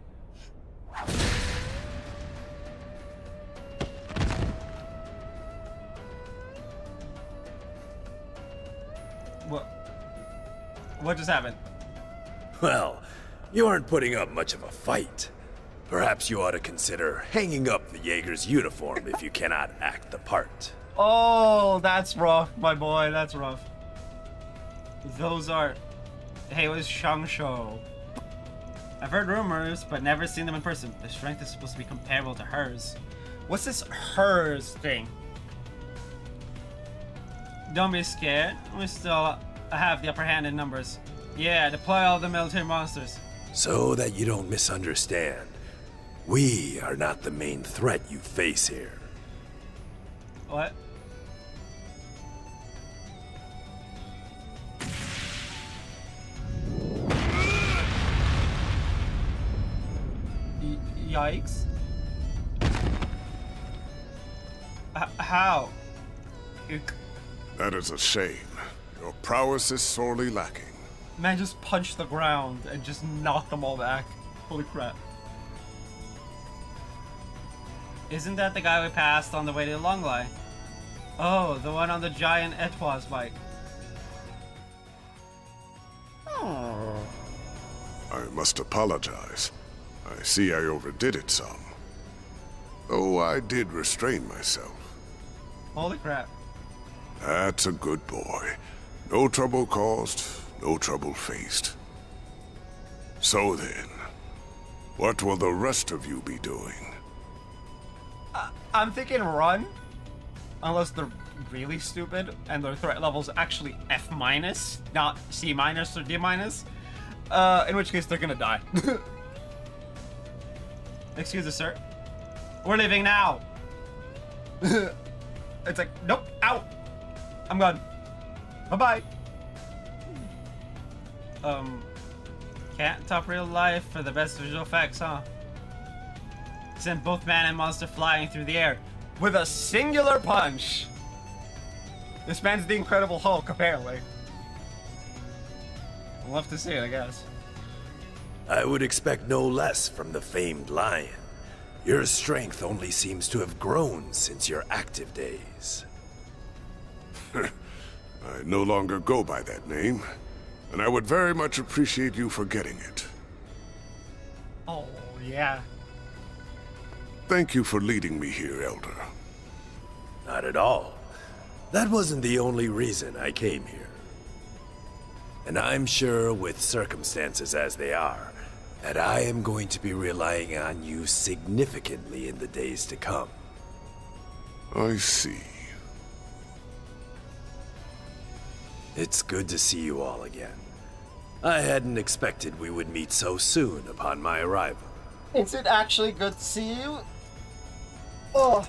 What just happened? Well, you aren't putting up much of a fight. Perhaps you ought to consider hanging up the Jaeger's uniform if you cannot act the part. Oh, that's rough, my boy. That's rough. Those are... Hey, it was Shangsho. I've heard rumors, but never seen them in person. Their strength is supposed to be comparable to hers. What's this hers thing? Don't be scared. We still have the upper hand in numbers. Yeah, deploy all the military monsters. So that you don't misunderstand, we are not the main threat you face here. What? Yikes. How? That is a shame. Your prowess is sorely lacking. Man just punched the ground and just knocked them all back. Holy crap. Isn't that the guy we passed on the way to Longlai? Oh, the one on the giant Etoise bike. I must apologize. I see I overdid it some. Though I did restrain myself. Holy crap. That's a good boy. No trouble caused, no trouble faced. So then, what will the rest of you be doing? I'm thinking run. Unless they're really stupid and their threat level's actually F-, not C- or D-. In which case they're gonna die. Excuse us, sir. We're leaving now. It's like, nope, out. I'm gone. Bye-bye. Can't top real life for the best visual effects, huh? Send both man and monster flying through the air with a singular punch. This man's the Incredible Hulk, apparently. I'll love to see it, I guess. I would expect no less from the famed lion. Your strength only seems to have grown since your active days. I no longer go by that name, and I would very much appreciate you forgetting it. Oh, yeah. Thank you for leading me here, Elder. Not at all. That wasn't the only reason I came here. And I'm sure, with circumstances as they are, that I am going to be relying on you significantly in the days to come. I see. It's good to see you all again. I hadn't expected we would meet so soon upon my arrival. Is it actually good to see you? Oh.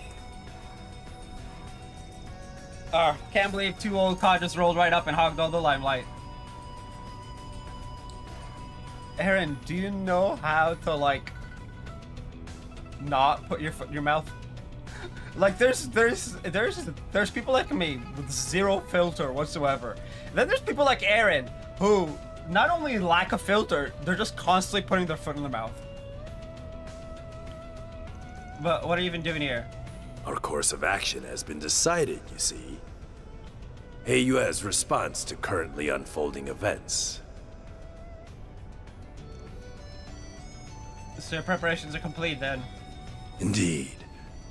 Can't believe two old cod just rolled right up and hogged all the limelight. Aaron, do you know how to, like, not put your foot in your mouth? Like, there's people like me with zero filter whatsoever. Then there's people like Aaron who not only lack a filter, they're just constantly putting their foot in their mouth. But what are you even doing here? Our course of action has been decided, you see. AU's response to currently unfolding events. So your preparations are complete then? Indeed.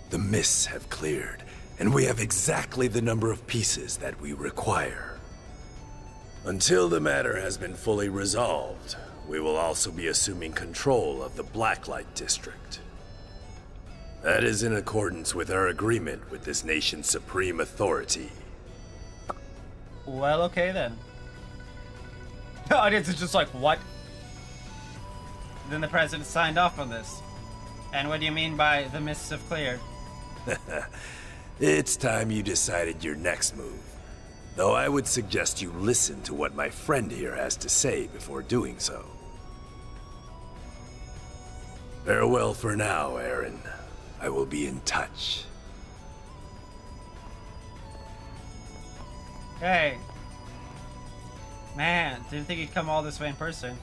The mists have cleared, and we have exactly the number of pieces that we require. Until the matter has been fully resolved, we will also be assuming control of the Blacklight District. That is in accordance with our agreement with this nation's supreme authority. Well, okay then. The audience is just like, what? Then the president signed off on this. And what do you mean by the mists have cleared? It's time you decided your next move. Though I would suggest you listen to what my friend here has to say before doing so. Farewell for now, Aaron. I will be in touch. Hey. Man, didn't think he'd come all this way in person.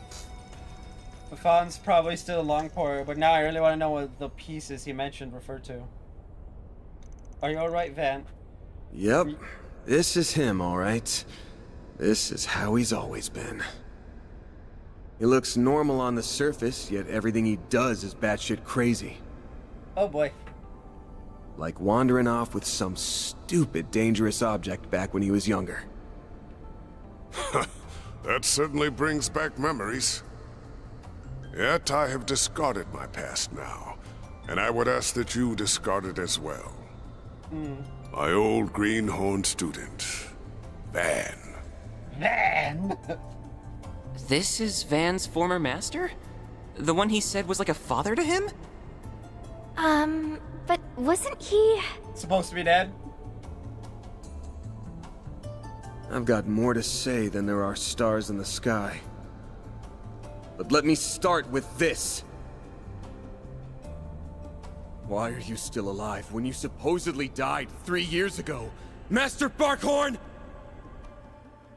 The phone's probably still a long pour, but now I really want to know what the pieces he mentioned refer to. Are you alright, Van? Yep. This is him, alright. This is how he's always been. He looks normal on the surface, yet everything he does is batshit crazy. Oh boy. Like wandering off with some stupid dangerous object back when he was younger. That certainly brings back memories. Yet I have discarded my past now, and I would ask that you discard it as well. My old greenhorn student, Van. Van? This is Van's former master? The one he said was like a father to him? But wasn't he... supposed to be dead? I've got more to say than there are stars in the sky. But let me start with this. Why are you still alive when you supposedly died 3 years ago? Master Barkhorn?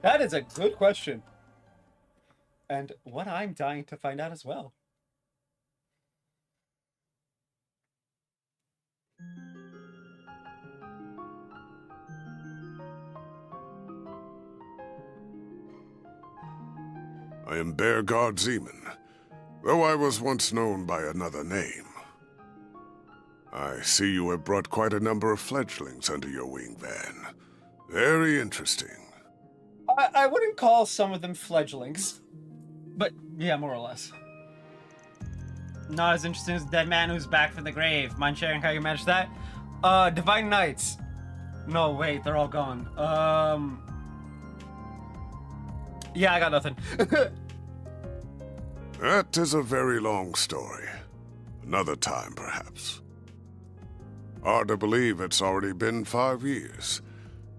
That is a good question. And what I'm dying to find out as well. I am Bearguard Zeman, though I was once known by another name. I see you have brought quite a number of fledglings under your wing, Van. Very interesting. I wouldn't call some of them fledglings. But, yeah, more or less. Not as interesting as Dead Man Who's Back from the Grave. Mind sharing how you managed that? Divine Knights. No, wait, they're all gone. Yeah, I got nothing. That is a very long story. Another time, perhaps. Hard to believe it's already been 5 years.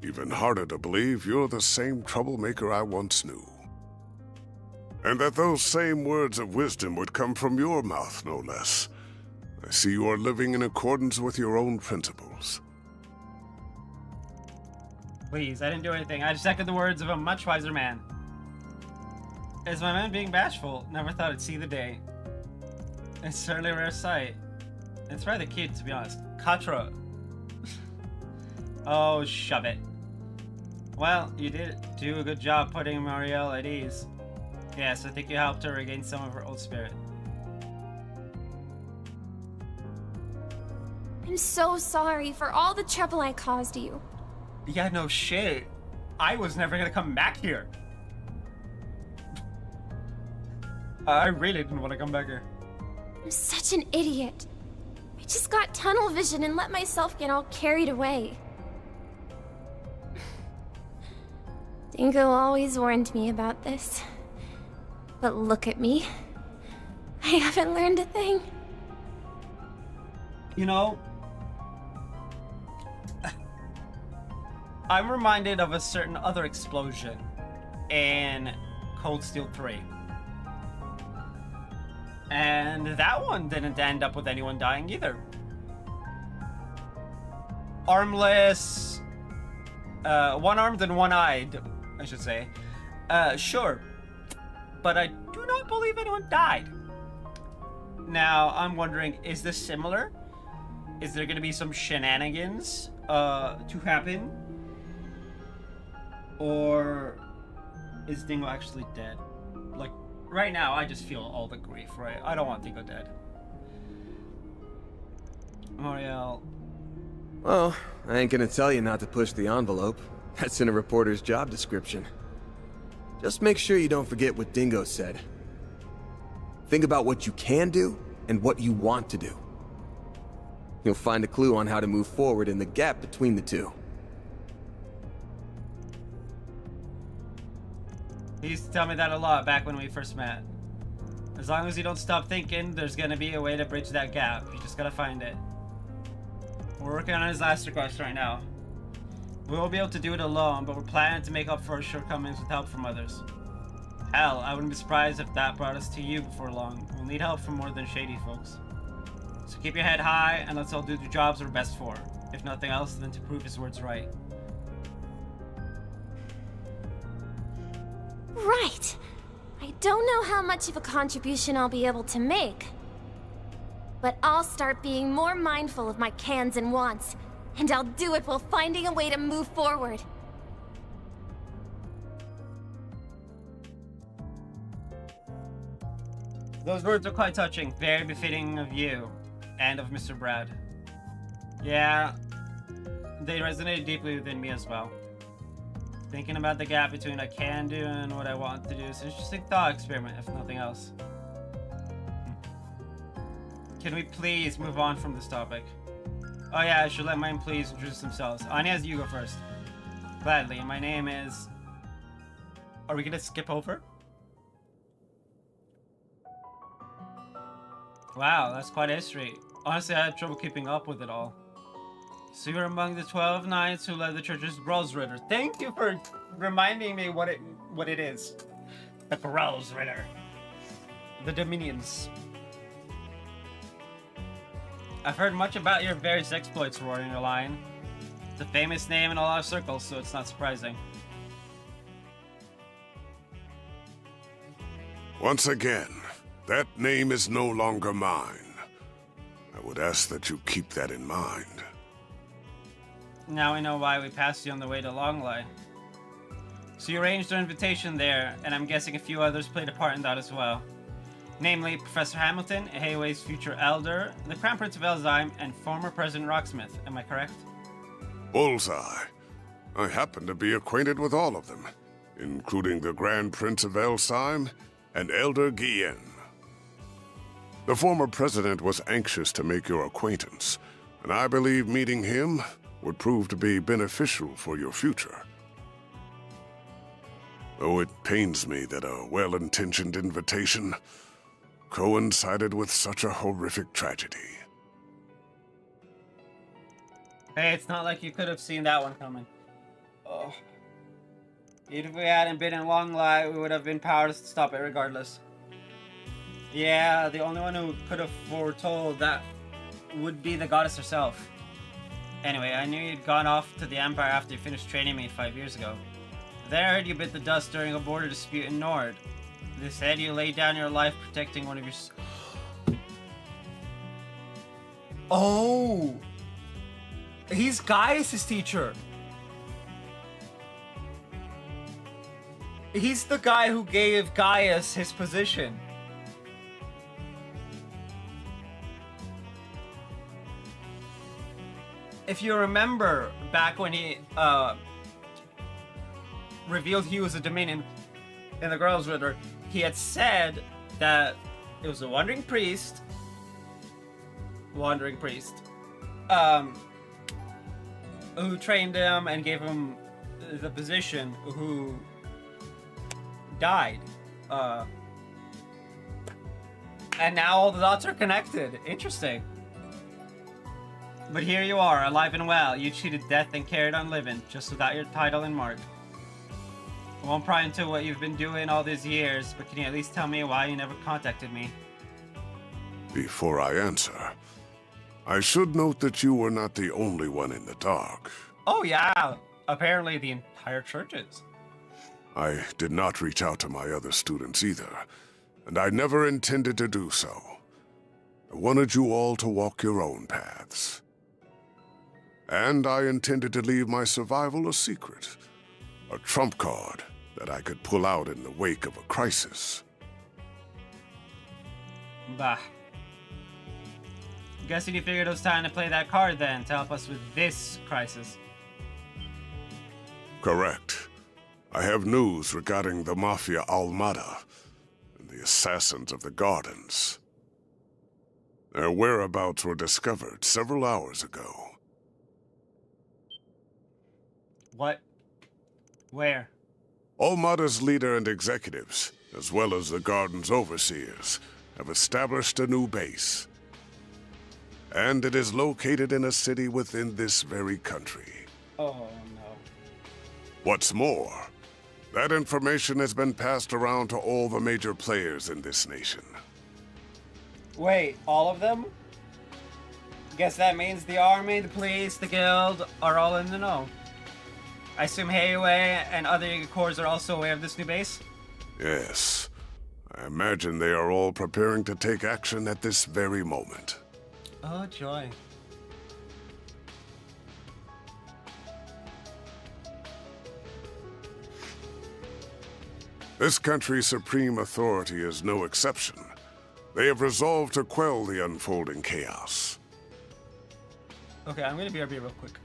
Even harder to believe you're the same troublemaker I once knew. And that those same words of wisdom would come from your mouth, no less. I see you are living in accordance with your own principles. Please, I didn't do anything. I just echoed the words of a much wiser man. Is my man being bashful? Never thought it'd see the day. It's certainly a rare sight. It's rather cute, to be honest. Katra. Oh, shove it. Well, you did do a good job putting Marielle at ease. Yes, I think you helped her regain some of her old spirit. I'm so sorry for all the trouble I caused you. Yeah, no shit. I was never gonna come back here. I really didn't want to come back here. I'm such an idiot. I just got tunnel vision and let myself get all carried away. Dingo always warned me about this. But look at me. I haven't learned a thing. You know, I'm reminded of a certain other explosion in Cold Steel 3. And that one didn't end up with anyone dying either. Armless, one-armed and one-eyed, I should say. Sure. But I do not believe anyone died. Now, I'm wondering, is this similar? Is there going to be some shenanigans to happen? Or is Dingo actually dead? Like, right now, I just feel all the grief, right? I don't want Dingo dead. Moriel. Well, I ain't gonna tell you not to push the envelope. That's in a reporter's job description. Just make sure you don't forget what Dingo said. Think about what you can do and what you want to do. You'll find a clue on how to move forward in the gap between the two. He used to tell me that a lot back when we first met. As long as you don't stop thinking, there's gonna be a way to bridge that gap. You just gotta find it. We're working on his last request right now. We won't be able to do it alone, but we're planning to make up for our shortcomings with help from others. Hell, I wouldn't be surprised if that brought us to you before long. We'll need help from more than shady folks. So keep your head high, and let's all do the jobs we're best for. If nothing else, then to prove his words right. Right. I don't know how much of a contribution I'll be able to make. But I'll start being more mindful of my cans and wants. And I'll do it while finding a way to move forward. Those words are quite touching, very befitting of you, and of Mr. Brad. Yeah, they resonated deeply within me as well. Thinking about the gap between what I can do and what I want to do is an interesting thought experiment, if nothing else. Can we please move on from this topic? Oh yeah, I should let my employees introduce themselves. Anya, you go first. Gladly, my name is... Are we gonna skip over? Wow, that's quite a history. Honestly, I had trouble keeping up with it all. So you're among the 12 knights who led the church's Großritter. Thank you for reminding me what it is. The Großritter. The Dominions. I've heard much about your various exploits, Roaring your Lion. It's a famous name in a lot of circles, so it's not surprising. Once again, that name is no longer mine. I would ask that you keep that in mind. Now we know why we passed you on the way to Longley. So you arranged our invitation there, and I'm guessing a few others played a part in that as well. namely Professor Hamilton, Hayway's future elder, the Crown Prince of Elzheim, and former President Rocksmith. Am I correct? Bullseye. I happen to be acquainted with all of them, including the Grand Prince of Elzheim and Elder Guillen. The former president was anxious to make your acquaintance, and I believe meeting him would prove to be beneficial for your future. Though it pains me that a well-intentioned invitation coincided with such a horrific tragedy. Hey, it's not like you could have seen that one coming. Oh. Even if we hadn't been in long light, we would have been powerless to stop it regardless. Yeah, the only one who could have foretold that would be the goddess herself. Anyway, I knew you'd gone off to the Empire after you finished training me 5 years ago. Then I heard you bit the dust during a border dispute in Nord. They said you laid down your life protecting one of your... Oh! He's Gaius' teacher! He's the guy who gave Gaius his position. If you remember, back when he revealed he was a Dominion in the Girls' Ritter, he had said that it was a wandering priest, who trained him and gave him the position, who died. And now all the dots are connected. Interesting. But here you are, alive and well. You cheated death and carried on living, just without your title and mark. I won't pry into what you've been doing all these years, but can you at least tell me why you never contacted me? Before I answer, I should note that you were not the only one in the dark. Oh yeah, apparently the entire church is. I did not reach out to my other students either, and I never intended to do so. I wanted you all to walk your own paths. And I intended to leave my survival a secret, a trump card that I could pull out in the wake of a crisis. Bah. Guessing you figured it was time to play that card then, to help us with this crisis. Correct. I have news regarding the Mafia Almada and the assassins of the Gardens. Their whereabouts were discovered several hours ago. What? Where? Almada's leader and executives, as well as the Garden's overseers, have established a new base. And it is located in a city within this very country. Oh, no. What's more, that information has been passed around to all the major players in this nation. Wait, all of them? Guess that means the army, the police, the guild are all in the know. I assume Hayway and other corps are also aware of this new base? Yes. I imagine they are all preparing to take action at this very moment. Oh, joy. This country's supreme authority is no exception. They have resolved to quell the unfolding chaos. Okay, I'm gonna BRB real quick.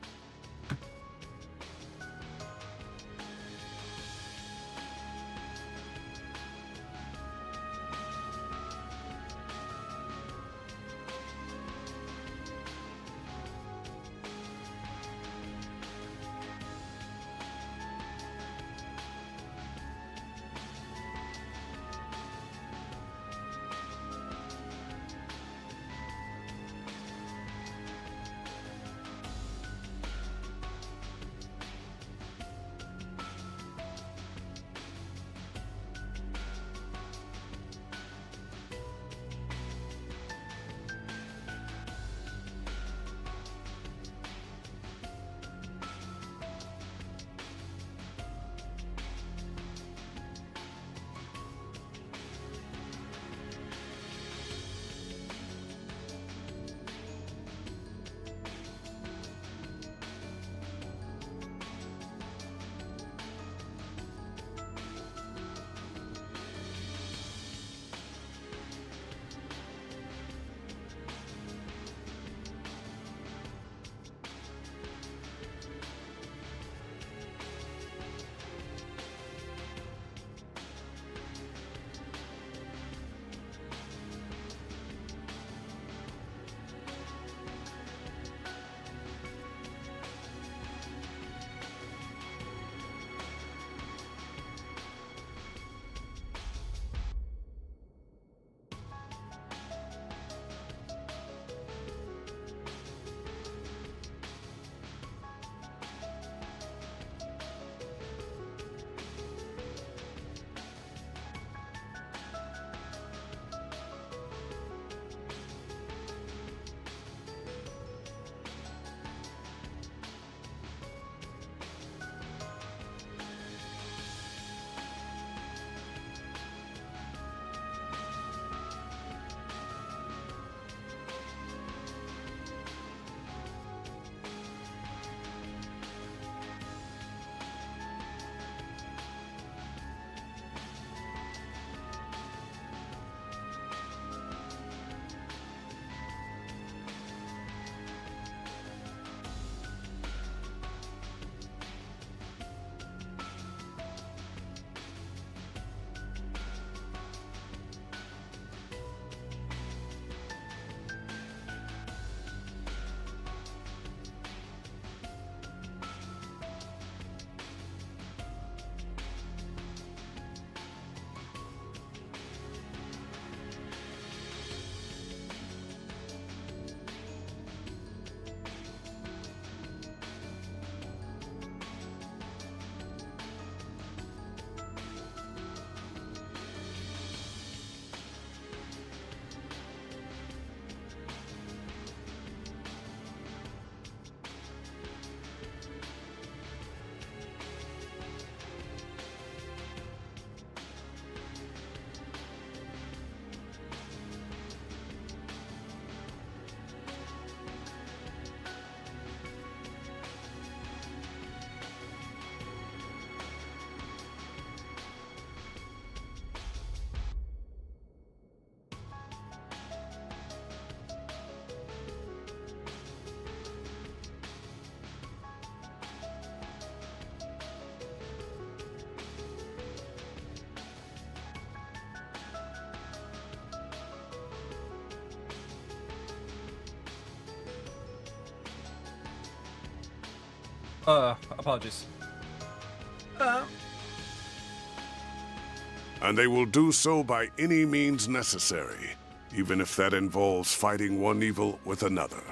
Apologies. And they will do so by any means necessary, even if that involves fighting one evil with another.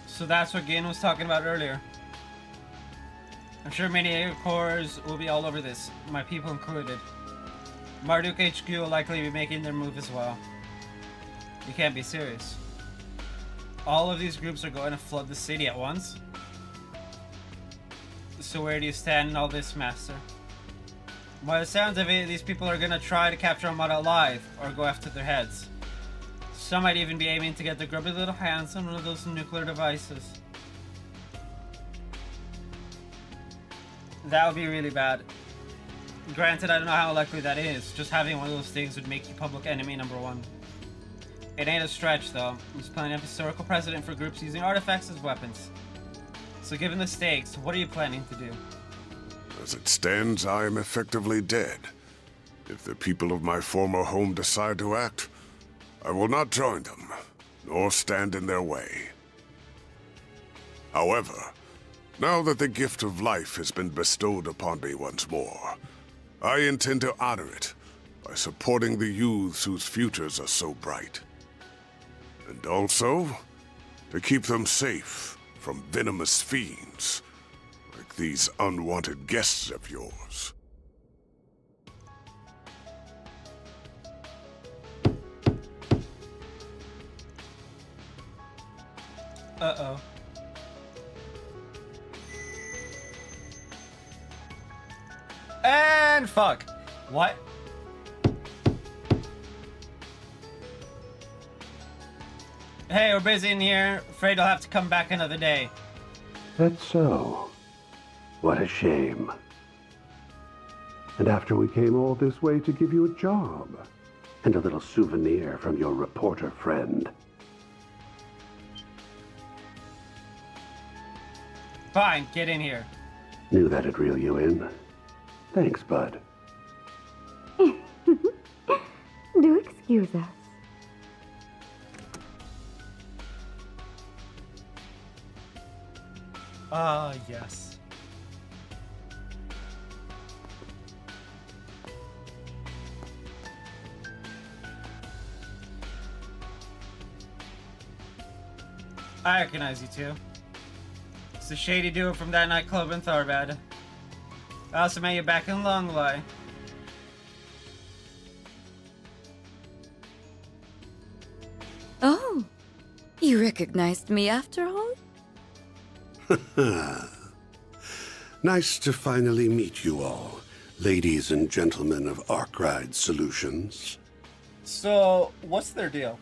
So that's what Gin was talking about earlier. I'm sure many cores will be all over this, my people included. Marduk HQ will likely be making their move as well. You can't be serious. All of these groups are going to flood the city at once? So where do you stand in all this, Master? By the sounds of it, these people are gonna try to capture Armada alive, or go after their heads. Some might even be aiming to get their grubby little hands on one of those nuclear devices. That would be really bad. Granted, I don't know how likely that is. Just having one of those things would make you public enemy #1. It ain't a stretch, though. There's plenty of historical precedent for groups using artifacts as weapons. So given the stakes, what are you planning to do? As it stands, I am effectively dead. If the people of my former home decide to act, I will not join them, nor stand in their way. However, now that the gift of life has been bestowed upon me once more, I intend to honor it by supporting the youths whose futures are so bright. And also, to keep them safe from venomous fiends, like these unwanted guests of yours. Uh-oh. And fuck. What? Hey, we're busy in here. Afraid I'll have to come back another day. That's so. What a shame. And after we came all this way to give you a job, and a little souvenir from your reporter friend. Fine, get in here. Knew that'd reel you in. Thanks, bud. Do excuse us. Yes. I recognize you two. It's the shady duo from that nightclub in Tharbad. I also met you back in Longley. Oh, you recognized me after all? Nice to finally meet you all, ladies and gentlemen of Arkride Solutions. So, what's their deal?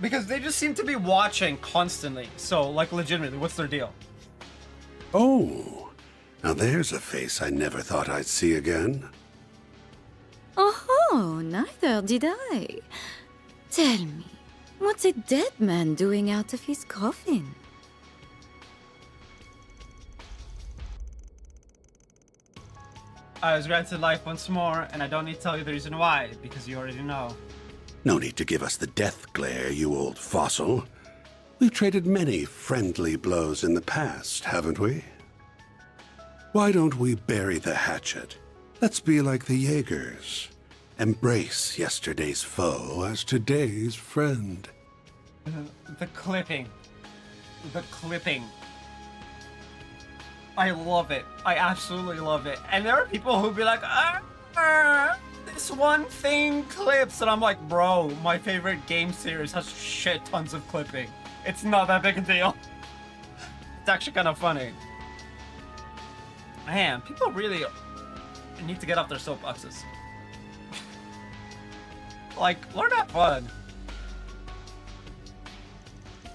Because they just seem to be watching constantly. So, like, legitimately, what's their deal? Oh, now there's a face I never thought I'd see again. Oh, neither did I. Tell me, what's a dead man doing out of his coffin? I was granted life once more, and I don't need to tell you the reason why, because you already know. No need to give us the death glare, you old fossil. We've traded many friendly blows in the past, haven't we? Why don't we bury the hatchet? Let's be like the Jaegers. Embrace yesterday's foe as today's friend. The clipping. The clipping. I love it. I absolutely love it. And there are people who be like, this one thing clips. And I'm like, bro, my favorite game series has shit tons of clipping. It's not that big a deal. It's actually kind of funny. Man, people really need to get off their soapboxes. Like, learn to have fun.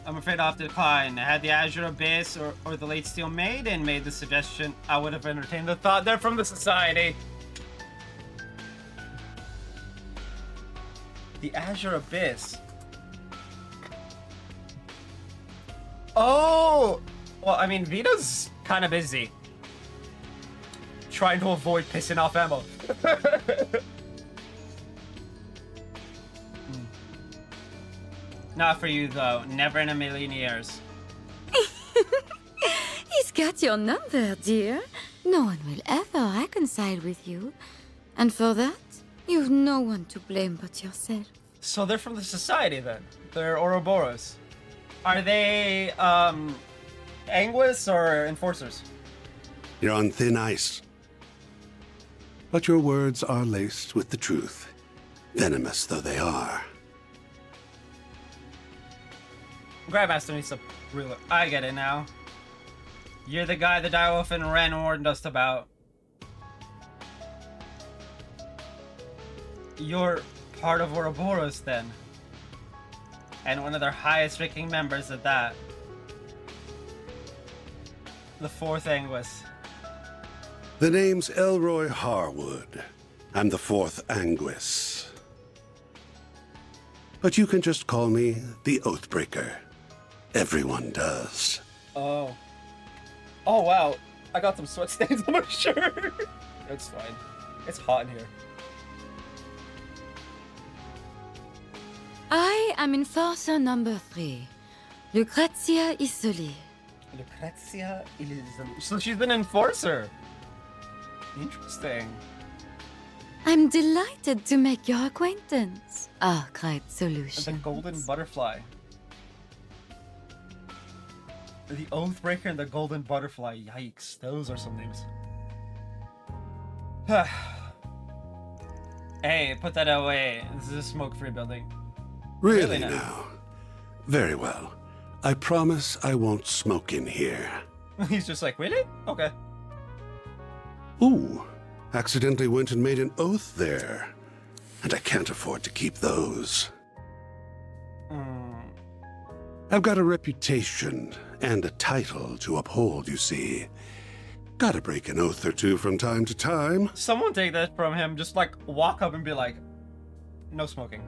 I'm afraid I'll have to decline. Had the Azure Abyss or the late Steel Maiden made the suggestion, I would have entertained the thought. They're from the Society. The Azure Abyss. Oh! Well, I mean, Vita's kind of busy. Trying to avoid pissing off Emma. Not for you, though. Never in a million years. He's got your number, dear. No one will ever reconcile with you. And for that, you've no one to blame but yourself. So they're from the Society, then? They're Ouroboros. Are they, Anguis or Enforcers? You're on thin ice. But your words are laced with the truth, venomous though they are. Grandmaster needs to reel it. I get it now. You're the guy the Direwolf and Ren warned us about. You're part of Ouroboros, then. And one of their highest-ranking members at that. The fourth Anguis. The name's Elroy Harwood. I'm the fourth Anguis. But you can just call me the Oathbreaker. Everyone does. Oh. Oh, wow. I got some sweat stains on my shirt. It's fine. It's hot in here. I am Enforcer number 3, Lucrezia Isoli. Lucrezia is... So she's an Enforcer. Interesting. I'm delighted to make your acquaintance, Arkwright Solutions. The Golden Butterfly. The Oathbreaker and the Golden Butterfly. Yikes. Those are some names. Hey, put that away. This is a smoke-free building. Really now? Very well. I promise I won't smoke in here. He's just like, really? Okay. Ooh, accidentally went and made an oath there. And I can't afford to keep those. I've got a reputation and a title to uphold, you see. Gotta break an oath or two from time to time. Someone take that from him. Just like walk up and be like, no smoking.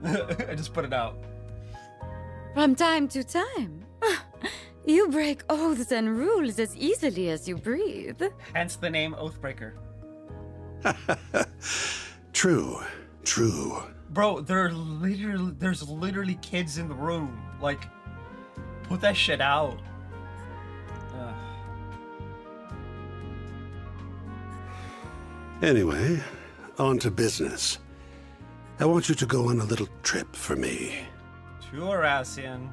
I just put it out. From time to time. You break oaths and rules as easily as you breathe. Hence the name Oathbreaker. True, true. Bro, there's literally kids in the room. Like, put that shit out. Ugh. Anyway, on to business. I want you to go on a little trip for me. To Arassian.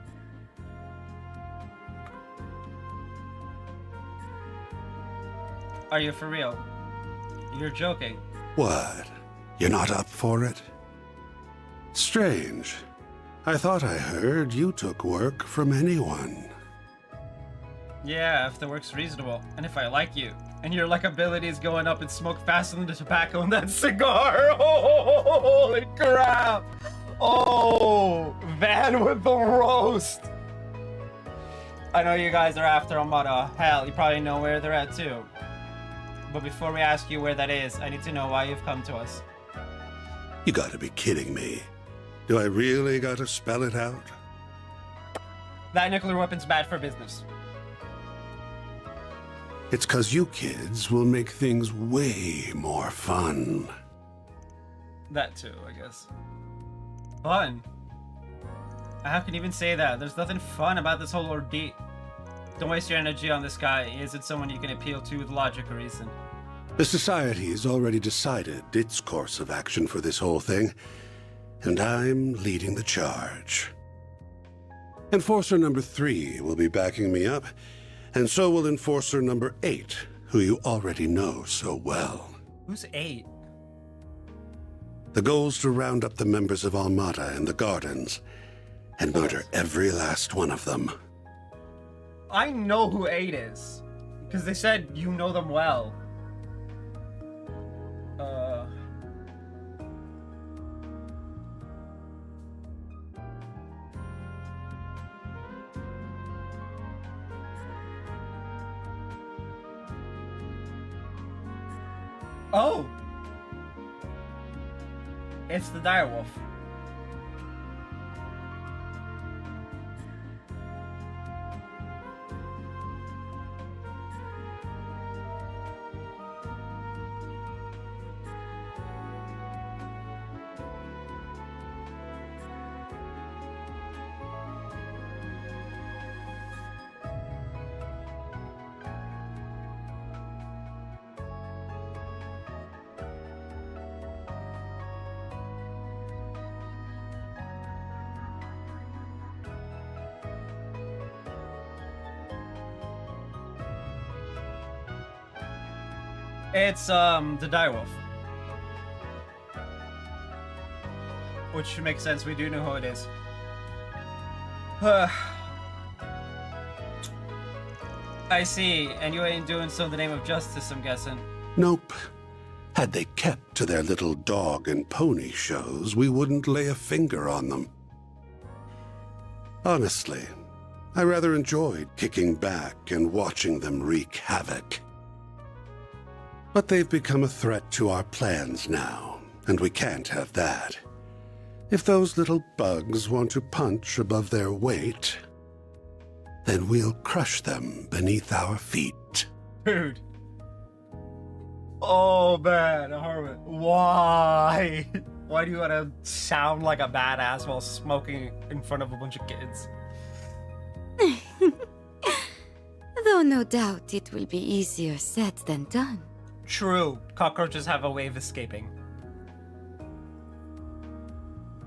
Are you for real? You're joking. What? You're not up for it? Strange. I thought I heard you took work from anyone. Yeah, if the work's reasonable, and if I like you, and your likability is going up and smoke faster than the tobacco in that cigar. Oh, holy crap! Oh, Van with the roast. I know you guys are after Armada. Hell, you probably know where they're at too. But before we ask you where that is, I need to know why you've come to us. You gotta be kidding me. Do I really gotta spell it out? That nuclear weapon's bad for business. It's 'cause you kids will make things way more fun. That too, I guess. Fun? How can you even say that? There's nothing fun about this whole ordeal. Don't waste your energy on this guy. He isn't someone you can appeal to with logic or reason. The Society's already decided its course of action for this whole thing, and I'm leading the charge. Enforcer number 3 will be backing me up, and so will Enforcer number 8, who you already know so well. Who's 8? The goal's to round up the members of Armada and the Gardens, and murder every last one of them. I know who 8 is, because they said you know them well. Oh! It's the direwolf. It's the direwolf. Which makes sense, we do know who it is. I see, and you ain't doing so in the name of justice, I'm guessing. Nope. Had they kept to their little dog and pony shows, we wouldn't lay a finger on them. Honestly, I rather enjoyed kicking back and watching them wreak havoc. But they've become a threat to our plans now, and we can't have that. If those little bugs want to punch above their weight, then we'll crush them beneath our feet. Dude. Oh man, Harmon. Why? Why do you want to sound like a badass while smoking in front of a bunch of kids? Though no doubt it will be easier said than done. True. Cockroaches have a way of escaping.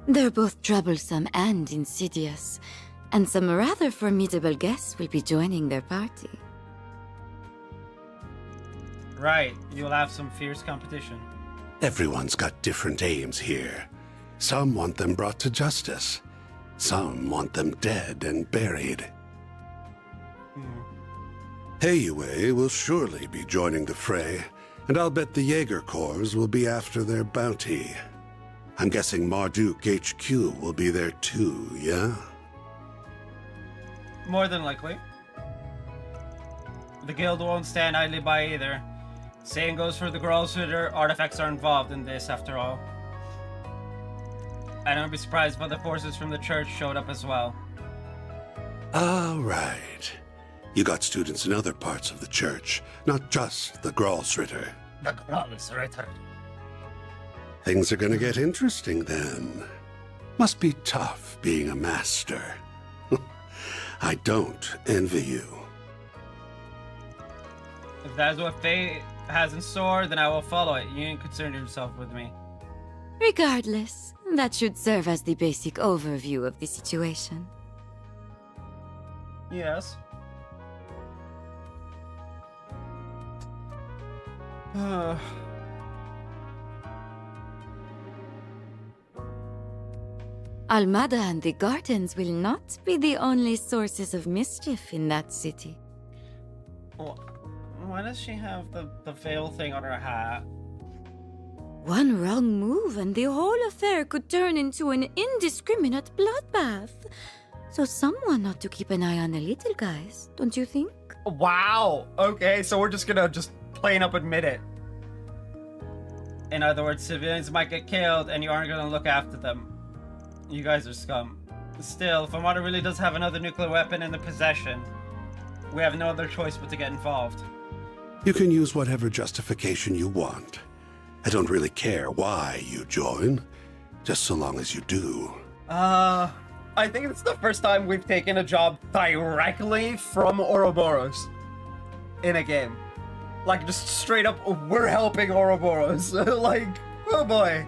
They're both troublesome and insidious, and some rather formidable guests will be joining their party. Right, you'll have some fierce competition. Everyone's got different aims here. Some want them brought to justice. Some want them dead and buried. Heiyue will surely be joining the fray, and I'll bet the Jaeger Corps will be after their bounty. I'm guessing Marduk HQ will be there too, yeah? More than likely. The guild won't stand idly by either. Same goes for the Growlshooter. Artifacts are involved in this, after all. I don't be surprised if other forces from the church showed up as well. All right. You got students in other parts of the church, not just the Growlshooter. The Growlshooter. Things are gonna get interesting then. Must be tough being a master. I don't envy you. If that is what fate has in store, then I will follow it. You ain't concerned yourself with me. Regardless, that should serve as the basic overview of the situation. Yes. Almada and the gardens will not be the only sources of mischief in that city. Why does she have the veil thing on her hat? One wrong move and the whole affair could turn into an indiscriminate bloodbath. So someone ought to keep an eye on the little guys, don't you think? Wow! Okay, so we're just gonna plain up admit it. In other words, civilians might get killed and you aren't gonna look after them. You guys are scum. Still, if Armada really does have another nuclear weapon in their possession, we have no other choice but to get involved. You can use whatever justification you want. I don't really care why you join, just so long as you do. I think it's the first time we've taken a job directly from Ouroboros in a game. Like, just straight up, we're helping Ouroboros. Like, oh boy.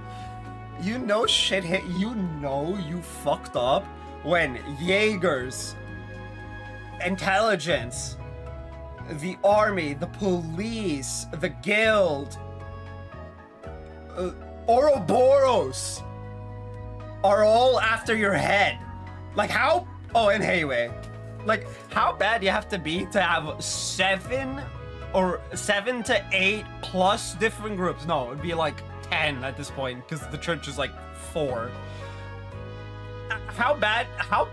You know shit hit, you know you fucked up when Jaegers, intelligence, the army, the police, the guild, Ouroboros are all after your head. Like how, oh, and Heiyue, like how bad do you have to be to have 7 to 8 plus different groups? No, it'd be like 10 at this point because the church is like 4. How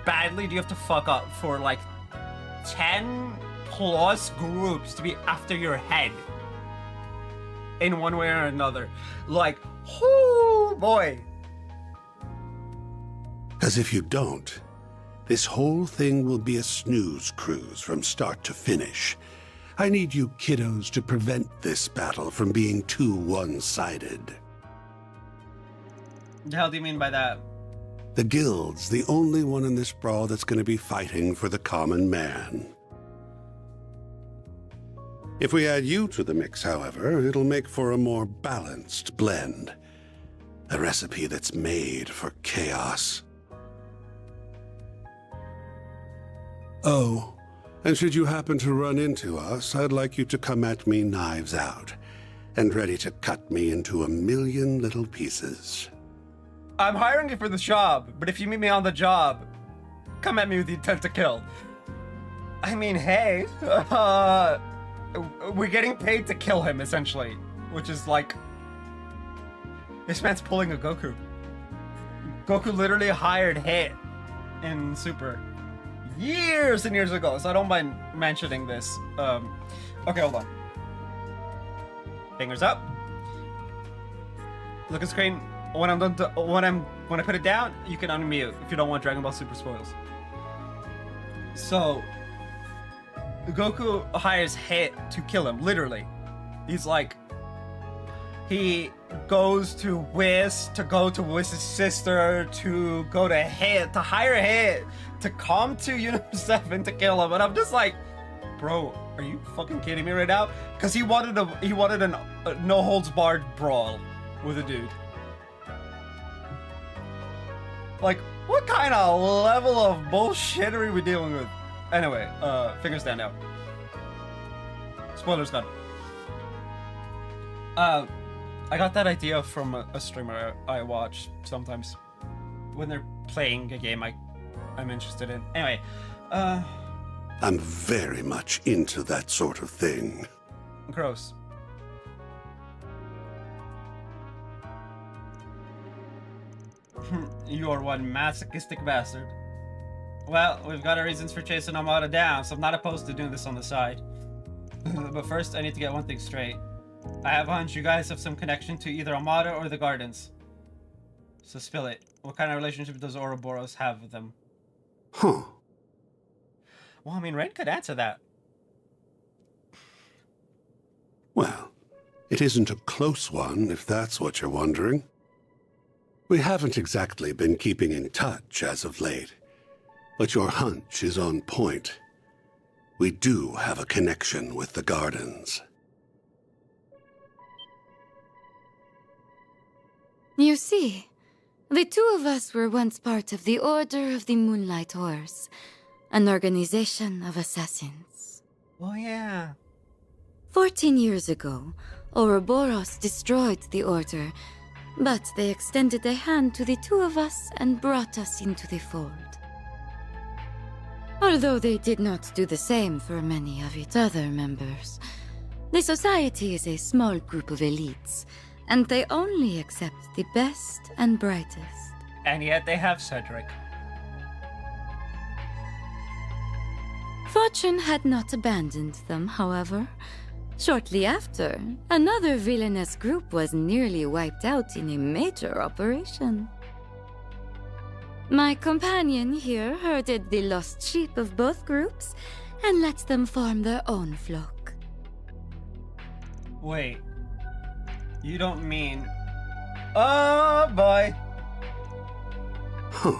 badly do you have to fuck up for like 10 plus groups to be after your head in one way or another? Like, whoo boy. Because if you don't, this whole thing will be a snooze cruise from start to finish. I need you kiddos to prevent this battle from being too one-sided. The hell do you mean by that? The guild's the only one in this brawl that's going to be fighting for the common man. If we add you to the mix, however, it'll make for a more balanced blend. A recipe that's made for chaos. Oh, and should you happen to run into us, I'd like you to come at me knives out. and ready to cut me into a million little pieces. I'm hiring you for the job, but if you meet me on the job, come at me with the intent to kill. I mean, hey, we're getting paid to kill him, essentially. Which is like... This man's pulling a Goku. Goku literally hired Hit in Super years and years ago, so I don't mind mentioning this. Okay, hold on. Fingers up. Look at screen. When I'm done, when I put it down, you can unmute if you don't want Dragon Ball Super spoils. So, Goku hires Hit to kill him. Literally, he's like, he goes to Whis to go to Whis' sister to go to Hit to hire Hit to come to Universe 7 to kill him, and I'm just like, bro, are you fucking kidding me right now? Because he wanted a no holds barred brawl with a dude. Like, what kind of level of bullshit are we dealing with? Anyway, fingers down now. Spoilers gone. I got that idea from a streamer I watch sometimes. When they're playing a game I'm interested in. Anyway, I'm very much into that sort of thing. Gross. You are one masochistic bastard. Well, we've got our reasons for chasing Armada down, so I'm not opposed to doing this on the side. But first, I need to get one thing straight. I have a hunch you guys have some connection to either Armada or the Gardens. So spill it. What kind of relationship does Ouroboros have with them? Huh. Well, I mean, Ren could answer that. Well, it isn't a close one, if that's what you're wondering. We haven't exactly been keeping in touch as of late, but your hunch is on point. We do have a connection with the Gardens. You see, the two of us were once part of the Order of the Moonlight Horse, an organization of assassins. Oh, yeah. 14 years ago, Ouroboros destroyed the Order, but they extended a hand to the two of us and brought us into the fold. Although they did not do the same for many of its other members, the society is a small group of elites, and they only accept the best and brightest. And yet they have Cedric. Fortune had not abandoned them, however. Shortly after, another villainous group was nearly wiped out in a major operation. My companion here herded the lost sheep of both groups and let them form their own flock. Wait. You don't mean... Oh, boy. Huh.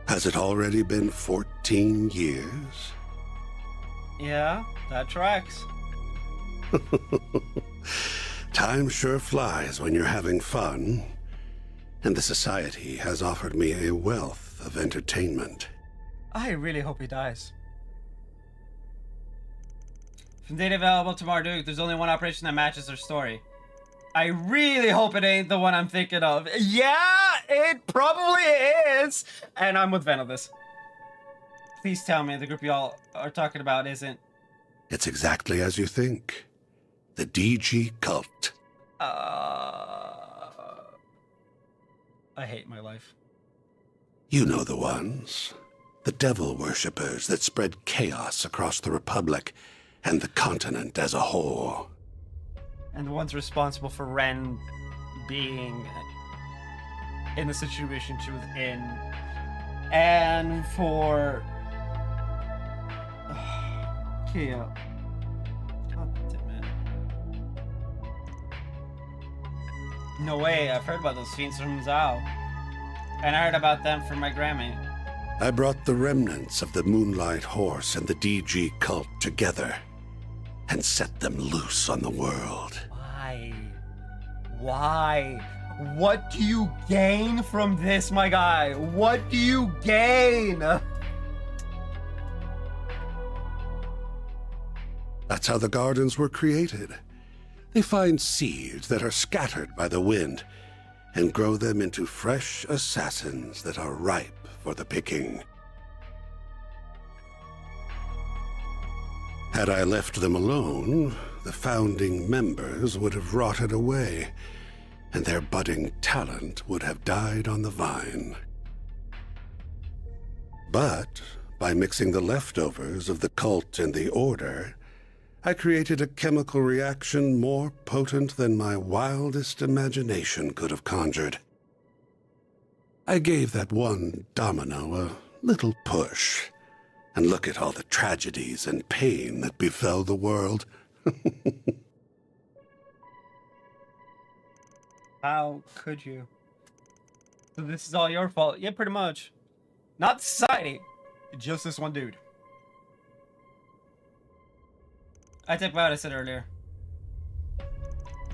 Has it already been 14 years? Yeah, that tracks. Time sure flies when you're having fun. And the Society has offered me a wealth of entertainment. I really hope he dies. From data available to Marduk, there's only one operation that matches their story. I really hope it ain't the one I'm thinking of. Yeah, it probably is! And I'm with Ven on this. Please tell me the group y'all are talking about isn't... It's exactly as you think. The DG cult. I hate my life. You know the ones. The devil worshippers that spread chaos across the Republic and the continent as a whole. And the ones responsible for Ren being in the situation she was in. And for... Kia. God damn it. No way, I've heard about those fiends from Zhao. And I heard about them from my Grammy. I brought the remnants of the Moonlight Horse and the DG cult together and set them loose on the world. Why? Why? What do you gain from this, my guy? What do you gain? That's how the Gardens were created. They find seeds that are scattered by the wind and grow them into fresh assassins that are ripe for the picking. Had I left them alone, the founding members would have rotted away, and their budding talent would have died on the vine. But by mixing the leftovers of the cult and the order, I created a chemical reaction more potent than my wildest imagination could have conjured. I gave that one domino a little push, and look at all the tragedies and pain that befell the world. How could you? So this is all your fault? Yeah, pretty much. Not society. Just this one dude. I take back what I said earlier.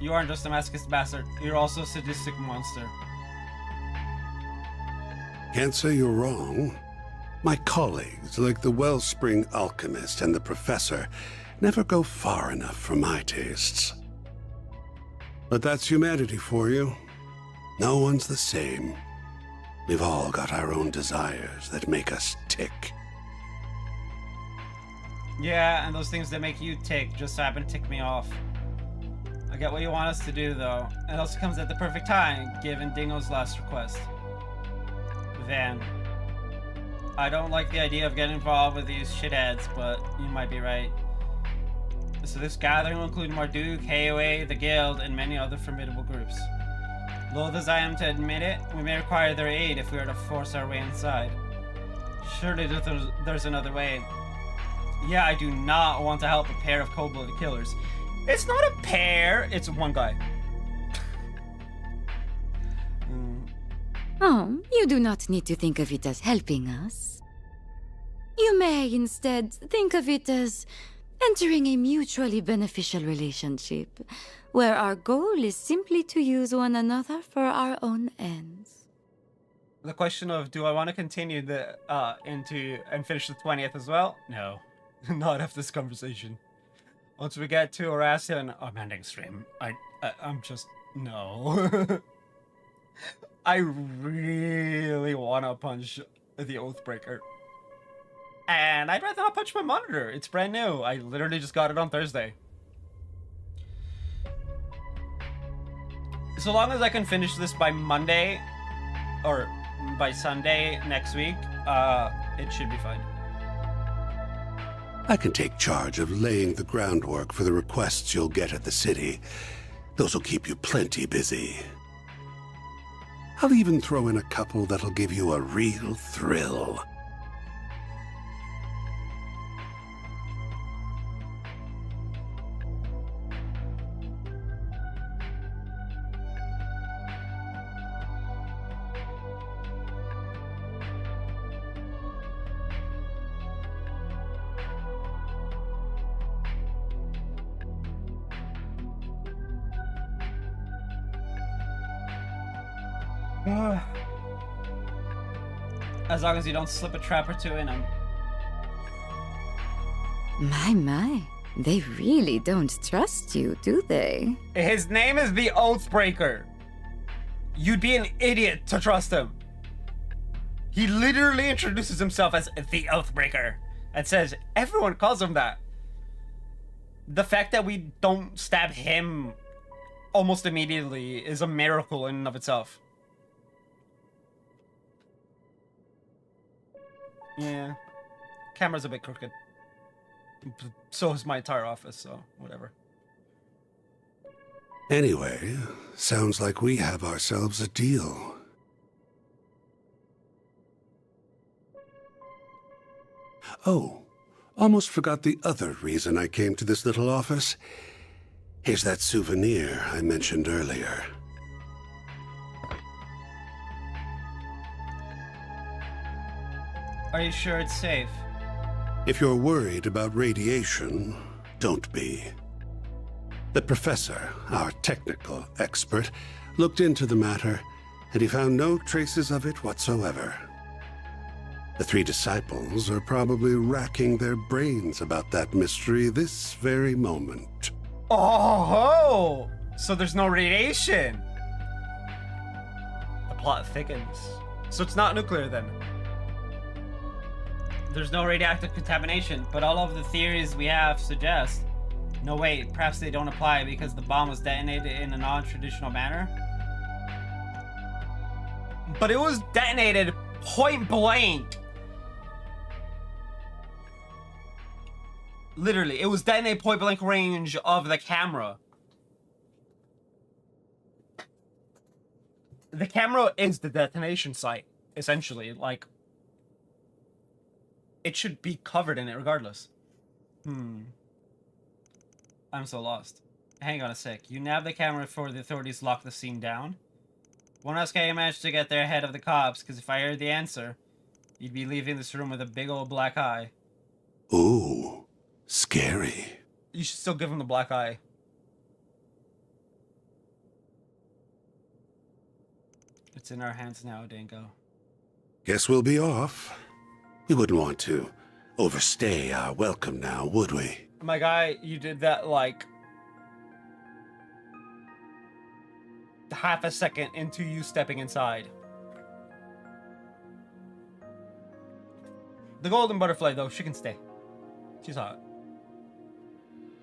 You aren't just a masochist bastard. You're also a sadistic monster. Can't say you're wrong. My colleagues, like the Wellspring Alchemist and the Professor, never go far enough for my tastes. But that's humanity for you. No one's the same. We've all got our own desires that make us tick. Yeah, and those things that make you tick just happen to tick me off. I get what you want us to do, though. It also comes at the perfect time, given Dingo's last request. Van. I don't like the idea of getting involved with these shitheads, but you might be right. So this gathering will include Marduk, KOA, the Guild, and many other formidable groups. Loath as I am to admit it, we may require their aid if we are to force our way inside. Surely there's another way. Yeah, I do not want to help a pair of cold-blooded killers. It's not a pair, it's one guy. Oh, you do not need to think of it as helping us. You may instead think of it as entering a mutually beneficial relationship, where our goal is simply to use one another for our own ends. The question of, do I want to continue the into and finish the 20th as well? No. Not after this conversation. Once we get to Horacia and ending stream, I'm just no. I really want to punch the Oathbreaker. And I'd rather not punch my monitor. It's brand new. I literally just got it on Thursday. So long as I can finish this by Monday, or by Sunday next week, it should be fine. I can take charge of laying the groundwork for the requests you'll get at the city. Those will keep you plenty busy. I'll even throw in a couple that'll give you a real thrill. As long as you don't slip a trap or two in him. My, they really don't trust you, do they? His name is the Oathbreaker. You'd be an idiot to trust him. He literally introduces himself as the Oathbreaker and says everyone calls him that. The fact that we don't stab him almost immediately is a miracle in and of itself. Yeah. Camera's a bit crooked. So is my entire office, so whatever. Anyway, sounds like we have ourselves a deal. Oh, almost forgot the other reason I came to this little office. Here's that souvenir I mentioned earlier. Are you sure it's safe? If you're worried about radiation, don't be. The professor, our technical expert, looked into the matter, and he found no traces of it whatsoever. The three disciples are probably racking their brains about that mystery this very moment. Oh, so there's no radiation. The plot thickens. So it's not nuclear then. There's no radioactive contamination, but all of the theories we have suggest. No, wait, perhaps they don't apply because the bomb was detonated in a non-traditional manner. But it was detonated point blank. Literally, it was detonated point blank range of the camera. The camera is the detonation site, essentially. Like, it should be covered in it regardless. I'm so lost. Hang on a sec. You nab the camera before the authorities lock the scene down? Won't ask how you managed to get there ahead of the cops, because if I heard the answer, you'd be leaving this room with a big old black eye. Ooh, scary. You should still give him the black eye. It's in our hands now, Dingo. Guess we'll be off. We wouldn't want to overstay our welcome now, would we? My guy, you did that like half a second into you stepping inside. The golden butterfly, though, she can stay. She's hot.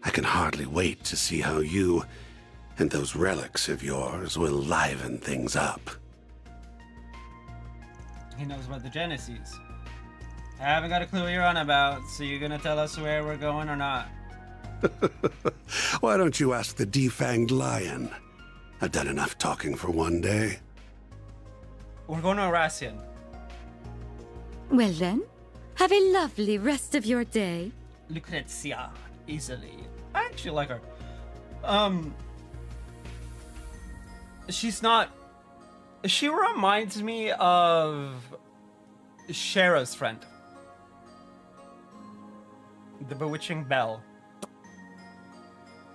I can hardly wait to see how you and those relics of yours will liven things up. He knows about the Genesis. I haven't got a clue what you're on about, so you're gonna tell us where we're going or not? Why don't you ask the defanged lion? I've done enough talking for one day. We're going to Arassian. Well then, have a lovely rest of your day. Lucrezia, easily. I actually like her. She's not... She reminds me of Shara's friend. The Bewitching Belle.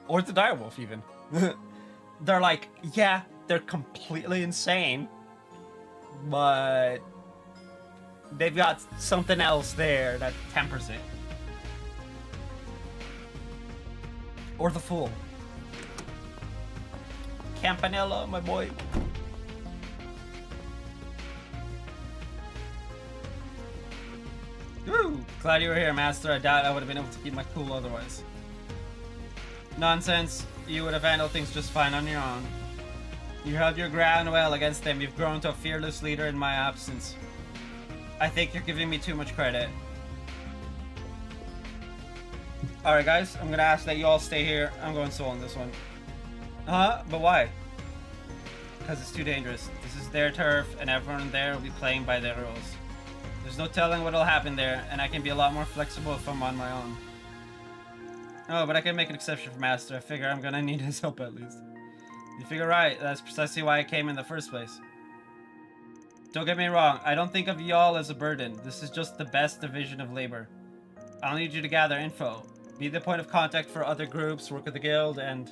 Or the Direwolf, even. They're like, yeah, they're completely insane, but they've got something else there that tempers it. Or the Fool. Campanella, my boy. Woo! Glad you were here, Master. I doubt I would have been able to keep my cool otherwise. Nonsense. You would have handled things just fine on your own. You held your ground well against them. You've grown to a fearless leader in my absence. I think you're giving me too much credit. Alright guys, I'm gonna ask that you all stay here. I'm going solo on this one. But why? Because it's too dangerous. This is their turf, and everyone there will be playing by their rules. There's no telling what'll happen there, and I can be a lot more flexible if I'm on my own. Oh, but I can make an exception for Master. I figure I'm gonna need his help at least. You figure right. That's precisely why I came in the first place. Don't get me wrong. I don't think of y'all as a burden. This is just the best division of labor. I'll need you to gather info. Be the point of contact for other groups, work with the guild, and...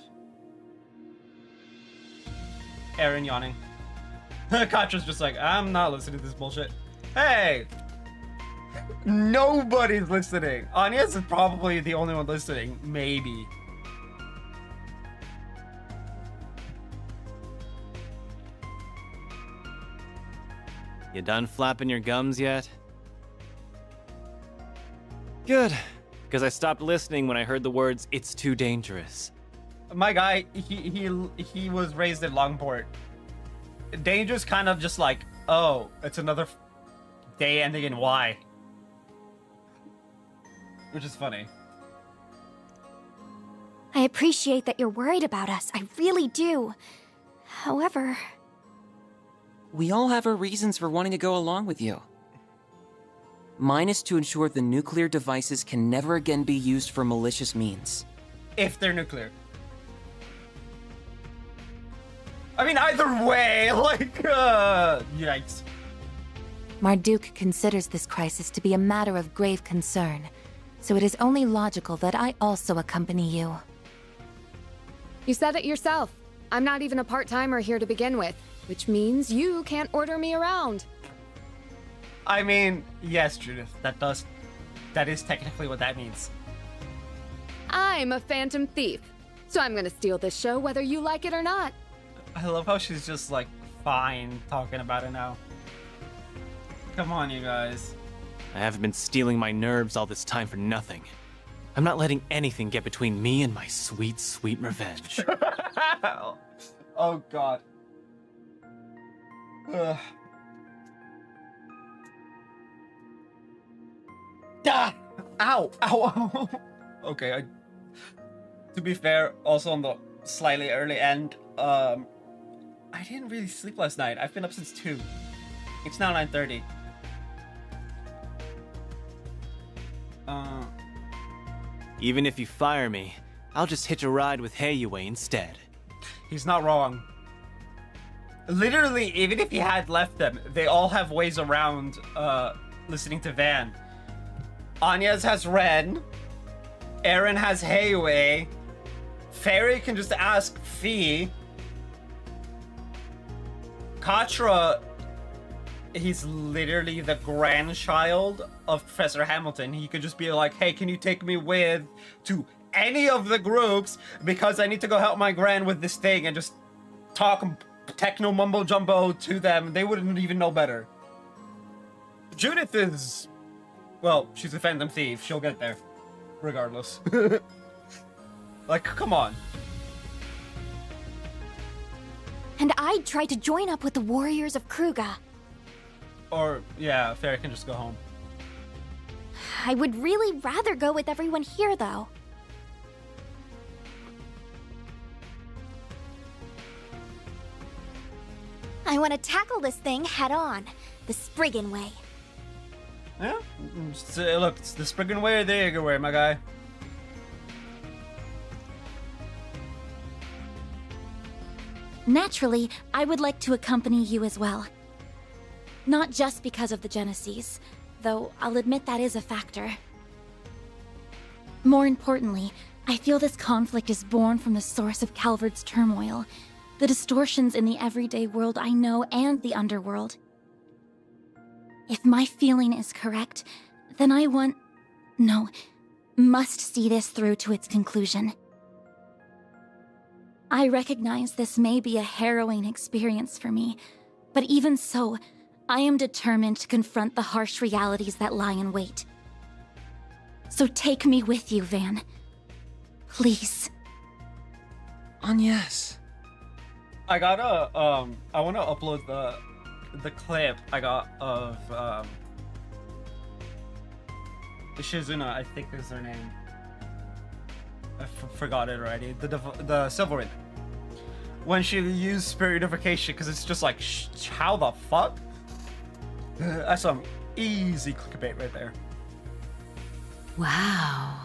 Aaron yawning. Katra's just like, I'm not listening to this bullshit. Hey! Nobody's listening. Anya's is probably the only one listening. Maybe. You done flapping your gums yet? Good, because I stopped listening when I heard the words, "It's too dangerous." My guy, he was raised in Longport. Dangerous kind of just like, oh, it's another day ending in Y. Which is funny. I appreciate that you're worried about us. I really do. However... We all have our reasons for wanting to go along with you. Mine is to ensure the nuclear devices can never again be used for malicious means. If they're nuclear. I mean, either way, like, yikes. Marduk considers this crisis to be a matter of grave concern, so it is only logical that I also accompany you. You said it yourself. I'm not even a part-timer here to begin with, which means you can't order me around. I mean, yes, Judith, that is technically what that means. I'm a phantom thief, So I'm gonna steal this show whether you like it or not. I love how she's just like fine talking about it now. Come on, you guys. I haven't been stealing my nerves all this time for nothing. I'm not letting anything get between me and my sweet, sweet revenge. Oh god. Ugh. Ah! Ow! Ow! Ow! Okay, to be fair, also on the slightly early end, I didn't really sleep last night. I've been up since 2. It's now 9:30. Even if you fire me, I'll just hitch a ride with Heiyue instead. He's not wrong. Literally, even if he had left them, they all have ways around listening to Van. Anya's has Ren. Eren has Heiyue. Fairy can just ask Fee. Katra, he's literally the grandchild of Professor Hamilton. He could just be like, hey, can you take me with to any of the groups because I need to go help my gran with this thing, and just talk techno mumbo jumbo to them. They wouldn't even know better. Judith is, well, she's a Phantom Thief. She'll get there regardless. Like, come on. And I'd try to join up with the warriors of Kruga. Or, yeah, Fairy can just go home. I would really rather go with everyone here, though. I want to tackle this thing head on, the Spriggan way. Yeah, so, look, it's the Spriggan way or the Jaeger way, my guy. Naturally, I would like to accompany you as well. Not just because of the Genesis, though I'll admit that is a factor. More importantly, I feel this conflict is born from the source of Calvard's turmoil, the distortions in the everyday world I know and the underworld. If my feeling is correct, then I must see this through to its conclusion. I recognize this may be a harrowing experience for me, but even so, I am determined to confront the harsh realities that lie in wait. So take me with you, Van. Please. Yes. I gotta, I wanna upload the clip I got of, Shizuna, I think is her name. I forgot it already. The Silver Ring. When she used Spirit Unification, because it's just like, how the fuck? That's some easy clickbait right there. Wow.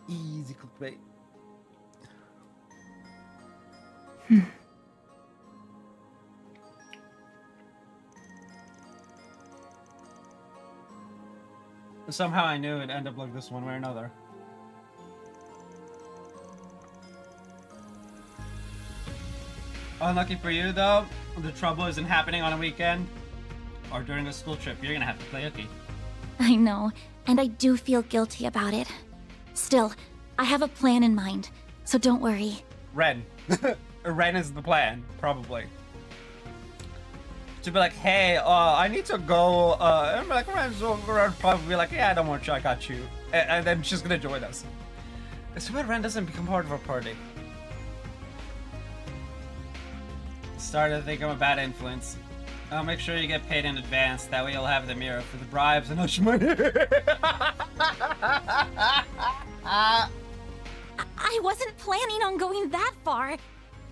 Easy clickbait. Somehow I knew it'd end up like this one way or another. Unlucky for you though, the trouble isn't happening on a weekend or during a school trip. You're gonna have to play hooky. I know, and I do feel guilty about it. Still, I have a plan in mind, so don't worry. Ren. Ren is the plan, probably. To be like, hey, I need to go, and I'm like, Ren's over, probably be like, yeah, don't worry, I got you. And then she's gonna join us. It's when Ren doesn't become part of our party. Started to think I'm a bad influence. I'll make sure you get paid in advance, that way you'll have the mirror for the bribes and hush money. I wasn't planning on going that far.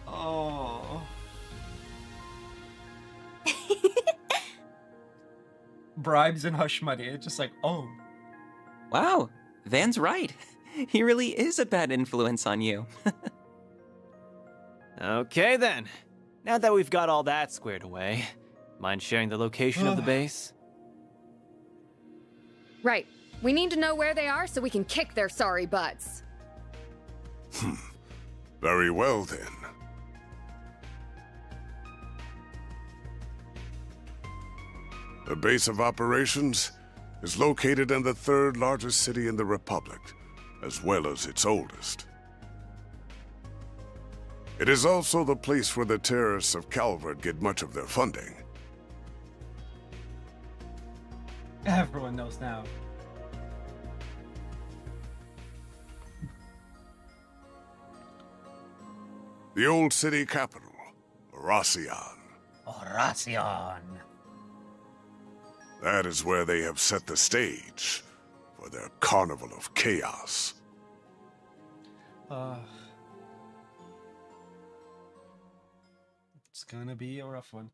Oh. Bribes and hush money. It's just like, oh. Wow, Van's right. He really is a bad influence on you. Okay then. Now that we've got all that squared away, mind sharing the location of the base? Right. We need to know where they are so we can kick their sorry butts. Very well then. The base of operations is located in the third largest city in the Republic, as well as its oldest. It is also the place where the terrorists of Calvert get much of their funding. Everyone knows now. The old city capital, Oracion. Oracion. That is where they have set the stage for their carnival of chaos. It's gonna be a rough one.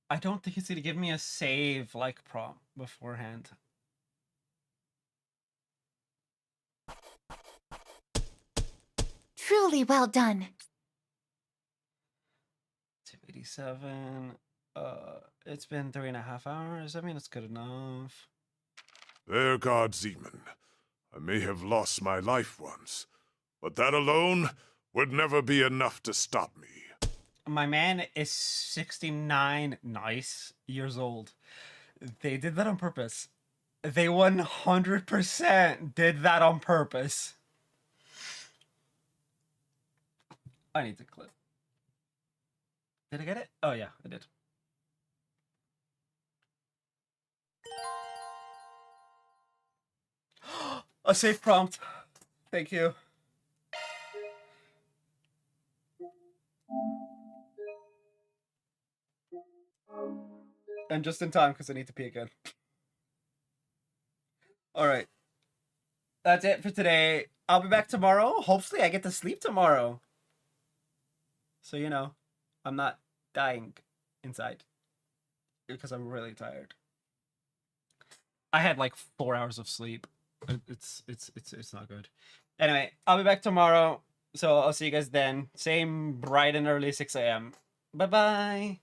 I don't think it's gonna give me a save like prompt beforehand. Truly well done. 287. It's been 3.5 hours. I mean, it's good enough. There, God Zeman. I may have lost my life once, but that alone would never be enough to stop me. My man is 69 years old. They did that on purpose. They 100% did that on purpose. I need to clip. Did I get it? Oh yeah, I did. A safe prompt. Thank you. And just in time, because I need to pee again. Alright. That's it for today. I'll be back tomorrow. Hopefully I get to sleep tomorrow. So, you know, I'm not dying inside. Because I'm really tired. I had like 4 hours of sleep. It's not good. Anyway, I'll be back tomorrow. So I'll see you guys then. Same bright and early 6 a.m. Bye-bye.